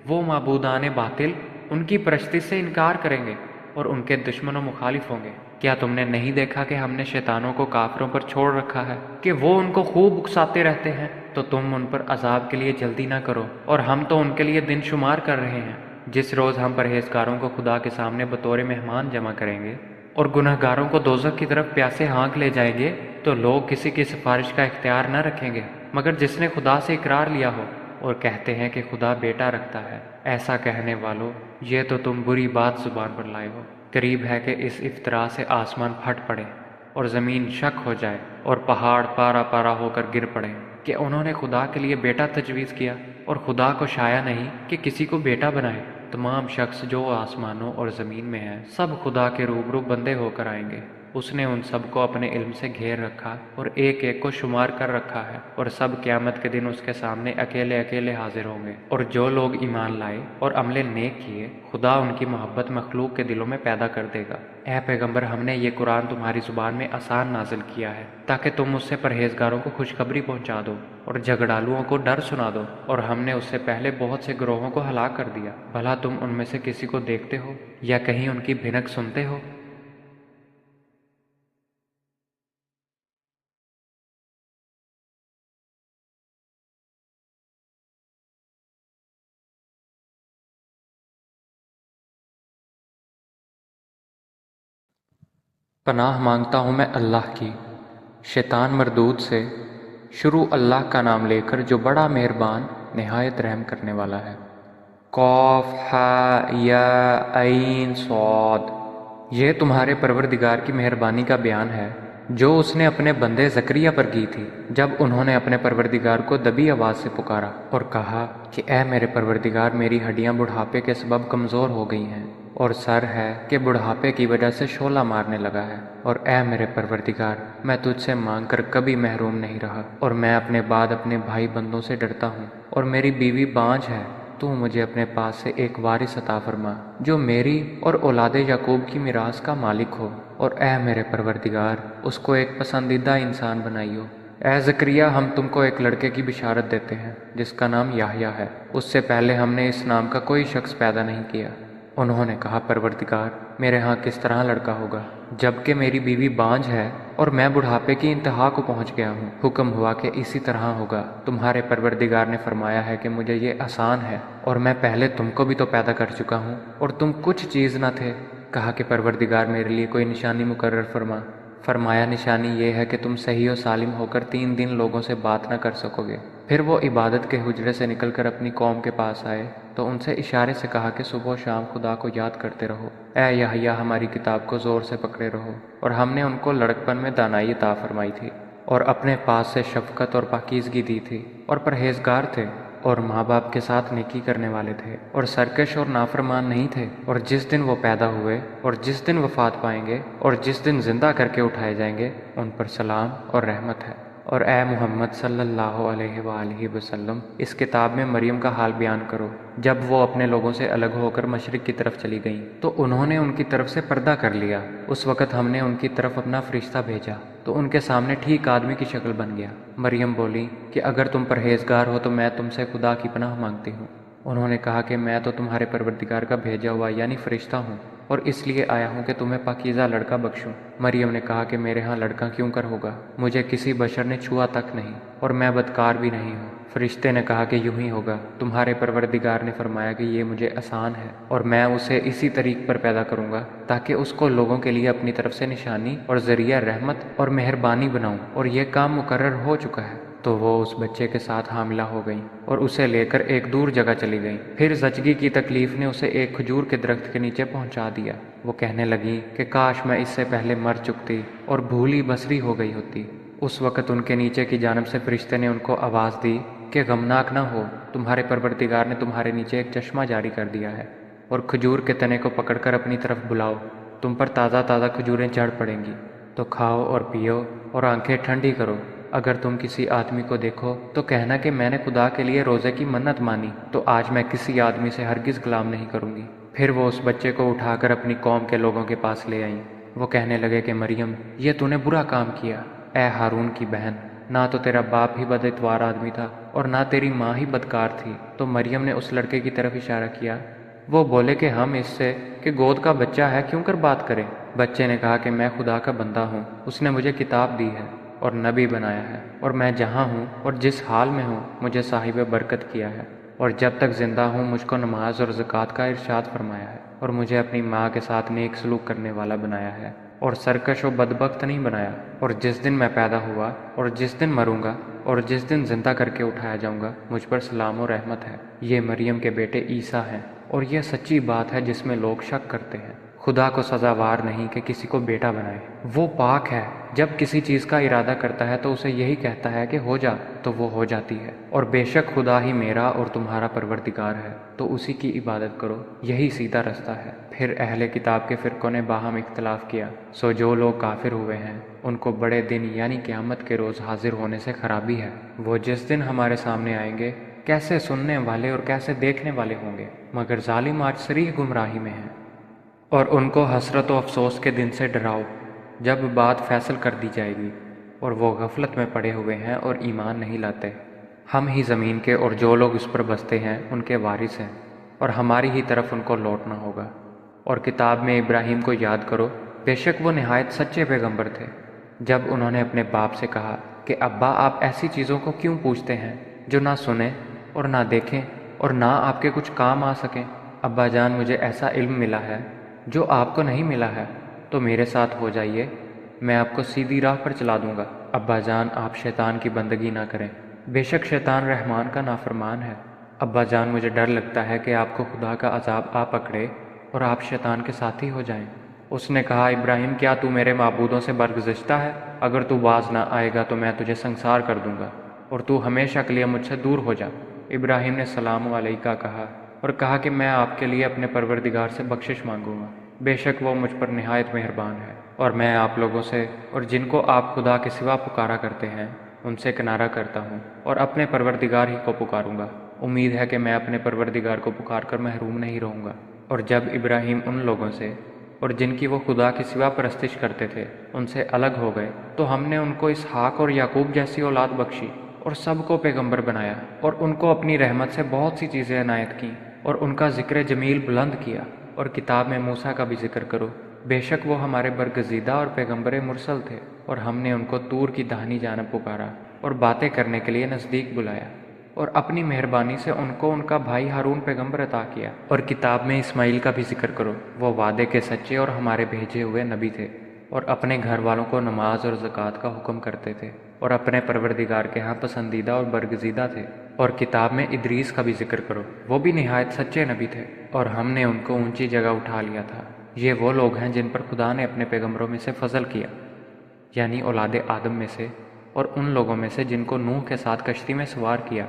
وہ معبودان باطل ان کی پرستی سے انکار کریں گے اور ان کے دشمن و مخالف ہوں گے۔ کیا تم نے نہیں دیکھا کہ ہم نے شیطانوں کو کافروں پر چھوڑ رکھا ہے کہ وہ ان کو خوب اکساتے رہتے ہیں؟ تو تم ان پر عذاب کے لیے جلدی نہ کرو، اور ہم تو ان کے لیے دن شمار کر رہے ہیں۔ جس روز ہم پرہیزگاروں کو خدا کے سامنے بطور مہمان جمع کریں گے اور گنہگاروں کو دوزخ کی طرف پیاسے ہانک لے جائیں گے، تو لوگ کسی کی سفارش کا اختیار نہ رکھیں گے مگر جس نے خدا سے اقرار لیا ہو، اور کہتے ہیں کہ خدا بیٹا رکھتا ہے۔ ایسا کہنے والو، یہ تو تم بری بات زبان پر لائے ہو۔ قریب ہے کہ اس افطرا سے آسمان پھٹ پڑے اور زمین شک ہو جائے اور پہاڑ پارا پارا ہو کر گر پڑے کہ انہوں نے خدا کے لیے بیٹا تجویز کیا، اور خدا کو شایع نہیں کہ کسی کو بیٹا بنائے۔ تمام شخص جو آسمانوں اور زمین میں ہیں سب خدا کے روبرو بندے ہو کر آئیں گے۔ اس نے ان سب کو اپنے علم سے گھیر رکھا اور ایک ایک کو شمار کر رکھا ہے، اور سب قیامت کے دن اس کے سامنے اکیلے اکیلے حاضر ہوں گے۔ اور جو لوگ ایمان لائے اور عمل نیک کیے خدا ان کی محبت مخلوق کے دلوں میں پیدا کر دے گا۔ اے پیغمبر، ہم نے یہ قرآن تمہاری زبان میں آسان نازل کیا ہے تاکہ تم اس سے پرہیزگاروں کو خوشخبری پہنچا دو اور جھگڑالوؤں کو ڈر سنا دو، اور ہم نے اس سے پہلے بہت سے گروہوں کو ہلاک کر دیا۔ بھلا تم ان میں سے کسی کو دیکھتے ہو یا کہیں ان کی بھنک سنتے ہو؟ پناہ مانگتا ہوں میں اللہ کی شیطان مردود سے۔ شروع اللہ کا نام لے کر جو بڑا مہربان نہایت رحم کرنے والا ہے۔ قاف ہا یا عین صاد۔ یہ تمہارے پروردگار کی مہربانی کا بیان ہے جو اس نے اپنے بندے زکریا پر کی تھی جب انہوں نے اپنے پروردگار کو دبی آواز سے پکارا اور کہا کہ اے میرے پروردگار، میری ہڈیاں بڑھاپے کے سبب کمزور ہو گئی ہیں، اور سر ہے کہ بڑھاپے کی وجہ سے شعلہ مارنے لگا ہے، اور اے میرے پروردگار، میں تجھ سے مانگ کر کبھی محروم نہیں رہا، اور میں اپنے بعد اپنے بھائی بندوں سے ڈرتا ہوں، اور میری بیوی بانجھ ہے۔ تو مجھے اپنے پاس سے ایک وارث عطا فرما جو میری اور اولاد یعقوب کی میراث کا مالک ہو، اور اے میرے پروردگار، اس کو ایک پسندیدہ انسان بنائیو۔ اے زکریا، ہم تم کو ایک لڑکے کی بشارت دیتے ہیں جس کا نام یحییٰ ہے، اس سے پہلے ہم نے اس نام کا کوئی شخص پیدا نہیں کیا۔ انہوں نے کہا پروردگار، میرے ہاں کس طرح لڑکا ہوگا جبکہ میری بیوی بانجھ ہے اور میں بڑھاپے کی انتہا کو پہنچ گیا ہوں؟ حکم ہوا کہ اسی طرح ہوگا۔ تمہارے پروردگار نے فرمایا ہے کہ مجھے یہ آسان ہے، اور میں پہلے تم کو بھی تو پیدا کر چکا ہوں اور تم کچھ چیز نہ تھے، کہا کہ پروردگار میرے لیے کوئی نشانی مقرر فرما۔ فرمایا نشانی یہ ہے کہ تم صحیح و سالم ہو کر 3 دن لوگوں سے بات نہ کر سکو گے۔ پھر وہ عبادت کے حجرے سے نکل کر اپنی قوم کے پاس آئے تو ان سے اشارے سے کہا کہ صبح و شام خدا کو یاد کرتے رہو، اے یحییٰ ہماری کتاب کو زور سے پکڑے رہو۔ اور ہم نے ان کو لڑکپن میں دانائی عطا فرمائی تھی، اور اپنے پاس سے شفقت اور پاکیزگی دی تھی، اور پرہیزگار تھے، اور ماں باپ کے ساتھ نیکی کرنے والے تھے، اور سرکش اور نافرمان نہیں تھے۔ اور جس دن وہ پیدا ہوئے اور جس دن وفات پائیں گے اور جس دن زندہ کر کے اٹھائے جائیں گے ان پر سلام اور رحمت ہے۔ اور اے محمد صلی اللہ علیہ وآلہ وسلم اس کتاب میں مریم کا حال بیان کرو۔ جب وہ اپنے لوگوں سے الگ ہو کر مشرق کی طرف چلی گئیں تو انہوں نے ان کی طرف سے پردہ کر لیا۔ اس وقت ہم نے ان کی طرف اپنا فرشتہ بھیجا تو ان کے سامنے ٹھیک آدمی کی شکل بن گیا۔ مریم بولی کہ اگر تم پرہیزگار ہو تو میں تم سے خدا کی پناہ مانگتی ہوں۔ انہوں نے کہا کہ میں تو تمہارے پروردگار کا بھیجا ہوا یعنی فرشتہ ہوں، اور اس لیے آیا ہوں کہ تمہیں پاکیزہ لڑکا بخشوں۔ مریم نے کہا کہ میرے ہاں لڑکا کیوں کر ہوگا، مجھے کسی بشر نے چھوا تک نہیں، اور میں بدکار بھی نہیں ہوں۔ فرشتے نے کہا کہ یوں ہی ہوگا، تمہارے پروردگار نے فرمایا کہ یہ مجھے آسان ہے، اور میں اسے اسی طریق پر پیدا کروں گا تاکہ اس کو لوگوں کے لیے اپنی طرف سے نشانی اور ذریعہ رحمت اور مہربانی بناؤں، اور یہ کام مقرر ہو چکا ہے۔ تو وہ اس بچے کے ساتھ حاملہ ہو گئیں اور اسے لے کر ایک دور جگہ چلی گئیں۔ پھر زچگی کی تکلیف نے اسے ایک کھجور کے درخت کے نیچے پہنچا دیا۔ وہ کہنے لگی کہ کاش میں اس سے پہلے مر چکتی اور بھولی بسری ہو گئی ہوتی۔ اس وقت ان کے نیچے کی جانب سے فرشتے نے ان کو آواز دی کہ غمناک نہ ہو، تمہارے پروردگار نے تمہارے نیچے ایک چشمہ جاری کر دیا ہے، اور کھجور کے تنے کو پکڑ کر اپنی طرف بلاؤ، تم پر تازہ تازہ کھجوریں جھڑ پڑیں گی، تو کھاؤ اور پیو اور آنکھیں ٹھنڈی کرو۔ اگر تم کسی آدمی کو دیکھو تو کہنا کہ میں نے خدا کے لیے روزے کی منت مانی، تو آج میں کسی آدمی سے ہرگز کلام نہیں کروں گی۔ پھر وہ اس بچے کو اٹھا کر اپنی قوم کے لوگوں کے پاس لے آئیں۔ وہ کہنے لگے کہ مریم یہ تو نے برا کام کیا، اے ہارون کی بہن، نہ تو تیرا باپ ہی بد اتوار آدمی تھا اور نہ تیری ماں ہی بدکار تھی۔ تو مریم نے اس لڑکے کی طرف اشارہ کیا۔ وہ بولے کہ ہم اس سے کہ گود کا بچہ ہے کیوں کر بات کریں۔ بچے نے کہا کہ میں خدا کا بندہ ہوں، اس نے مجھے کتاب دی ہے اور نبی بنایا ہے، اور میں جہاں ہوں اور جس حال میں ہوں مجھے صاحب برکت کیا ہے، اور جب تک زندہ ہوں مجھ کو نماز اور زکوٰۃ کا ارشاد فرمایا ہے، اور مجھے اپنی ماں کے ساتھ نیک سلوک کرنے والا بنایا ہے، اور سرکش و بدبخت نہیں بنایا۔ اور جس دن میں پیدا ہوا اور جس دن مروں گا اور جس دن زندہ کر کے اٹھایا جاؤں گا مجھ پر سلام و رحمت ہے۔ یہ مریم کے بیٹے عیسیٰ ہیں، اور یہ سچی بات ہے جس میں لوگ شک کرتے ہیں۔ خدا کو سزاوار نہیں کہ کسی کو بیٹا بنائے، وہ پاک ہے، جب کسی چیز کا ارادہ کرتا ہے تو اسے یہی کہتا ہے کہ ہو جا تو وہ ہو جاتی ہے۔ اور بے شک خدا ہی میرا اور تمہارا پروردگار ہے، تو اسی کی عبادت کرو، یہی سیدھا رستہ ہے۔ پھر اہل کتاب کے فرقوں نے باہم اختلاف کیا، سو جو لوگ کافر ہوئے ہیں ان کو بڑے دن یعنی قیامت کے روز حاضر ہونے سے خرابی ہے۔ وہ جس دن ہمارے سامنے آئیں گے کیسے سننے والے اور کیسے دیکھنے والے ہوں گے، مگر ظالم آج صریح گمراہی میں ہیں۔ اور ان کو حسرت و افسوس کے دن سے ڈراؤ جب بات فیصل کر دی جائے گی، اور وہ غفلت میں پڑے ہوئے ہیں اور ایمان نہیں لاتے۔ ہم ہی زمین کے اور جو لوگ اس پر بستے ہیں ان کے وارث ہیں، اور ہماری ہی طرف ان کو لوٹنا ہوگا۔ اور کتاب میں ابراہیم کو یاد کرو، بے شک وہ نہایت سچے پیغمبر تھے۔ جب انہوں نے اپنے باپ سے کہا کہ ابا آپ ایسی چیزوں کو کیوں پوچھتے ہیں جو نہ سنیں اور نہ دیکھیں اور نہ آپ کے کچھ کام آ سکیں؟ ابا جان مجھے ایسا علم ملا ہے جو آپ کو نہیں ملا ہے، تو میرے ساتھ ہو جائیے، میں آپ کو سیدھی راہ پر چلا دوں گا۔ ابا جان آپ شیطان کی بندگی نہ کریں، بے شک شیطان رحمان کا نافرمان ہے۔ ابا جان مجھے ڈر لگتا ہے کہ آپ کو خدا کا عذاب آ پکڑے اور آپ شیطان کے ساتھی ہو جائیں۔ اس نے کہا ابراہیم کیا تو میرے معبودوں سے برگزشتہ ہے؟ اگر تو باز نہ آئے گا تو میں تجھے سنسار کر دوں گا، اور تو ہمیشہ کے لیے مجھ سے دور ہو جا۔ ابراہیم نے سلام علیکہ کہا اور کہا کہ میں آپ کے لیے اپنے پروردگار سے بخشش مانگوں گا، بے شک وہ مجھ پر نہایت مہربان ہے۔ اور میں آپ لوگوں سے اور جن کو آپ خدا کے سوا پکارا کرتے ہیں ان سے کنارہ کرتا ہوں، اور اپنے پروردگار ہی کو پکاروں گا۔ امید ہے کہ میں اپنے پروردگار کو پکار کر محروم نہیں رہوں گا۔ اور جب ابراہیم ان لوگوں سے اور جن کی وہ خدا کے سوا پرستش کرتے تھے ان سے الگ ہو گئے تو ہم نے ان کو اسحاق اور یعقوب جیسی اولاد بخشی، اور سب کو پیغمبر بنایا، اور ان کو اپنی رحمت سے بہت سی چیزیں عنایت کیں، اور ان کا ذکر جمیل بلند کیا۔ اور کتاب میں موسیٰ کا بھی ذکر کرو، بے شک وہ ہمارے برگزیدہ اور پیغمبر مرسل تھے، اور ہم نے ان کو طور کی داہنی جانب پکارا اور باتیں کرنے کے لیے نزدیک بلایا۔ اور اپنی مہربانی سے ان کو ان کا بھائی ہارون پیغمبر عطا کیا۔ اور کتاب میں اسماعیل کا بھی ذکر کرو، وہ وعدے کے سچے اور ہمارے بھیجے ہوئے نبی تھے، اور اپنے گھر والوں کو نماز اور زکوٰۃ کا حکم کرتے تھے، اور اپنے پروردگار کے ہاں پسندیدہ اور برگزیدہ تھے۔ اور کتاب میں ادریس کا بھی ذکر کرو، وہ بھی نہایت سچے نبی تھے، اور ہم نے ان کو اونچی جگہ اٹھا لیا تھا۔ یہ وہ لوگ ہیں جن پر خدا نے اپنے پیغمبروں میں سے فضل کیا، یعنی اولاد آدم میں سے، اور ان لوگوں میں سے جن کو نوح کے ساتھ کشتی میں سوار کیا،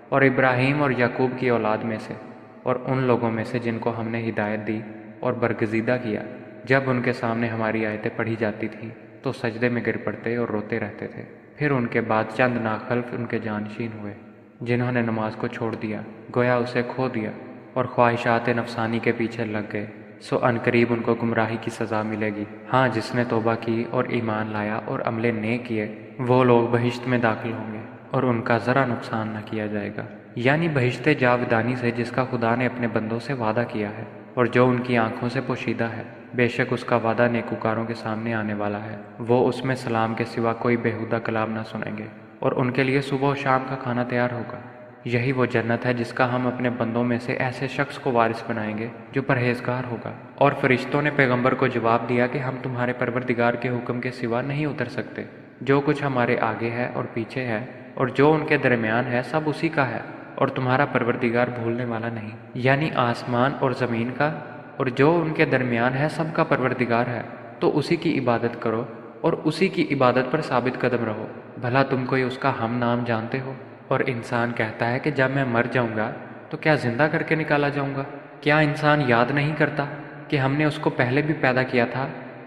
اور ابراہیم اور یعقوب کی اولاد میں سے، اور ان لوگوں میں سے جن کو ہم نے ہدایت دی اور برگزیدہ کیا۔ جب ان کے سامنے ہماری آیتیں پڑھی جاتی تھیں تو سجدے میں گر پڑتے اور روتے رہتے تھے۔ پھر ان کے بعد چند ناخلف ان کے جانشین ہوئے، جنہوں نے نماز کو چھوڑ دیا، گویا اسے کھو دیا، اور خواہشات نفسانی کے پیچھے لگ گئے، سو عنقریب ان کو گمراہی کی سزا ملے گی۔ ہاں، جس نے توبہ کی اور ایمان لایا اور عمل نیک کیے، وہ لوگ بہشت میں داخل ہوں گے، اور ان کا ذرا نقصان نہ کیا جائے گا، یعنی بہشت جاودانی سے جس کا خدا نے اپنے بندوں سے وعدہ کیا ہے، اور جو ان کی آنکھوں سے پوشیدہ ہے۔ بے شک اس کا وعدہ نیکوکاروں کے سامنے آنے والا ہے، وہ اس میں سلام کے سوا کوئی بیہودہ کلام نہ سنیں گے، اور ان کے لیے صبح و شام کا کھانا تیار ہوگا۔ یہی وہ جنت ہے جس کا ہم اپنے بندوں میں سے ایسے شخص کو وارث بنائیں گے جو پرہیزگار ہوگا۔ اور فرشتوں نے پیغمبر کو جواب دیا کہ ہم تمہارے پروردگار کے حکم کے سوا نہیں اتر سکتے۔ جو کچھ ہمارے آگے ہے اور پیچھے ہے اور جو ان کے درمیان ہے، سب اسی کا ہے، اور تمہارا پروردگار بھولنے والا نہیں۔ یعنی آسمان اور زمین کا اور جو ان کے درمیان ہے سب کا پروردگار ہے، تو اسی کی عبادت کرو اور اسی کی عبادت پر ثابت قدم رہو۔ بھلا تم کوئی اس کا ہم نام جانتے ہو؟ اور انسان کہتا ہے کہ جب میں مر جاؤں گا تو کیا زندہ کر کے نکالا جاؤں گا؟ کیا انسان یاد نہیں کرتا کہ ہم نے اس کو پہلے بھی پیدا کیا تھا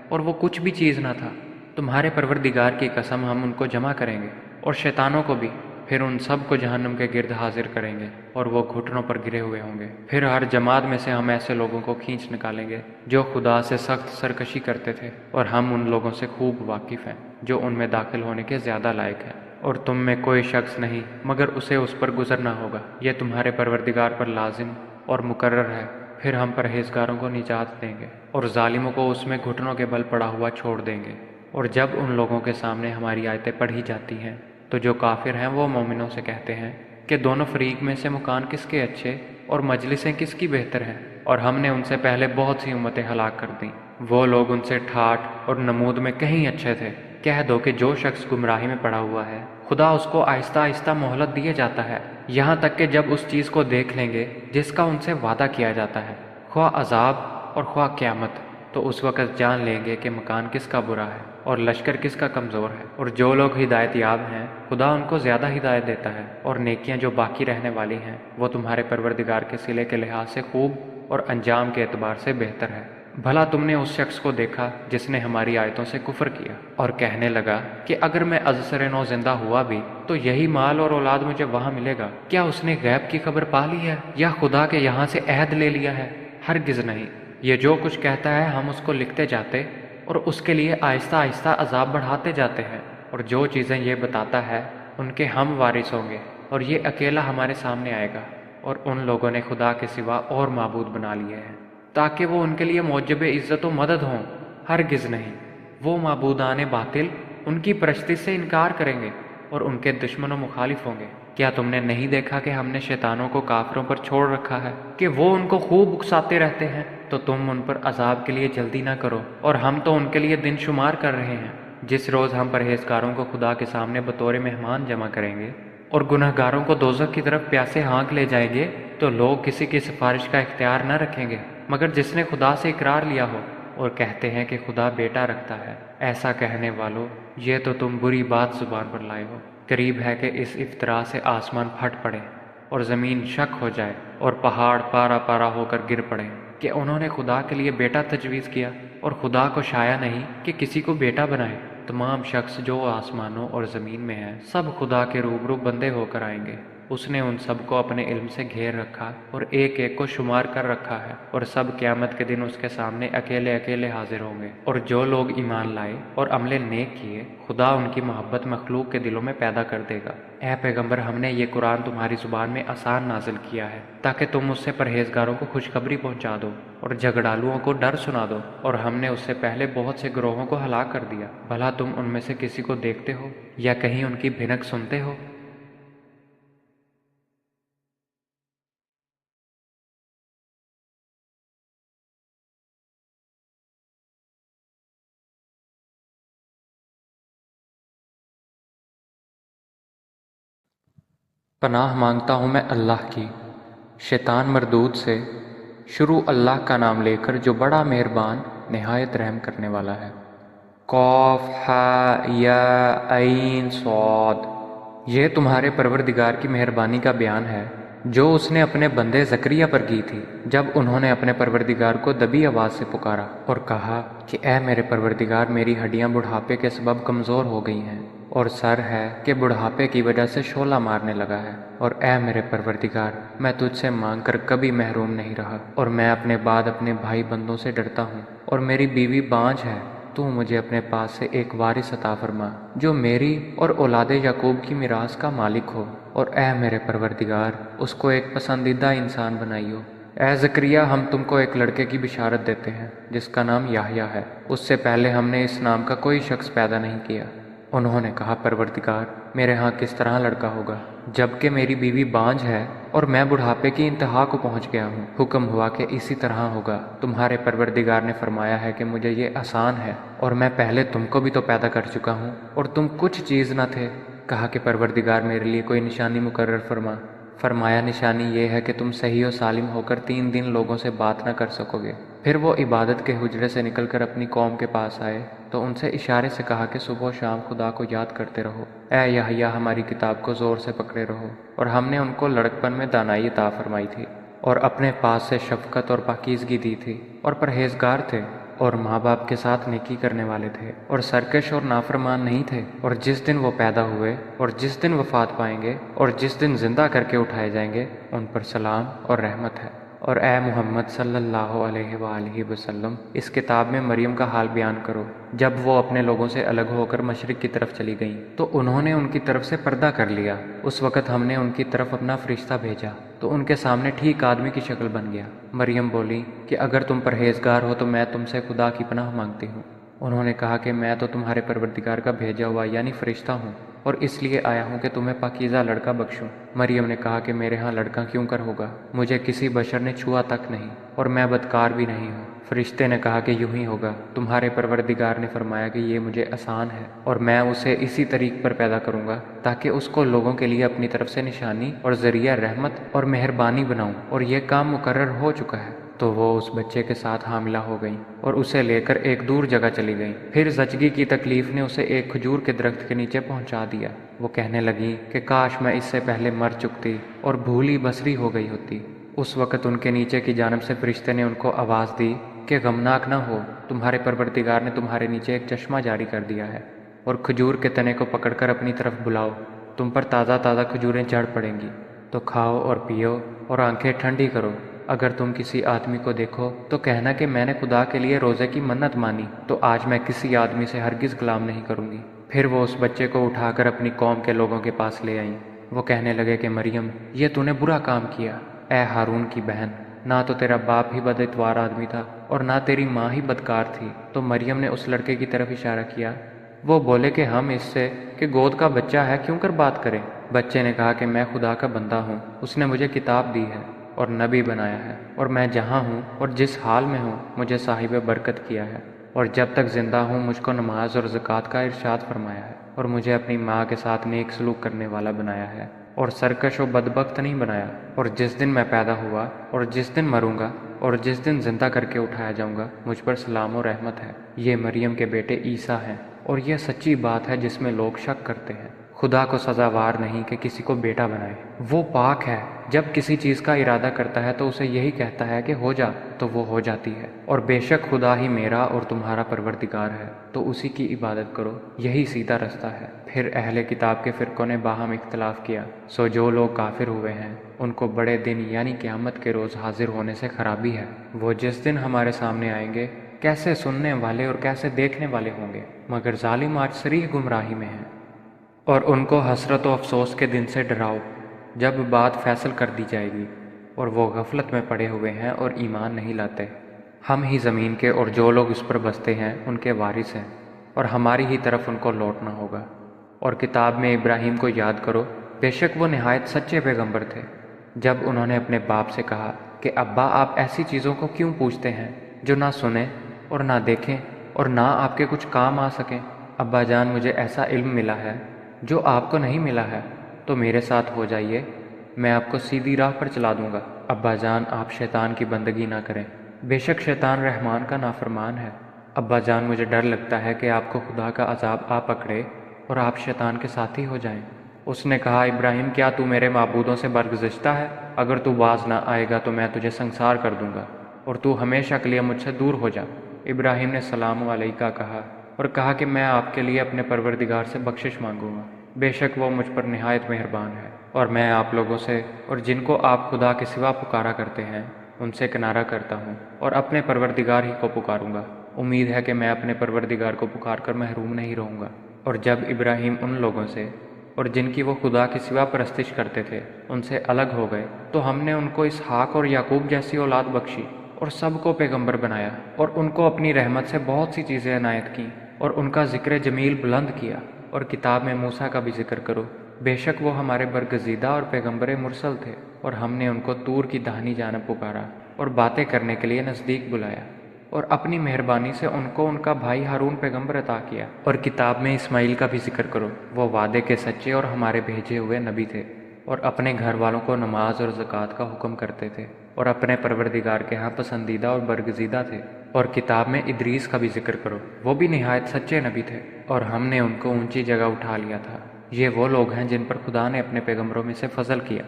اور وہ کچھ بھی چیز نہ تھا؟ تمہارے پروردگار کی قسم، ہم ان کو جمع کریں گے اور شیطانوں کو بھی، پھر ان سب کو جہنم کے گرد حاضر کریں گے، اور وہ گھٹنوں پر گرے ہوئے ہوں گے۔ پھر ہر جماعت میں سے ہم ایسے لوگوں کو کھینچ نکالیں گے جو خدا سے سخت سرکشی کرتے تھے، اور ہم ان لوگوں سے خوب واقف ہیں جو ان میں داخل ہونے کے زیادہ لائق ہیں۔ اور تم میں کوئی شخص نہیں مگر اسے اس پر گزرنا ہوگا، یہ تمہارے پروردگار پر لازم اور مقرر ہے۔ پھر ہم پرہیزگاروں کو نجات دیں گے اور ظالموں کو اس میں گھٹنوں کے بل پڑا ہوا چھوڑ دیں گے۔ اور جب ان لوگوں کے سامنے ہماری آیتیں پڑھی جاتی ہیں تو جو کافر ہیں وہ مومنوں سے کہتے ہیں کہ دونوں فریق میں سے مکان کس کے اچھے اور مجلسیں کس کی بہتر ہیں، اور ہم نے ان سے پہلے بہت سی امتیں ہلاک کر دیں، وہ لوگ ان سے ٹھاٹھ اور نمود میں کہیں اچھے تھے۔ کہہ دو کہ جو شخص گمراہی میں پڑا ہوا ہے، خدا اس کو آہستہ آہستہ مہلت دیے جاتا ہے، یہاں تک کہ جب اس چیز کو دیکھ لیں گے جس کا ان سے وعدہ کیا جاتا ہے، خواہ عذاب اور خواہ قیامت، تو اس وقت جان لیں گے کہ مکان کس کا برا ہے اور لشکر کس کا کمزور ہے۔ اور جو لوگ ہدایت یاب ہیں، خدا ان کو زیادہ ہدایت دیتا ہے، اور نیکیاں جو باقی رہنے والی ہیں وہ تمہارے پروردگار کے صلے کے لحاظ سے خوب اور انجام کے اعتبار سے بہتر ہے۔ بھلا تم نے اس شخص کو دیکھا جس نے ہماری آیتوں سے کفر کیا اور کہنے لگا کہ اگر میں ازسر نو زندہ ہوا بھی تو یہی مال اور اولاد مجھے وہاں ملے گا؟ کیا اس نے غیب کی خبر پا لی ہے یا خدا کے یہاں سے عہد لے لیا ہے؟ ہرگز نہیں۔ یہ جو کچھ کہتا ہے ہم اس کو لکھتے جاتے اور اس کے لیے آہستہ آہستہ عذاب بڑھاتے جاتے ہیں، اور جو چیزیں یہ بتاتا ہے ان کے ہم وارث ہوں گے، اور یہ اکیلا ہمارے سامنے آئے گا۔ اور ان لوگوں نے خدا کے سوا اور معبود بنا لیے ہیں تاکہ وہ ان کے لیے موجب عزت و مدد ہوں۔ ہرگز نہیں، وہ معبودان باطل ان کی پرستی سے انکار کریں گے اور ان کے دشمن و مخالف ہوں گے۔ کیا تم نے نہیں دیکھا کہ ہم نے شیطانوں کو کافروں پر چھوڑ رکھا ہے کہ وہ ان کو خوب اکساتے رہتے ہیں؟ تو تم ان پر عذاب کے لیے جلدی نہ کرو، اور ہم تو ان کے لیے دن شمار کر رہے ہیں۔ جس روز ہم پرہیزگاروں کو خدا کے سامنے بطور مہمان جمع کریں گے اور گنہگاروں کو دوزخ کی طرف پیاسے ہانک لے جائیں گے، تو لوگ کسی کی سفارش کا اختیار نہ رکھیں گے مگر جس نے خدا سے اقرار لیا ہو، اور کہتے ہیں کہ خدا بیٹا رکھتا ہے۔ ایسا کہنے والو، یہ تو تم بری بات زبان پر لائے ہو۔ قریب ہے کہ اس افطرا سے آسمان پھٹ پڑے اور زمین شک ہو جائے اور پہاڑ پارا پارا ہو کر گر پڑے کہ انہوں نے خدا کے لیے بیٹا تجویز کیا، اور خدا کو شایع نہیں کہ کسی کو بیٹا بنائے۔ تمام شخص جو آسمانوں اور زمین میں ہیں سب خدا کے روبرو بندے ہو کر آئیں گے۔ اس نے ان سب کو اپنے علم سے گھیر رکھا اور ایک ایک کو شمار کر رکھا ہے، اور سب قیامت کے دن اس کے سامنے اکیلے اکیلے حاضر ہوں گے۔ اور جو لوگ ایمان لائے اور عمل نیک کیے، خدا ان کی محبت مخلوق کے دلوں میں پیدا کر دے گا۔ اے پیغمبر، ہم نے یہ قرآن تمہاری زبان میں آسان نازل کیا ہے تاکہ تم اس سے پرہیزگاروں کو خوشخبری پہنچا دو اور جھگڑالوؤں کو ڈر سنا دو، اور ہم نے اس سے پہلے بہت سے گروہوں کو ہلاک کر دیا۔ بھلا تم ان میں سے کسی کو دیکھتے ہو یا کہیں ان کی بھنک سنتے ہو؟ پناہ مانگتا ہوں میں اللہ کی شیطان مردود سے، شروع اللہ کا نام لے کر جو بڑا مہربان نہایت رحم کرنے والا ہے۔ قاف ہا یا عین صاد، یہ تمہارے پروردگار کی مہربانی کا بیان ہے جو اس نے اپنے بندے زکریا پر کی تھی جب انہوں نے اپنے پروردگار کو دبی آواز سے پکارا اور کہا کہ اے میرے پروردگار، میری ہڈیاں بڑھاپے کے سبب کمزور ہو گئی ہیں اور سر ہے کہ بڑھاپے کی وجہ سے شعلہ مارنے لگا ہے، اور اے میرے پروردگار، میں تجھ سے مانگ کر کبھی محروم نہیں رہا، اور میں اپنے بعد اپنے بھائی بندوں سے ڈرتا ہوں، اور میری بیوی بانجھ ہے، تو مجھے اپنے پاس سے ایک وارث عطا فرما جو میری اور اولاد یعقوب کی میراث کا مالک ہو، اور اے میرے پروردگار، اس کو ایک پسندیدہ انسان بنائیو۔ اے زکریا، ہم تم کو ایک لڑکے کی بشارت دیتے ہیں جس کا نام یحییٰ ہے، اس سے پہلے ہم نے اس نام کا کوئی شخص پیدا نہیں کیا۔ انہوں نے کہا پروردگار، میرے ہاں کس طرح لڑکا ہوگا جبکہ میری بیوی بانجھ ہے اور میں بڑھاپے کی انتہا کو پہنچ گیا ہوں۔ حکم ہوا کہ اسی طرح ہوگا۔ تمہارے پروردگار نے فرمایا ہے کہ مجھے یہ آسان ہے، اور میں پہلے تم کو بھی تو پیدا کر چکا ہوں اور تم کچھ چیز نہ تھے۔ کہا کہ پروردگار میرے لیے کوئی نشانی مقرر فرما۔ فرمایا نشانی یہ ہے کہ تم صحیح و سالم ہو کر 3 دن لوگوں سے بات نہ کر سکو گے۔ پھر وہ عبادت کے حجرے سے نکل کر اپنی قوم کے پاس آئے تو ان سے اشارے سے کہا کہ صبح و شام خدا کو یاد کرتے رہو۔ اے یحییٰ، ہماری کتاب کو زور سے پکڑے رہو۔ اور ہم نے ان کو لڑکپن میں دانائی عطا فرمائی تھی، اور اپنے پاس سے شفقت اور پاکیزگی دی تھی، اور پرہیزگار تھے، اور ماں باپ کے ساتھ نیکی کرنے والے تھے، اور سرکش اور نافرمان نہیں تھے۔ اور جس دن وہ پیدا ہوئے اور جس دن وفات پائیں گے اور جس دن زندہ کر کے اٹھائے جائیں گے، ان پر سلام اور رحمت ہے۔ اور اے محمد صلی اللہ علیہ وآلہ وسلم، اس کتاب میں مریم کا حال بیان کرو۔ جب وہ اپنے لوگوں سے الگ ہو کر مشرق کی طرف چلی گئیں تو انہوں نے ان کی طرف سے پردہ کر لیا۔ اس وقت ہم نے ان کی طرف اپنا فرشتہ بھیجا تو ان کے سامنے ٹھیک آدمی کی شکل بن گیا۔ مریم بولی کہ اگر تم پرہیزگار ہو تو میں تم سے خدا کی پناہ مانگتی ہوں۔ انہوں نے کہا کہ میں تو تمہارے پروردگار کا بھیجا ہوا یعنی فرشتہ ہوں، اور اس لیے آیا ہوں کہ تمہیں پاکیزہ لڑکا بخشوں۔ مریم نے کہا کہ میرے ہاں لڑکا کیوں کر ہوگا؟ مجھے کسی بشر نے چھوا تک نہیں، اور میں بدکار بھی نہیں ہوں۔ فرشتے نے کہا کہ یوں ہی ہوگا، تمہارے پروردگار نے فرمایا کہ یہ مجھے آسان ہے، اور میں اسے اسی طریق پر پیدا کروں گا تاکہ اس کو لوگوں کے لیے اپنی طرف سے نشانی اور ذریعہ رحمت اور مہربانی بناؤں، اور یہ کام مقرر ہو چکا ہے۔ تو وہ اس بچے کے ساتھ حاملہ ہو گئیں اور اسے لے کر ایک دور جگہ چلی گئیں۔ پھر زچگی کی تکلیف نے اسے ایک کھجور کے درخت کے نیچے پہنچا دیا۔ وہ کہنے لگیں کہ کاش میں اس سے پہلے مر چکتی اور بھولی بصری ہو گئی ہوتی۔ اس وقت ان کے نیچے کی جانب سے فرشتے نے ان کو آواز دی کہ غمناک نہ ہو، تمہارے پروردگار نے تمہارے نیچے ایک چشمہ جاری کر دیا ہے، اور کھجور کے تنے کو پکڑ کر اپنی طرف بلاؤ، تم پر تازہ تازہ کھجوریں جھڑ پڑیں گی، تو کھاؤ اور پیو اور آنکھیں ٹھنڈی کرو۔ اگر تم کسی آدمی کو دیکھو تو کہنا کہ میں نے خدا کے لیے روزے کی منت مانی، تو آج میں کسی آدمی سے ہرگز غلام نہیں کروں گی۔ پھر وہ اس بچے کو اٹھا کر اپنی قوم کے لوگوں کے پاس لے آئیں۔ وہ کہنے لگے کہ مریم، یہ تو نے برا کام کیا۔ اے ہارون کی بہن، نہ تو تیرا باپ ہی بد اتوار آدمی تھا اور نہ تیری ماں ہی بدکار تھی۔ تو مریم نے اس لڑکے کی طرف اشارہ کیا۔ وہ بولے کہ ہم اس سے کہ گود کا بچہ ہے کیوں کر بات کریں؟ بچے نے کہا کہ میں خدا کا بندہ ہوں، اس نے مجھے کتاب دی ہے اور نبی بنایا ہے، اور میں جہاں ہوں اور جس حال میں ہوں مجھے صاحب برکت کیا ہے، اور جب تک زندہ ہوں مجھ کو نماز اور زکوٰۃ کا ارشاد فرمایا ہے، اور مجھے اپنی ماں کے ساتھ نیک سلوک کرنے والا بنایا ہے، اور سرکش و بدبخت نہیں بنایا۔ اور جس دن میں پیدا ہوا اور جس دن مروں گا اور جس دن زندہ کر کے اٹھایا جاؤں گا مجھ پر سلام و رحمت ہے۔ یہ مریم کے بیٹے عیسیٰ ہیں، اور یہ سچی بات ہے جس میں لوگ شک کرتے ہیں۔ خدا کو سزاوار نہیں کہ کسی کو بیٹا بنائے۔ وہ پاک ہے، جب کسی چیز کا ارادہ کرتا ہے تو اسے یہی کہتا ہے کہ ہو جا، تو وہ ہو جاتی ہے۔ اور بے شک خدا ہی میرا اور تمہارا پروردگار ہے، تو اسی کی عبادت کرو، یہی سیدھا رستہ ہے۔ پھر اہل کتاب کے فرقوں نے باہم اختلاف کیا، سو جو لوگ کافر ہوئے ہیں ان کو بڑے دن یعنی قیامت کے روز حاضر ہونے سے خرابی ہے۔ وہ جس دن ہمارے سامنے آئیں گے کیسے سننے والے اور کیسے دیکھنے والے ہوں گے، مگر ظالم آج صریح گمراہی میں ہیں۔ اور ان کو حسرت و افسوس کے دن سے ڈراؤ جب بات فیصل کر دی جائے گی، اور وہ غفلت میں پڑے ہوئے ہیں اور ایمان نہیں لاتے۔ ہم ہی زمین کے اور جو لوگ اس پر بستے ہیں ان کے وارث ہیں، اور ہماری ہی طرف ان کو لوٹنا ہوگا۔ اور کتاب میں ابراہیم کو یاد کرو، بے شک وہ نہایت سچے پیغمبر تھے۔ جب انہوں نے اپنے باپ سے کہا کہ ابا، آپ ایسی چیزوں کو کیوں پوچھتے ہیں جو نہ سنیں اور نہ دیکھیں اور نہ آپ کے کچھ کام آ سکیں؟ ابا جان، مجھے ایسا علم ملا ہے جو آپ کو نہیں ملا ہے، تو میرے ساتھ ہو جائیے، میں آپ کو سیدھی راہ پر چلا دوں گا۔ ابا جان، آپ شیطان کی بندگی نہ کریں، بے شک شیطان رحمان کا نافرمان ہے۔ ابا جان، مجھے ڈر لگتا ہے کہ آپ کو خدا کا عذاب آ پکڑے اور آپ شیطان کے ساتھی ہو جائیں۔ اس نے کہا، ابراہیم، کیا تو میرے معبودوں سے برگزشتہ ہے؟ اگر تو باز نہ آئے گا تو میں تجھے سنسار کر دوں گا اور تو ہمیشہ کے لیے مجھ سے دور ہو جا۔ ابراہیم نے سلام علیکہ کہا اور کہا کہ میں آپ کے لیے اپنے پروردگار سے بخشش مانگوں گا، بے شک وہ مجھ پر نہایت مہربان ہے، اور میں آپ لوگوں سے اور جن کو آپ خدا کے سوا پکارا کرتے ہیں ان سے کنارہ کرتا ہوں اور اپنے پروردگار ہی کو پکاروں گا۔ امید ہے کہ میں اپنے پروردگار کو پکار کر محروم نہیں رہوں گا۔ اور جب ابراہیم ان لوگوں سے اور جن کی وہ خدا کے سوا پرستش کرتے تھے ان سے الگ ہو گئے تو ہم نے ان کو اسحاق اور یعقوب جیسی اولاد بخشی اور سب کو پیغمبر بنایا، اور ان کو اپنی رحمت سے بہت سی چیزیں عنایت کیں اور ان کا ذکر جمیل بلند کیا۔ اور کتاب میں موسیٰ کا بھی ذکر کرو، بے شک وہ ہمارے برگزیدہ اور پیغمبر مرسل تھے، اور ہم نے ان کو طور کی داہنی جانب پکارا اور باتیں کرنے کے لیے نزدیک بلایا، اور اپنی مہربانی سے ان کو ان کا بھائی ہارون پیغمبر عطا کیا۔ اور کتاب میں اسماعیل کا بھی ذکر کرو، وہ وعدے کے سچے اور ہمارے بھیجے ہوئے نبی تھے، اور اپنے گھر والوں کو نماز اور زکوٰۃ کا حکم کرتے تھے، اور اپنے پروردگار کے ہاں پسندیدہ اور برگزیدہ تھے۔ اور کتاب میں ادریس کا بھی ذکر کرو، وہ بھی نہایت سچے نبی تھے، اور ہم نے ان کو اونچی جگہ اٹھا لیا تھا۔ یہ وہ لوگ ہیں جن پر خدا نے اپنے پیغمبروں میں سے فضل کیا،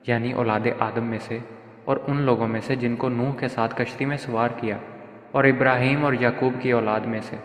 یعنی اولاد آدم میں سے، اور ان لوگوں میں سے جن کو نوح کے ساتھ کشتی میں سوار کیا، اور ابراہیم اور یعقوب کی اولاد میں سے،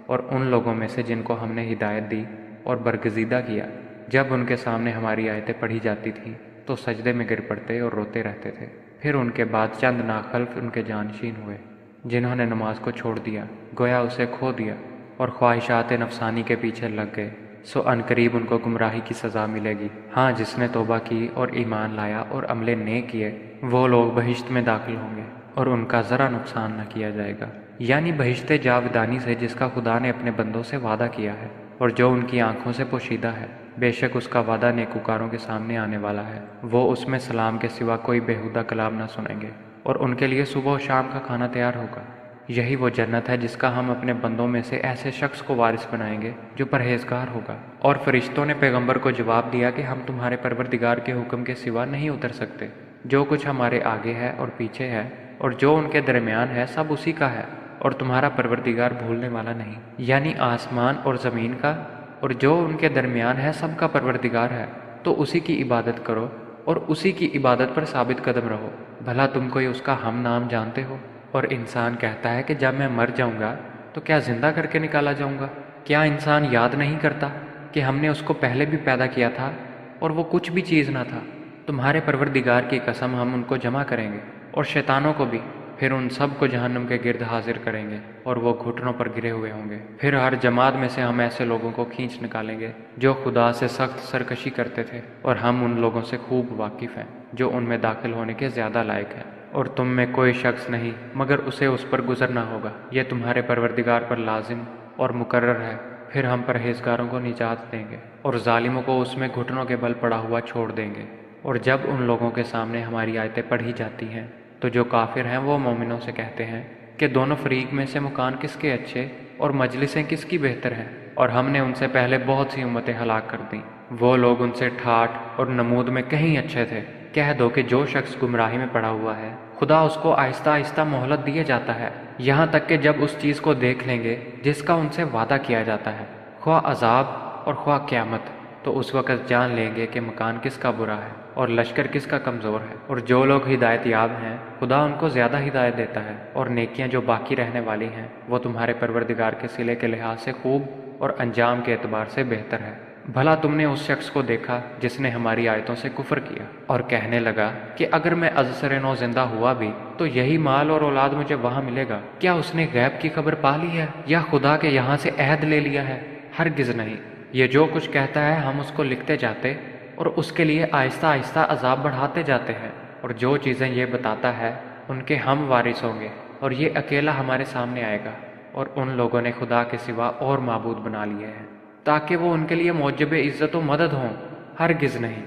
اور ان لوگوں میں سے جن کو ہم نے ہدایت دی اور برگزیدہ کیا۔ جب ان کے سامنے ہماری آیتیں پڑھی جاتی تھیں تو سجدے میں گر پڑتے اور روتے رہتے تھے۔ پھر ان کے بعد چند ناخلف ان کے جانشین ہوئے جنہوں نے نماز کو چھوڑ دیا، گویا اسے کھو دیا، اور خواہشات نفسانی کے پیچھے لگ گئے، سو عنقریب ان کو گمراہی کی سزا ملے گی۔ ہاں، جس نے توبہ کی اور ایمان لایا اور عمل نیک کیے، وہ لوگ بہشت میں داخل ہوں گے اور ان کا ذرا نقصان نہ کیا جائے گا، یعنی بہشت جاودانی سے جس کا خدا نے اپنے بندوں سے وعدہ کیا ہے اور جو ان کی آنکھوں سے پوشیدہ ہے۔ بے شک اس کا وعدہ نیکوکاروں کے سامنے آنے والا ہے، وہ اس میں سلام کے سوا کوئی بیہودہ کلام نہ سنیں گے، اور ان کے لیے صبح و شام کا کھانا تیار ہوگا۔ یہی وہ جنت ہے جس کا ہم اپنے بندوں میں سے ایسے شخص کو وارث بنائیں گے جو پرہیزگار ہوگا۔ اور فرشتوں نے پیغمبر کو جواب دیا کہ ہم تمہارے پروردگار کے حکم کے سوا نہیں اتر سکتے۔ جو کچھ ہمارے آگے ہے اور پیچھے ہے اور جو ان کے درمیان ہے سب اسی کا ہے، اور تمہارا پروردگار بھولنے والا نہیں، یعنی آسمان اور زمین کا اور جو ان کے درمیان ہے سب کا پروردگار ہے، تو اسی کی عبادت کرو اور اسی کی عبادت پر ثابت قدم رہو۔ بھلا تم کوئی اس کا ہم نام جانتے ہو؟ اور انسان کہتا ہے کہ جب میں مر جاؤں گا تو کیا زندہ کر کے نکالا جاؤں گا؟ کیا انسان یاد نہیں کرتا کہ ہم نے اس کو پہلے بھی پیدا کیا تھا اور وہ کچھ بھی چیز نہ تھا؟ تمہارے پروردگار کی قسم، ہم ان کو جمع کریں گے اور شیطانوں کو بھی، پھر ان سب کو جہنم کے گرد حاضر کریں گے اور وہ گھٹنوں پر گرے ہوئے ہوں گے۔ پھر ہر جماعت میں سے ہم ایسے لوگوں کو کھینچ نکالیں گے جو خدا سے سخت سرکشی کرتے تھے، اور ہم ان لوگوں سے خوب واقف ہیں جو ان میں داخل ہونے کے زیادہ لائق ہیں۔ اور تم میں کوئی شخص نہیں مگر اسے اس پر گزرنا ہوگا، یہ تمہارے پروردگار پر لازم اور مقرر ہے۔ پھر ہم پرہیزگاروں کو نجات دیں گے اور ظالموں کو اس میں گھٹنوں کے بل پڑا ہوا چھوڑ دیں گے۔ اور جب ان لوگوں کے سامنے ہماری آیتیں پڑھی جاتی ہیں تو جو کافر ہیں وہ مومنوں سے کہتے ہیں کہ دونوں فریق میں سے مکان کس کے اچھے اور مجلسیں کس کی بہتر ہیں، اور ہم نے ان سے پہلے بہت سی امتیں ہلاک کر دیں، وہ لوگ ان سے ٹھاٹھ اور نمود میں کہیں اچھے تھے۔ کہہ دو کہ جو شخص گمراہی میں پڑا ہوا ہے خدا اس کو آہستہ آہستہ مہلت دیے جاتا ہے، یہاں تک کہ جب اس چیز کو دیکھ لیں گے جس کا ان سے وعدہ کیا جاتا ہے، خواہ عذاب اور خواہ قیامت، تو اس وقت جان لیں گے کہ مکان کس کا برا ہے اور لشکر کس کا کمزور ہے۔ اور جو لوگ ہدایت یاب ہیں خدا ان کو زیادہ ہدایت دیتا ہے، اور نیکیاں جو باقی رہنے والی ہیں وہ تمہارے پروردگار کے صلے کے لحاظ سے خوب اور انجام کے اعتبار سے بہتر ہے۔ بھلا تم نے اس شخص کو دیکھا جس نے ہماری آیتوں سے کفر کیا اور کہنے لگا کہ اگر میں ازسر نو زندہ ہوا بھی تو یہی مال اور اولاد مجھے وہاں ملے گا؟ کیا اس نے غیب کی خبر پا لی ہے یا خدا کے یہاں سے عہد لے لیا ہے؟ ہرگز نہیں۔ یہ جو کچھ کہتا ہے ہم اس کو لکھتے جاتے اور اس کے لیے آہستہ آہستہ عذاب بڑھاتے جاتے ہیں، اور جو چیزیں یہ بتاتا ہے ان کے ہم وارث ہوں گے، اور یہ اکیلا ہمارے سامنے آئے گا۔ اور ان لوگوں نے خدا کے سوا اور معبود بنا لیے ہیں تاکہ وہ ان کے لیے موجب عزت و مدد ہوں، ہرگز نہیں۔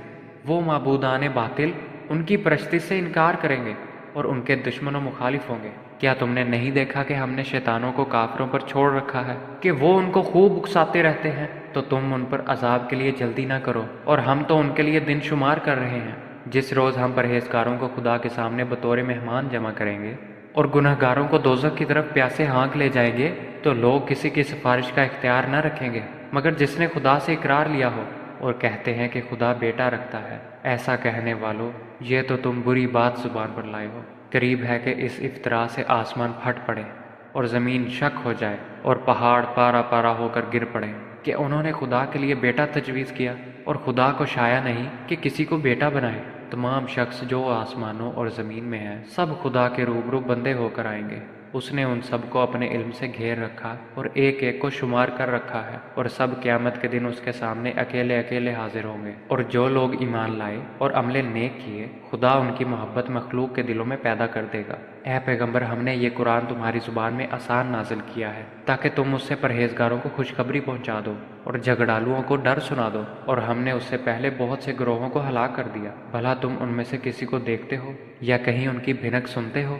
وہ معبودان باطل ان کی پرستی سے انکار کریں گے اور ان کے دشمن و مخالف ہوں گے۔ کیا تم نے نہیں دیکھا کہ ہم نے شیطانوں کو کافروں پر چھوڑ رکھا ہے کہ وہ ان کو خوب اکساتے رہتے ہیں؟ تو تم ان پر عذاب کے لیے جلدی نہ کرو، اور ہم تو ان کے لیے دن شمار کر رہے ہیں۔ جس روز ہم پرہیزگاروں کو خدا کے سامنے بطور مہمان جمع کریں گے اور گنہگاروں کو دوزخ کی طرف پیاسے ہانک لے جائیں گے، تو لوگ کسی کی سفارش کا اختیار نہ رکھیں گے مگر جس نے خدا سے اقرار لیا ہو، اور کہتے ہیں کہ خدا بیٹا رکھتا ہے۔ ایسا کہنے والو، یہ تو تم بری بات زبان پر لائے ہو۔ قریب ہے کہ اس افطرا سے آسمان پھٹ پڑے اور زمین شک ہو جائے اور پہاڑ پارا پارا ہو کر گر پڑے کہ انہوں نے خدا کے لیے بیٹا تجویز کیا، اور خدا کو شایع نہیں کہ کسی کو بیٹا بنائے۔ تمام شخص جو آسمانوں اور زمین میں ہیں سب خدا کے روبرو بندے ہو کر آئیں گے۔ اس نے ان سب کو اپنے علم سے گھیر رکھا اور ایک ایک کو شمار کر رکھا ہے، اور سب قیامت کے دن اس کے سامنے اکیلے اکیلے حاضر ہوں گے۔ اور جو لوگ ایمان لائے اور عمل نیک کیے، خدا ان کی محبت مخلوق کے دلوں میں پیدا کر دے گا۔ اے پیغمبر، ہم نے یہ قرآن تمہاری زبان میں آسان نازل کیا ہے تاکہ تم اس سے پرہیزگاروں کو خوشخبری پہنچا دو اور جھگڑالوؤں کو ڈر سنا دو، اور ہم نے اس سے پہلے بہت سے گروہوں کو ہلاک کر دیا۔ بھلا تم ان میں سے کسی کو دیکھتے ہو یا کہیں ان کی بھنک سنتے ہو؟